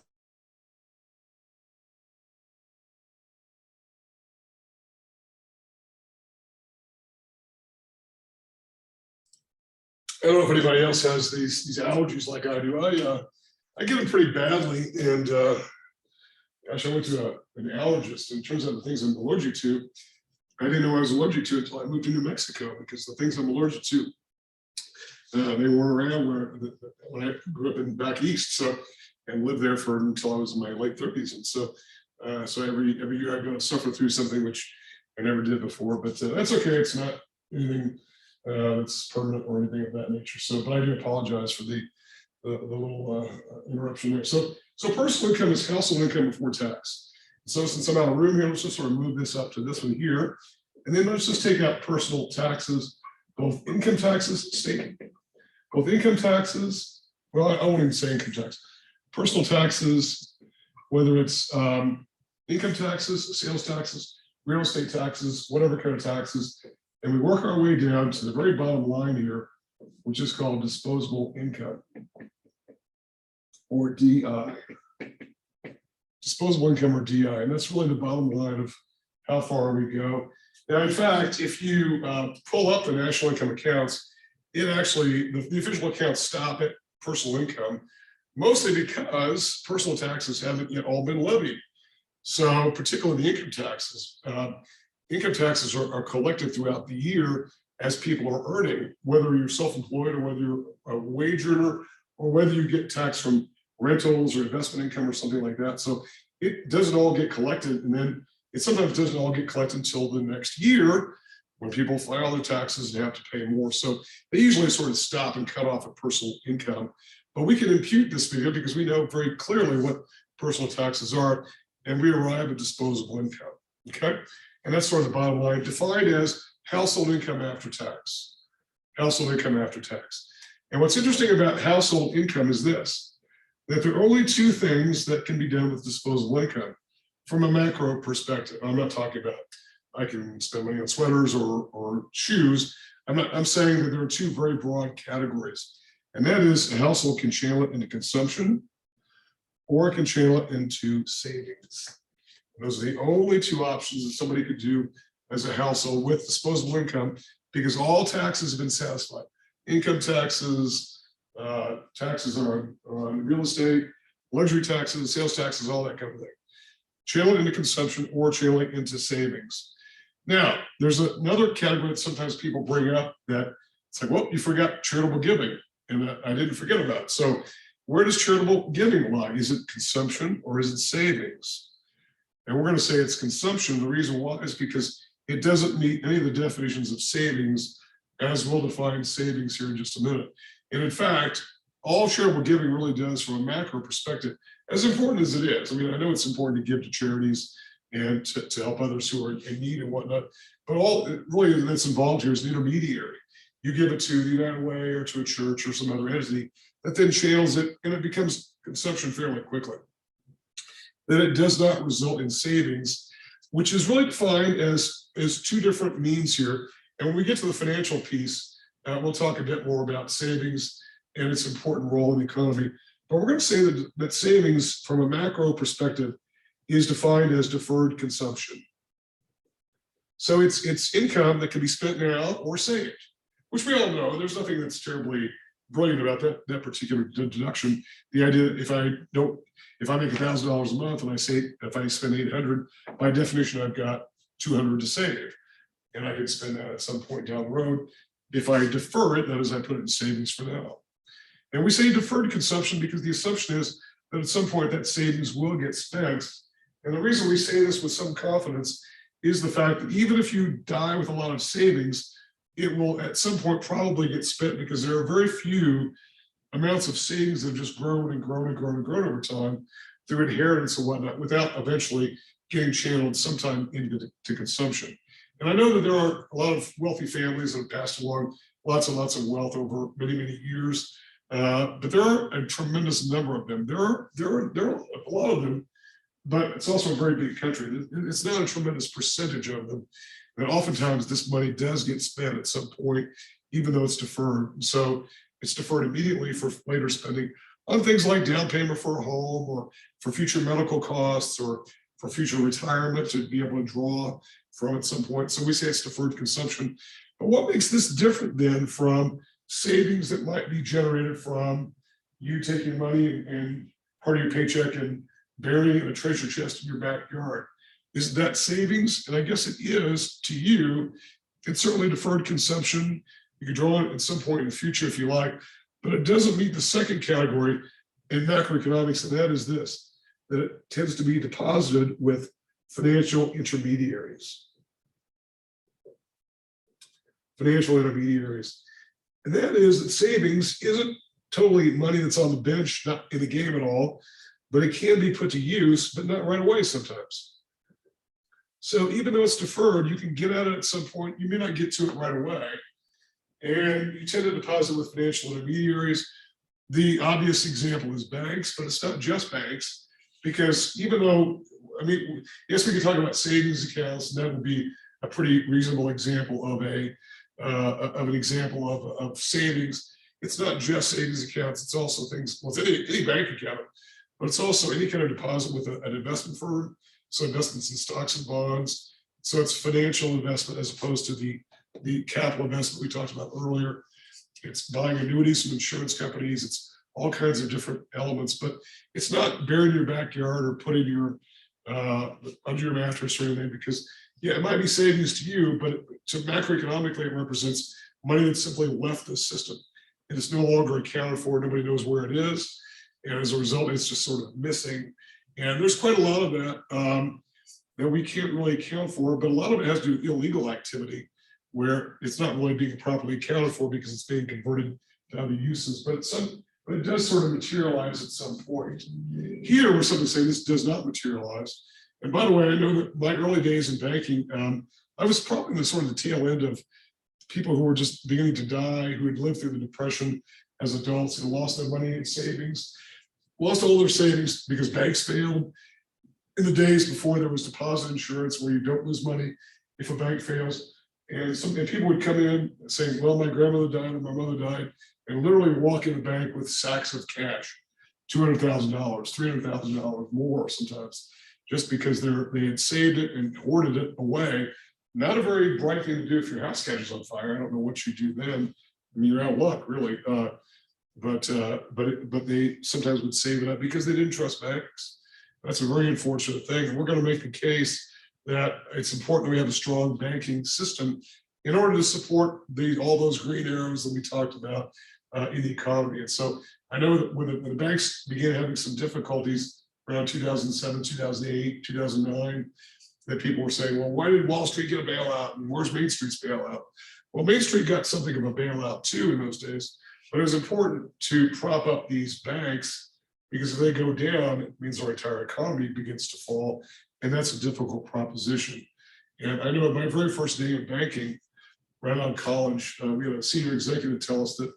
I don't know if anybody else has these allergies like I do. I get them pretty badly, and gosh, I went to an allergist, and it turns out the things I'm allergic to, I didn't know I was allergic to until I moved to New Mexico, because the things I'm allergic to, they weren't around when I grew up back east, so, and lived there until I was in my late 30s, and so every year I go to suffer through something which I never did before, but that's okay. It's not anything that's permanent or anything of that nature. So, but I do apologize for the little interruption there. So personal income is household income before tax. So since I'm out of room here, let's just sort of move this up to this one here. And then let's just take out personal taxes, both income taxes, both income taxes, well, I won't even say income tax, personal taxes, whether it's income taxes, sales taxes, real estate taxes, whatever kind of taxes. And we work our way down to the very bottom line here, which is called disposable income, or DI. Disposable income, or DI, and that's really the bottom line of how far we go. Now, in fact, if you pull up the national income accounts, it actually, the official accounts stop at personal income, mostly because personal taxes haven't yet all been levied. So particularly the income taxes. Income taxes are collected throughout the year as people are earning, whether you're self-employed or whether you're a wage earner, or whether you get taxed from rentals or investment income or something like that. So it doesn't all get collected, and then it sometimes doesn't all get collected until the next year when people file their taxes and have to pay more. So they usually sort of stop and cut off at personal income. But we can impute this figure because we know very clearly what personal taxes are, and we arrive at disposable income, okay? And that's sort of the bottom line, defined as household income after tax. Household income after tax. And what's interesting about household income is this, that there are only two things that can be done with disposable income from a macro perspective. I'm not talking about I can spend money on sweaters or shoes. I'm saying that there are two very broad categories. And that is, a household can channel it into consumption, or it can channel it into savings. Those are the only two options that somebody could do as a household with disposable income, because all taxes have been satisfied. Income taxes, taxes on real estate, luxury taxes, sales taxes, all that kind of thing. Channel it into consumption or channel it into savings. Now, there's another category that sometimes people bring up that it's like, well, you forgot charitable giving, and I didn't forget about it. So where does charitable giving lie? Is it consumption or is it savings? And we're going to say it's consumption. The reason why is because it doesn't meet any of the definitions of savings, as we'll define savings here in just a minute. And in fact, all charitable giving really does, from a macro perspective, as important as it is. I mean, I know it's important to give to charities and to help others who are in need and whatnot, but all really that's involved here is an intermediary. You give it to the United Way or to a church or some other entity that then channels it, and it becomes consumption fairly quickly. That it does not result in savings, which is really defined as two different means here. And when we get to the financial piece, we'll talk a bit more about savings and its important role in the economy. But we're going to say that savings, from a macro perspective, is defined as deferred consumption. So it's income that can be spent now or saved, which we all know. There's nothing that's terribly brilliant about that particular deduction. The idea that if I make $1,000 a month and if I spend 800, by definition, I've got 200 to save, and I can spend that at some point down the road. If I defer it, that is, I put it in savings for now. And we say deferred consumption because the assumption is that at some point that savings will get spent. And the reason we say this with some confidence is the fact that even if you die with a lot of savings, it will at some point probably get spent, because there are very few amounts of savings that have just grown and grown and grown and grown over time through inheritance and whatnot, without eventually getting channeled sometime into consumption. And I know that there are a lot of wealthy families that have passed along lots and lots of wealth over many, many years, but there are a tremendous number of them. There are a lot of them, but it's also a very big country. It's not a tremendous percentage of them. And oftentimes this money does get spent at some point, even though it's deferred. So it's deferred immediately for later spending on things like down payment for a home, or for future medical costs, or for future retirement to be able to draw from at some point. So we say it's deferred consumption. But what makes this different then from savings that might be generated from you taking money and part of your paycheck and burying it in a treasure chest in your backyard. Is that savings? And I guess it is to you. It's certainly deferred consumption. You can draw it at some point in the future if you like, but it doesn't meet the second category in macroeconomics, and that is this, that it tends to be deposited with financial intermediaries. Financial intermediaries. And that is that savings isn't totally money that's on the bench, not in the game at all, but it can be put to use, but not right away sometimes. So even though it's deferred, you can get at it at some point. You may not get to it right away. And you tend to deposit with financial intermediaries. The obvious example is banks, but it's not just banks, because even though, I mean, yes, we can talk about savings accounts, and that would be a pretty reasonable example of an example of savings. It's not just savings accounts, it's also things, well, it's any bank account, but it's also any kind of deposit with an investment firm. So investments in stocks and bonds. So it's financial investment as opposed to the capital investment we talked about earlier. It's buying annuities from insurance companies. It's all kinds of different elements, but it's not burying your backyard or putting your under your mattress or anything, because yeah, it might be savings to you, but to macroeconomically, it represents money that's simply left the system. And it's no longer accounted for. Nobody knows where it is. And as a result, it's just sort of missing. And there's quite a lot of that that we can't really account for, but a lot of it has to do with illegal activity where it's not really being properly accounted for because it's being converted to other uses, but it does sort of materialize at some point. Here, we're simply saying this does not materialize. And by the way, I know that my early days in banking, I was probably in the sort of the tail end of people who were just beginning to die, who had lived through the Depression as adults and lost their money in savings. Lost all their savings because banks failed. In the days before there was deposit insurance where you don't lose money if a bank fails. And people would come in saying, well, my grandmother died or my mother died, and literally walk in the bank with sacks of cash, $200,000, $300,000 more sometimes, just because they had saved it and hoarded it away. Not a very bright thing to do if your house catches on fire. I don't know what you do then. I mean, you're out of luck, really. But they sometimes would save it up because they didn't trust banks. That's a very unfortunate thing. And we're going to make the case that it's important that we have a strong banking system in order to support all those green arrows that we talked about in the economy. And so I know that when the banks began having some difficulties around 2007, 2008, 2009, that people were saying, well, why did Wall Street get a bailout? And where's Main Street's bailout? Well, Main Street got something of a bailout too in those days. But it was important to prop up these banks because if they go down, it means our entire economy begins to fall. And that's a difficult proposition. And I know at my very first day in banking, right out of college, we had a senior executive tell us that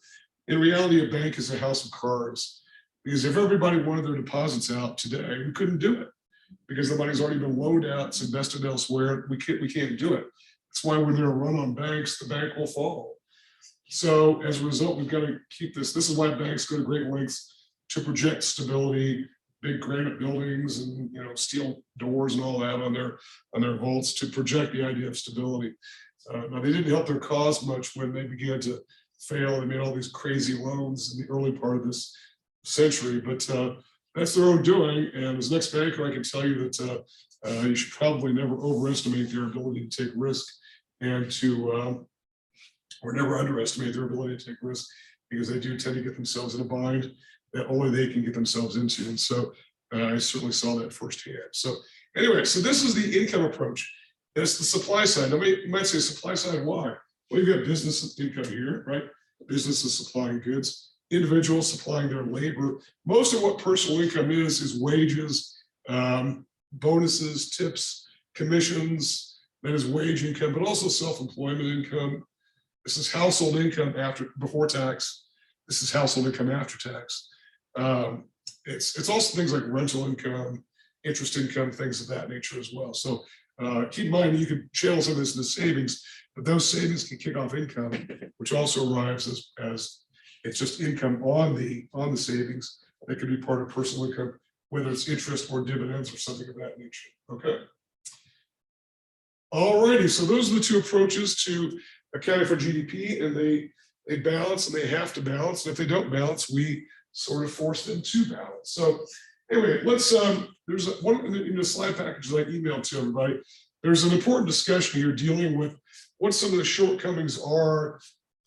in reality, a bank is a house of cards. Because if everybody wanted their deposits out today, we couldn't do it because the money's already been loaned out, it's invested elsewhere. We can't do it. That's why when they're run on banks, the bank will fall. So as a result, we've got to keep this. This is why banks go to great lengths to project stability, big granite buildings and steel doors and all that on their vaults to project the idea of stability. Now they didn't help their cause much when they began to fail. They made all these crazy loans in the early part of this century, but that's their own doing. And as an ex-banker, I can tell you that you should probably never overestimate their ability to take risk and or never underestimate their ability to take risk, because they do tend to get themselves in a bind that only they can get themselves into. And so I certainly saw that firsthand. So anyway, so this is the income approach. That's the supply side. Now, you might say supply side, why? Well, you've got business income here, right? Businesses supplying goods, individuals supplying their labor. Most of what personal income is wages, bonuses, tips, commissions, that is wage income, but also self-employment income. This is household income before tax. This is household income after tax. It's also things like rental income, interest income, things of that nature as well. So keep in mind, you can channel some of this into savings, but those savings can kick off income, which also arrives as it's just income on the savings that could be part of personal income, whether it's interest or dividends or something of that nature. Okay. All righty, so those are the two approaches to accounting for GDP, and they they balance and they have to balance. And if they don't balance, we sort of force them to balance. So anyway, let's, there's one in the slide package that I emailed to everybody. There's an important discussion here dealing with what some of the shortcomings are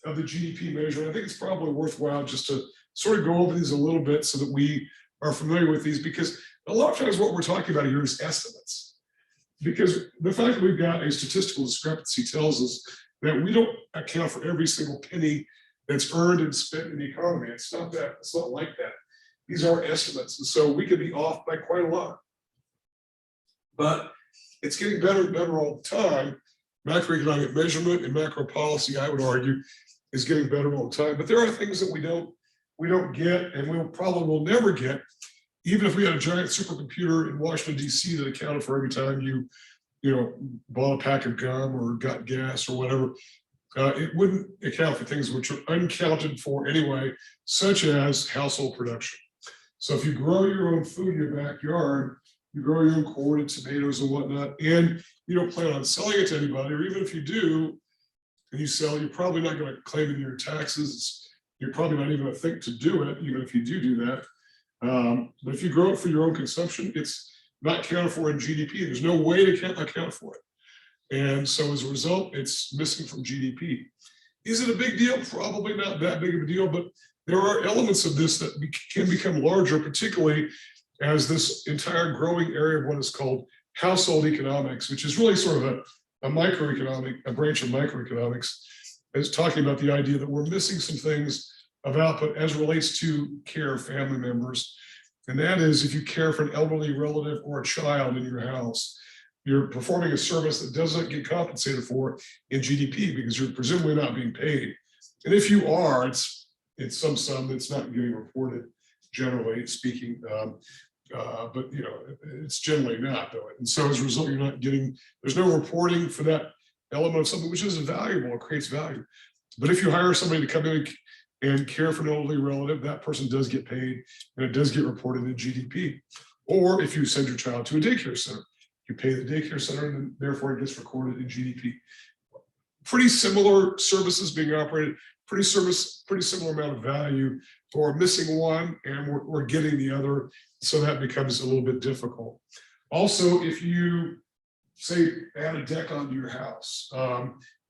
of the GDP measure. I think it's probably worthwhile just to sort of go over these a little bit so that we are familiar with these, because a lot of times what we're talking about here is estimates. Because the fact that we've got a statistical discrepancy tells us that we don't account for every single penny that's earned and spent in the economy. It's not that, it's not like that. These are estimates. And so we could be off by quite a lot. But it's getting better and better all the time. Macroeconomic measurement and macro policy, I would argue, is getting better all the time. But there are things that we don't get, and we probably will never get, even if we had a giant supercomputer in Washington, D.C. that accounted for every time you bought a pack of gum or got gas or whatever. It wouldn't account for things which are uncounted for anyway, such as household production. So if you grow your own food in your backyard, you grow your own corn and tomatoes and whatnot, and you don't plan on selling it to anybody, or even if you do, and you sell, you're probably not going to claim it in your taxes. You're probably not even going to think to do it, even if you do that. But if you grow it for your own consumption, it's not counted for in GDP. There's no way to account for it. And so as a result, it's missing from GDP. Is it a big deal? Probably not that big of a deal, but there are elements of this that can become larger, particularly as this entire growing area of what is called household economics, which is really sort of a branch of microeconomics, is talking about the idea that we're missing some things of output as it relates to care of family members. And that is, if you care for an elderly relative or a child in your house, you're performing a service that doesn't get compensated for in GDP because you're presumably not being paid. And if you are, it's some sum that's not getting reported, generally speaking. But it's generally not, though. And so as a result, you're not getting, there's no reporting for that element of something which is valuable, it creates value. But if you hire somebody to come in and care for an elderly relative, that person does get paid and it does get reported in GDP. Or if you send your child to a daycare center, you pay the daycare center and therefore it gets recorded in GDP. Pretty similar services being operated, pretty similar amount of value, or missing one and we're getting the other. So that becomes a little bit difficult. Also, if you say add a deck onto your house,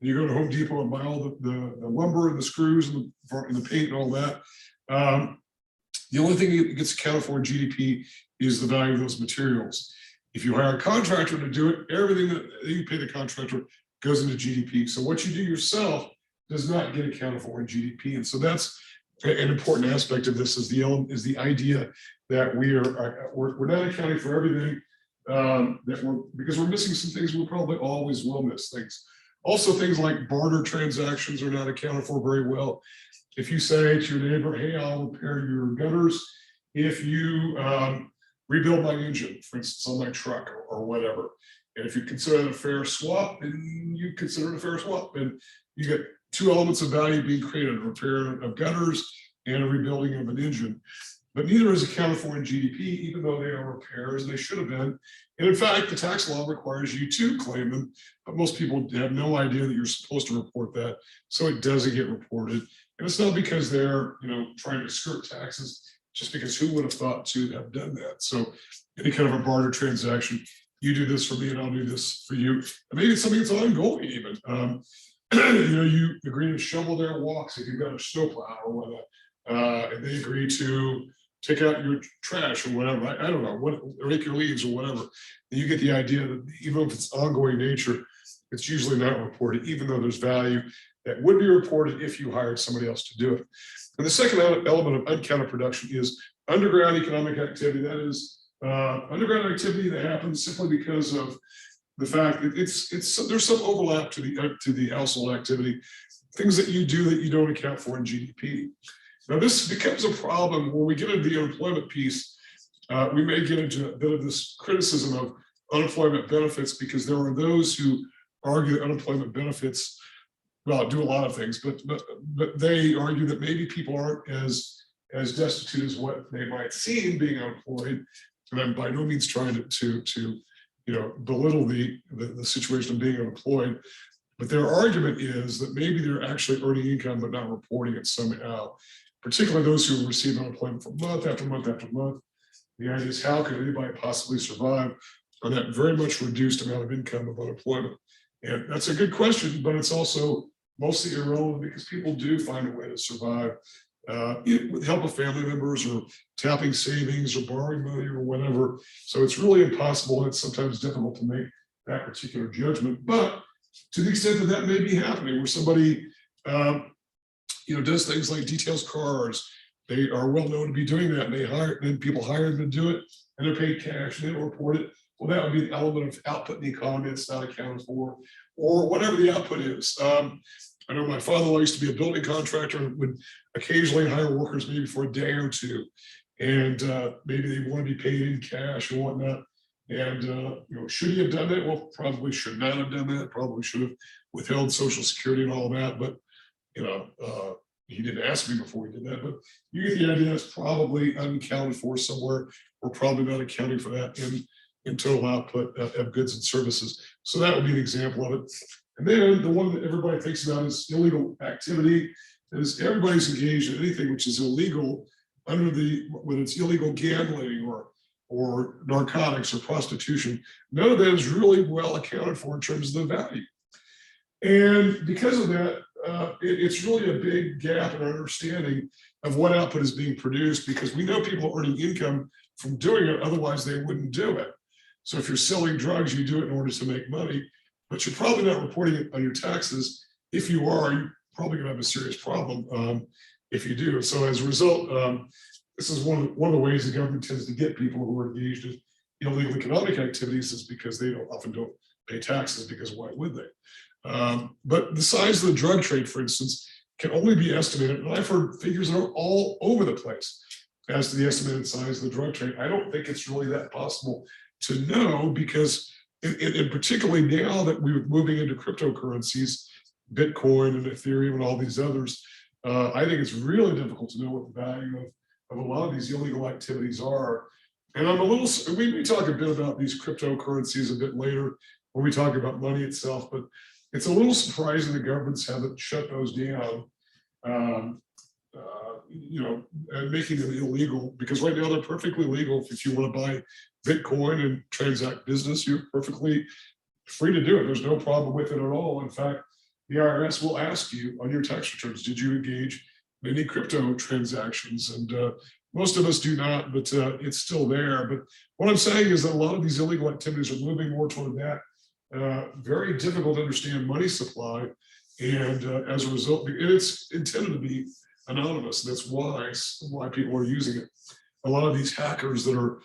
you go to Home Depot and buy all the lumber and the screws and the paint and all that. The only thing that gets accounted for in GDP is the value of those materials. If you hire a contractor to do it, everything that you pay the contractor goes into GDP. So what you do yourself does not get accounted for in GDP. And so that's an important aspect of this, is the idea that we're not accounting for everything, because we're missing some things. We probably always will miss things. Also, things like barter transactions are not accounted for very well. If you say to your neighbor, hey, I'll repair your gutters if you rebuild my engine, for instance, on my truck or whatever. And if you consider it a fair swap, then you consider it a fair swap. And you get two elements of value being created: a repair of gutters and a rebuilding of an engine. But neither is accounted for in GDP, even though they are repairs, and they should have been. And in fact, the tax law requires you to claim them, but most people have no idea that you're supposed to report that, so it doesn't get reported. And it's not because they're trying to skirt taxes, just because who would have thought to have done that? So any kind of a barter transaction, you do this for me and I'll do this for you. And maybe it's something that's ongoing even. You agree to shovel their walks if you've got a snowplow or whatnot, and they agree to take out your trash or whatever. I don't know, or rake your leaves or whatever. And you get the idea that even if it's ongoing nature, it's usually not reported, even though there's value that would be reported if you hired somebody else to do it. And the second element of uncounted production is underground economic activity. That is underground activity that happens simply because of the fact that there's some overlap to the household activity, things that you do that you don't account for in GDP. Now, this becomes a problem when we get into the unemployment piece. We may get into a bit of this criticism of unemployment benefits, because there are those who argue that unemployment benefits, well, do a lot of things, but they argue that maybe people aren't as destitute as what they might seem being unemployed. And I'm by no means trying to belittle the situation of being unemployed. But their argument is that maybe they're actually earning income but not reporting it somehow, particularly those who receive unemployment for month after month after month. The idea is, how can anybody possibly survive on that very much reduced amount of income of unemployment? And that's a good question, but it's also mostly irrelevant because people do find a way to survive with the help of family members or tapping savings or borrowing money or whatever. So it's really impossible, and it's sometimes difficult to make that particular judgment. But to the extent that that may be happening, where somebody does things like details cars, they are well known to be doing that, and then people hire them to do it, and they're paid cash, and they don't report it. Well, that would be the element of output in the economy that's not accounted for, or whatever the output is. I know my father-in-law used to be a building contractor and would occasionally hire workers maybe for a day or two, and maybe they want to be paid in cash or whatnot. And should he have done that? Well, probably should not have done that. Probably should have withheld Social Security and all that. But he didn't ask me before he did that. But you get the idea. It's probably unaccounted for somewhere. We're probably not accounting for that in total output of goods and services. So that would be an example of it. And then the one that everybody thinks about is illegal activity. Is everybody's engaged in anything which is illegal under whether it's illegal gambling or narcotics or prostitution. None of that is really well accounted for in terms of the value. And because of that, it's really a big gap in our understanding of what output is being produced, because we know people are earning income from doing it, otherwise they wouldn't do it. So if you're selling drugs, you do it in order to make money, but you're probably not reporting it on your taxes. If you are, you're probably gonna have a serious problem if you do. So as a result, this is one of the ways the government tends to get people who are engaged in illegal economic activities, is because they often don't pay taxes, because why would they? But the size of the drug trade, for instance, can only be estimated, and I've heard figures that are all over the place as to the estimated size of the drug trade. I don't think it's really that possible to know, because and particularly now that we're moving into cryptocurrencies, Bitcoin and Ethereum and all these others, I think it's really difficult to know what the value of a lot of these illegal activities are. And we may talk a bit about these cryptocurrencies a bit later when we talk about money itself, but it's a little surprising the governments haven't shut those down, and making them illegal, because right now they're perfectly legal. If you want to buy Bitcoin and transact business, you're perfectly free to do it. There's no problem with it at all. In fact, the IRS will ask you on your tax returns, did you engage in any crypto transactions? And most of us do not, but it's still there. But what I'm saying is that a lot of these illegal activities are moving more toward that very difficult to understand money supply. And as a result, and it's intended to be anonymous. That's why people are using it. A lot of these hackers that are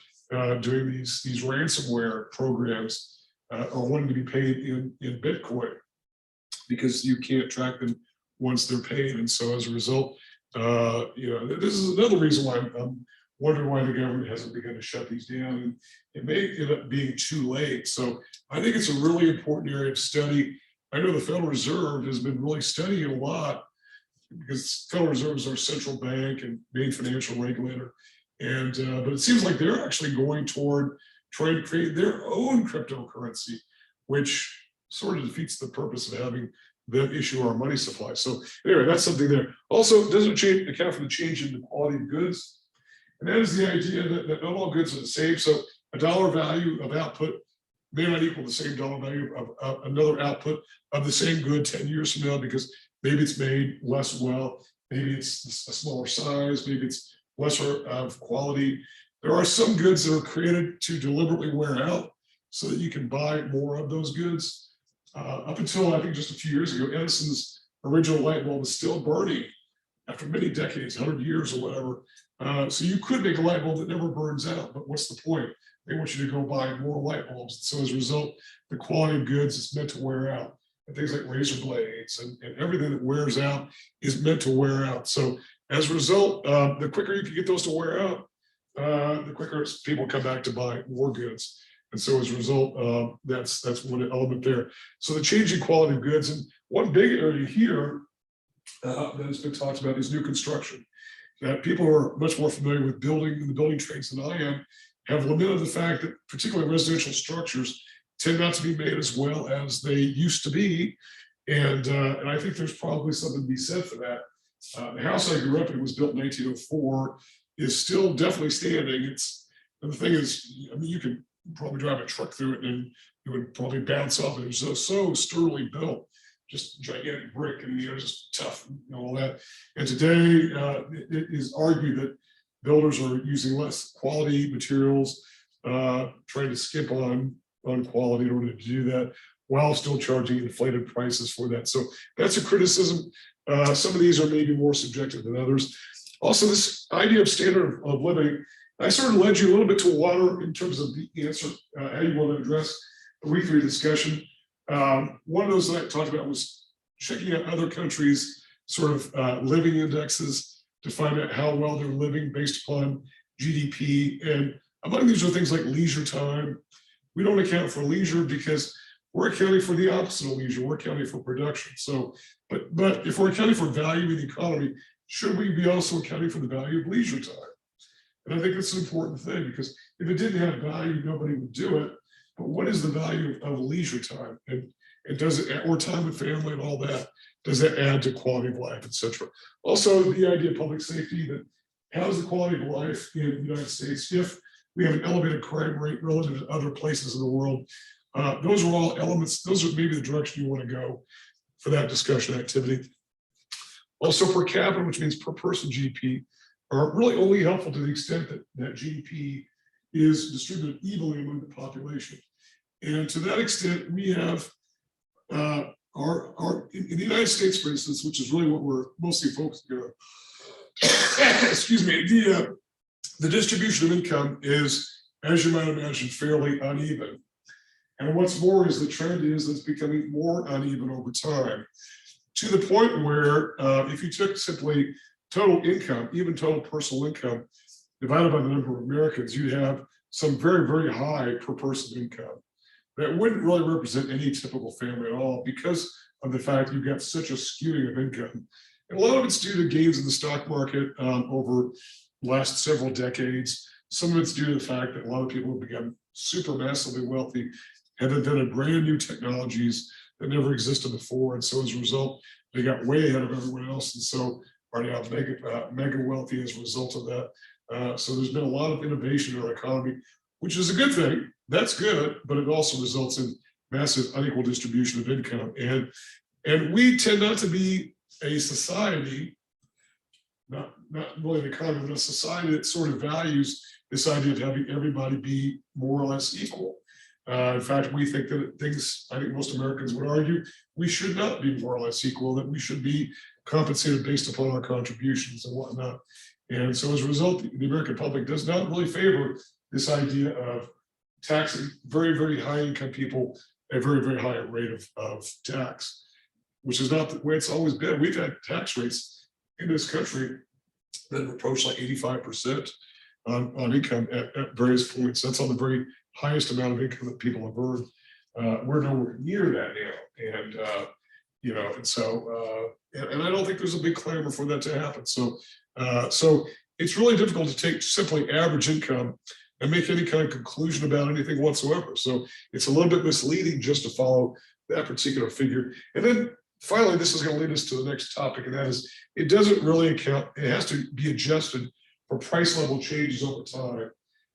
doing these ransomware programs are wanting to be paid in Bitcoin, because you can't track them once they're paid. And so as a result, this is another reason why I'm wondering why the government hasn't begun to shut these down. And it may end up being too late. So I think it's a really important area of study. I know the Federal Reserve has been really studying a lot, because Federal Reserve is our central bank and main financial regulator. And but it seems like they're actually going toward trying to create their own cryptocurrency, which sort of defeats the purpose of having them issue our money supply. So anyway, that's something there. Also, it doesn't account for the change in the quality of goods. And that is the idea that not all goods are the same. So a dollar value of output may not equal the same dollar value of another output of the same good 10 years from now, because maybe it's made less well, maybe it's a smaller size, maybe it's lesser of quality. There are some goods that are created to deliberately wear out so that you can buy more of those goods. Up until I think just a few years ago, Edison's original light bulb is still burning after many decades, 100 years or whatever. So you could make a light bulb that never burns out, but what's the point? They want you to go buy more light bulbs. So as a result, the quality of goods is meant to wear out. And things like razor blades and everything that wears out is meant to wear out. So as a result, the quicker you can get those to wear out, the quicker people come back to buy more goods. And so as a result, that's one element there. So the changing quality of goods, and one big area here that has been talked about is new construction. That people who are much more familiar with the building trades than I am, have lamented the fact that particularly residential structures tend not to be made as well as they used to be. And I think there's probably something to be said for that. The house I grew up in was built in 1904, is still definitely standing. And the thing is, I mean, you could probably drive a truck through it and it would probably bounce off. It was so sturdily built, just gigantic brick and, just tough, all that. And today it is argued that builders are using less quality materials, trying to skip on quality in order to do that, while still charging inflated prices for that. So that's a criticism. Some of these are maybe more subjective than others. Also, this idea of standard of living, I sort of led you a little bit to water in terms of the answer, how you want to address the week 3 discussion. One of those that I talked about was checking out other countries' sort of living indexes to find out how well they're living based upon GDP. And among these are things like leisure time. We don't account for leisure because we're accounting for the opposite of leisure. We're accounting for production. So, but if we're accounting for value in the economy, should we be also accounting for the value of leisure time? And I think that's an important thing, because if it didn't have value, nobody would do it. But what is the value of leisure time? And does it, or time with family and all that, does that add to quality of life, et cetera? Also, the idea of public safety, that how's the quality of life in the United States if we have an elevated crime rate relative to other places in the world? Those are all elements, those are maybe the direction you want to go for that discussion activity. Also, per capita, which means per person GDP, are really only helpful to the extent that GDP is distributed evenly among the population. And to that extent, we have in the United States, for instance, which is really what we're mostly focusing on, excuse me, the distribution of income is, as you might imagine, fairly uneven. And what's more is the trend is that it's becoming more uneven over time, to the point where if you took simply total income, even total personal income, divided by the number of Americans, you'd have some very, very high per person income. That wouldn't really represent any typical family at all, because of the fact you've got such a skewing of income. And a lot of it's due to gains in the stock market over the last several decades. Some of it's due to the fact that a lot of people have become super massively wealthy, have invented brand new technologies that never existed before. And so as a result, they got way ahead of everyone else. And so are now mega wealthy as a result of that. So there's been a lot of innovation in our economy, which is a good thing. That's good, but it also results in massive unequal distribution of income. And we tend not to be a society, not really an economy, but a society that sort of values this idea of having everybody be more or less equal. In fact, we think that things, I think most Americans would argue, we should not be more or less equal, that we should be compensated based upon our contributions and whatnot. And so as a result, the American public does not really favor this idea of taxing very, very high income people at a very, very high rate of tax, which is not the way it's always been. We've had tax rates in this country that approach like 85% on income at various points. That's on the very highest amount of income that people have earned. We're nowhere near that now. And, and so, and I don't think there's a big clamor for that to happen. So it's really difficult to take simply average income and make any kind of conclusion about anything whatsoever. So it's a little bit misleading just to follow that particular figure. And then finally, this is going to lead us to the next topic, and that is, it doesn't really account, it has to be adjusted for price level changes over time.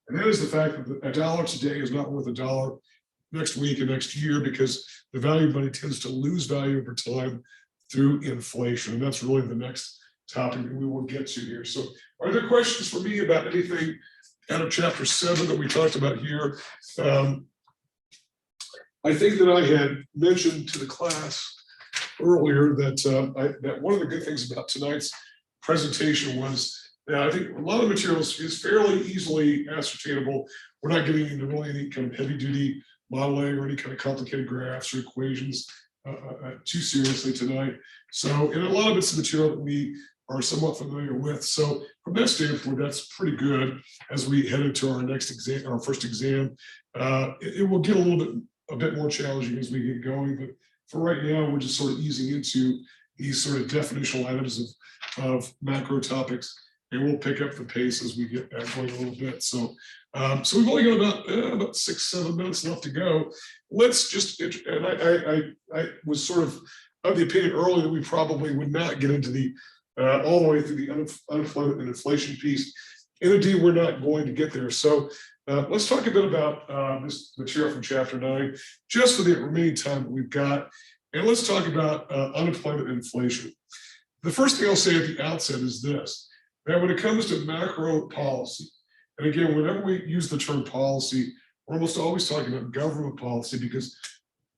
And that is the fact that a dollar today is not worth a dollar next week and next year, because the value of money tends to lose value over time through inflation. And that's really the next topic that we will get to here. So are there questions for me about anything out of chapter 7 that we talked about here? I think that I had mentioned to the class earlier that that one of the good things about tonight's presentation was that I think a lot of materials is fairly easily ascertainable. We're not getting into really any kind of heavy duty modeling or any kind of complicated graphs or equations too seriously tonight. So, and a lot of it's the material that we are somewhat familiar with. So from that standpoint, that's pretty good as we head into our next exam, our first exam. It will get a bit more challenging as we get going, but for right now, we're just sort of easing into these sort of definitional items of macro topics, and we'll pick up the pace as we get going a little bit. So, so we've only got about 6-7 minutes left to go. Let's just, and I was sort of of the opinion earlier that we probably would not get into the all the way through the unemployment and inflation piece. And indeed, we're not going to get there. So let's talk a bit about this material from chapter 9, just for the remaining time that we've got. And let's talk about unemployment and inflation. The first thing I'll say at the outset is this, that when it comes to macro policy, and again, whenever we use the term policy, we're almost always talking about government policy, because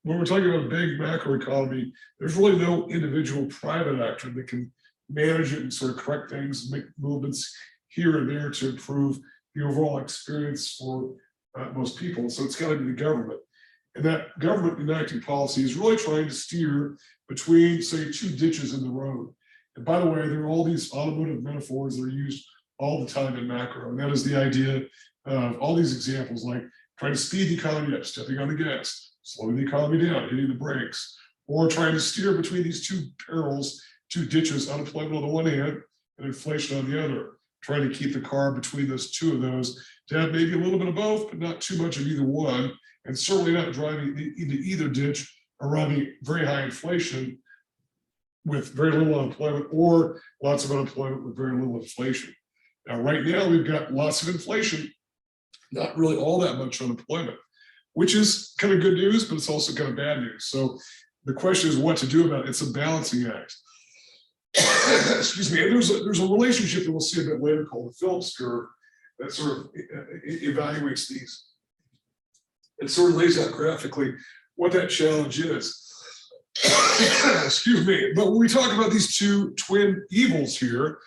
when we're talking about a big macro economy, there's really no individual private actor that can manage it and sort of correct things, make movements here and there to improve the overall experience for most people. So it's got to be the government. And that government enacting policy is really trying to steer between, say, two ditches in the road. And by the way, there are all these automotive metaphors that are used all the time in macro. And that is the idea of all these examples, like trying to speed the economy up, stepping on the gas, slowing the economy down, hitting the brakes, or trying to steer between these two perils, two ditches, unemployment on the one hand and inflation on the other, trying to keep the car between those two of those, to have maybe a little bit of both, but not too much of either one, and certainly not driving into either ditch around the very high inflation with very little unemployment, or lots of unemployment with very little inflation. Now, right now, we've got lots of inflation, not really all that much unemployment, which is kind of good news, but it's also kind of bad news. So the question is what to do about it. It's a balancing act. Excuse me. And there's a relationship that we'll see a bit later called the Phillips curve that sort of evaluates these. It sort of lays out graphically what that challenge is. Excuse me. But when we talk about these two twin evils here,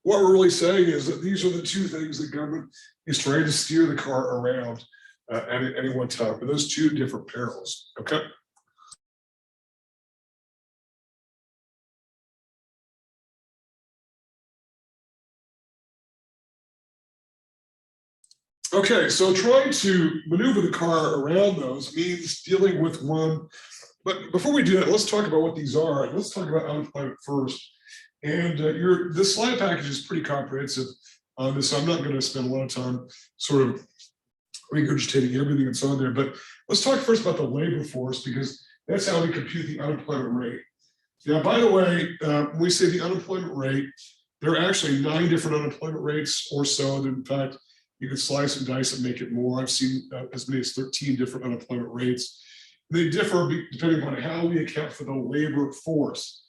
what we're really saying is that these are the two things that government is trying to steer the car around at any one time, for those two different perils. Okay. Okay, so trying to maneuver the car around those means dealing with one. But before we do that, let's talk about what these are. Let's talk about unemployment first. And this slide package is pretty comprehensive on this. So I'm not going to spend a lot of time sort of regurgitating everything that's on there. But let's talk first about the labor force, because that's how we compute the unemployment rate. Now, by the way, when we say the unemployment rate, there are actually 9 different unemployment rates or so. And in fact, you can slice and dice and make it more. I've seen as many as 13 different unemployment rates. They differ depending on how we account for the labor force.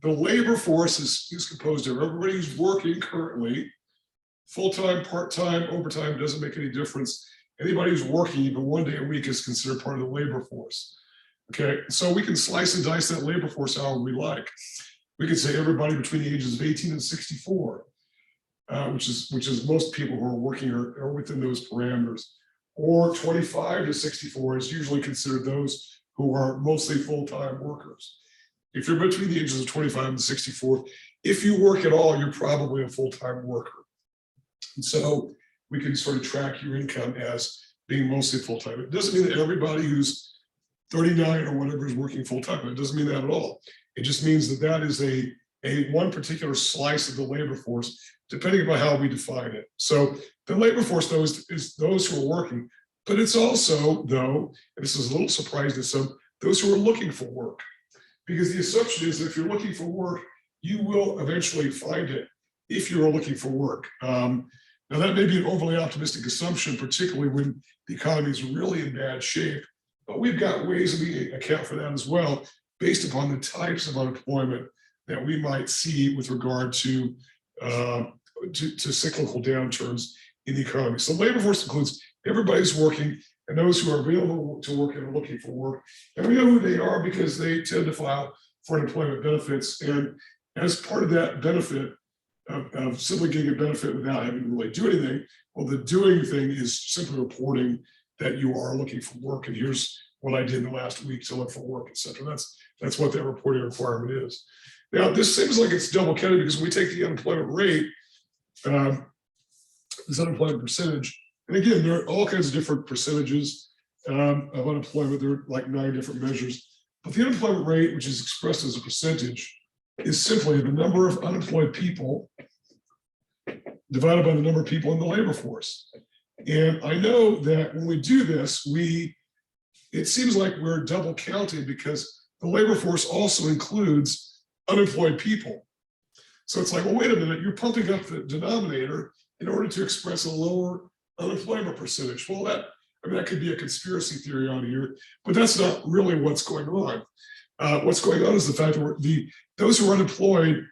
The labor force is composed of everybody who's working currently, full-time, part-time, overtime, doesn't make any difference. Anybody who's working even one day a week is considered part of the labor force. Okay, so we can slice and dice that labor force however we like. We could say everybody between the ages of 18 and 64. Which is most people who are working are within those parameters, or 25 to 64 is usually considered those who are mostly full-time workers. If you're between the ages of 25 and 64, if you work at all, you're probably a full-time worker. And so we can sort of track your income as being mostly full-time. It doesn't mean that everybody who's 39 or whatever is working full-time. It doesn't mean that at all. It just means that that is a one particular slice of the labor force, depending upon how we define it. So the labor force, though, is those who are working, but it's also, though, and this is a little surprising to some, those who are looking for work. Because the assumption is that if you're looking for work, you will eventually find it if you are looking for work. Now, that may be an overly optimistic assumption, particularly when the economy is really in bad shape, but we've got ways we account for that as well, based upon the types of unemployment that we might see with regard to cyclical downturns in the economy. So labor force includes everybody who's working and those who are available to work and are looking for work. And we know who they are because they tend to file for unemployment benefits. And as part of that benefit, of simply getting a benefit without having to really do anything, well, the doing thing is simply reporting that you are looking for work. And here's what I did in the last week to look for work, et cetera. That's what that reporting requirement is. Now, this seems like it's double counted because when we take the unemployment rate, this unemployment percentage, and again, there are all kinds of different percentages of unemployment. There are like 9 different measures. But the unemployment rate, which is expressed as a percentage, is simply the number of unemployed people divided by the number of people in the labor force. And I know that when we do this, it seems like we're double counting because the labor force also includes unemployed people. So it's like, well, wait a minute, you're pumping up the denominator in order to express a lower unemployment percentage. Well, that could be a conspiracy theory on here, but that's not really what's going on. What's going on is the fact that those who are unemployed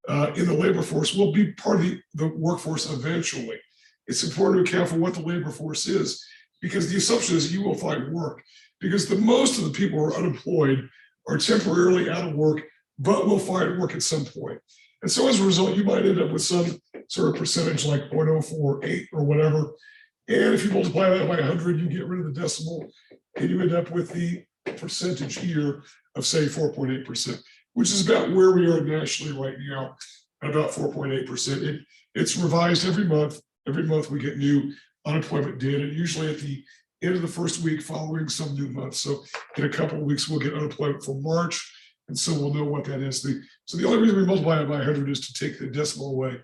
in the labor force will be part of the workforce eventually. It's important to account for what the labor force is, because the assumption is you will find work, because the most of the people who are unemployed are temporarily out of work, but will find work at some point. And so as a result, you might end up with some sort of percentage like 0.048 or whatever. And if you multiply that by 100, you get rid of the decimal and you end up with the percentage here of say 4.8%, which is about where we are nationally right now, at about 4.8%. It's revised every month. Every month we get new unemployment data, usually at the end of the first week following some new month. So in a couple of weeks, we'll get unemployment for March. And so we'll know what that is. So the only reason we multiply it by 100 is to take the decimal away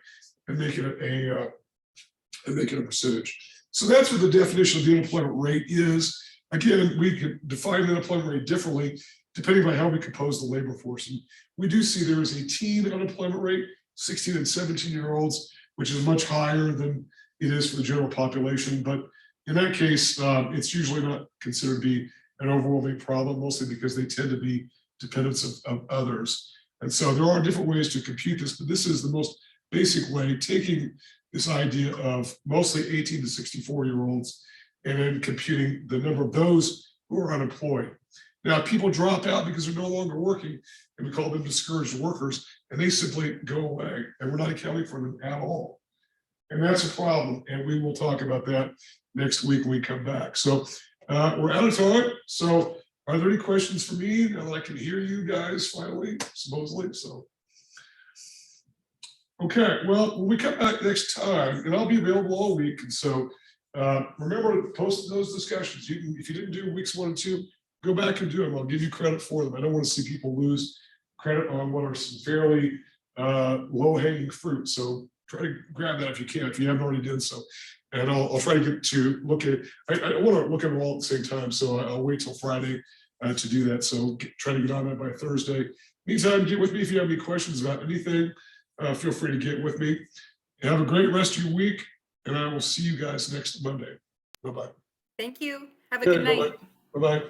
and make it a percentage. So that's what the definition of the unemployment rate is. Again, we could define the unemployment rate differently depending on how we compose the labor force. And we do see there is a teen unemployment rate, 16 and 17-year-olds, which is much higher than it is for the general population. But in that case, it's usually not considered to be an overwhelming problem, mostly because they tend to be dependents of others. And so there are different ways to compute this, but this is the most basic way, taking this idea of mostly 18 to 64-year-olds and then computing the number of those who are unemployed. Now, people drop out because they're no longer working, and we call them discouraged workers, and they simply go away, and we're not accounting for them at all. And that's a problem, and we will talk about that next week when we come back. So we're out of time. So are there any questions for me? Now that I can hear you guys finally, supposedly, so. Okay, well, when we come back next time, and I'll be available all week, and so remember to post those discussions. You can, if you didn't do weeks 1 and 2, go back and do them. I'll give you credit for them. I don't want to see people lose credit on what are some fairly low-hanging fruit. So try to grab that if you can, if you haven't already done so. And I'll try to get to look at, I want to look at them all at the same time, so I'll wait till Friday to do that. So try to get on that by Thursday. Meantime, get with me if you have any questions about anything. Feel free to get with me. Have a great rest of your week, and I will see you guys next Monday. Bye-bye. Thank you. Have a good night. Bye-bye.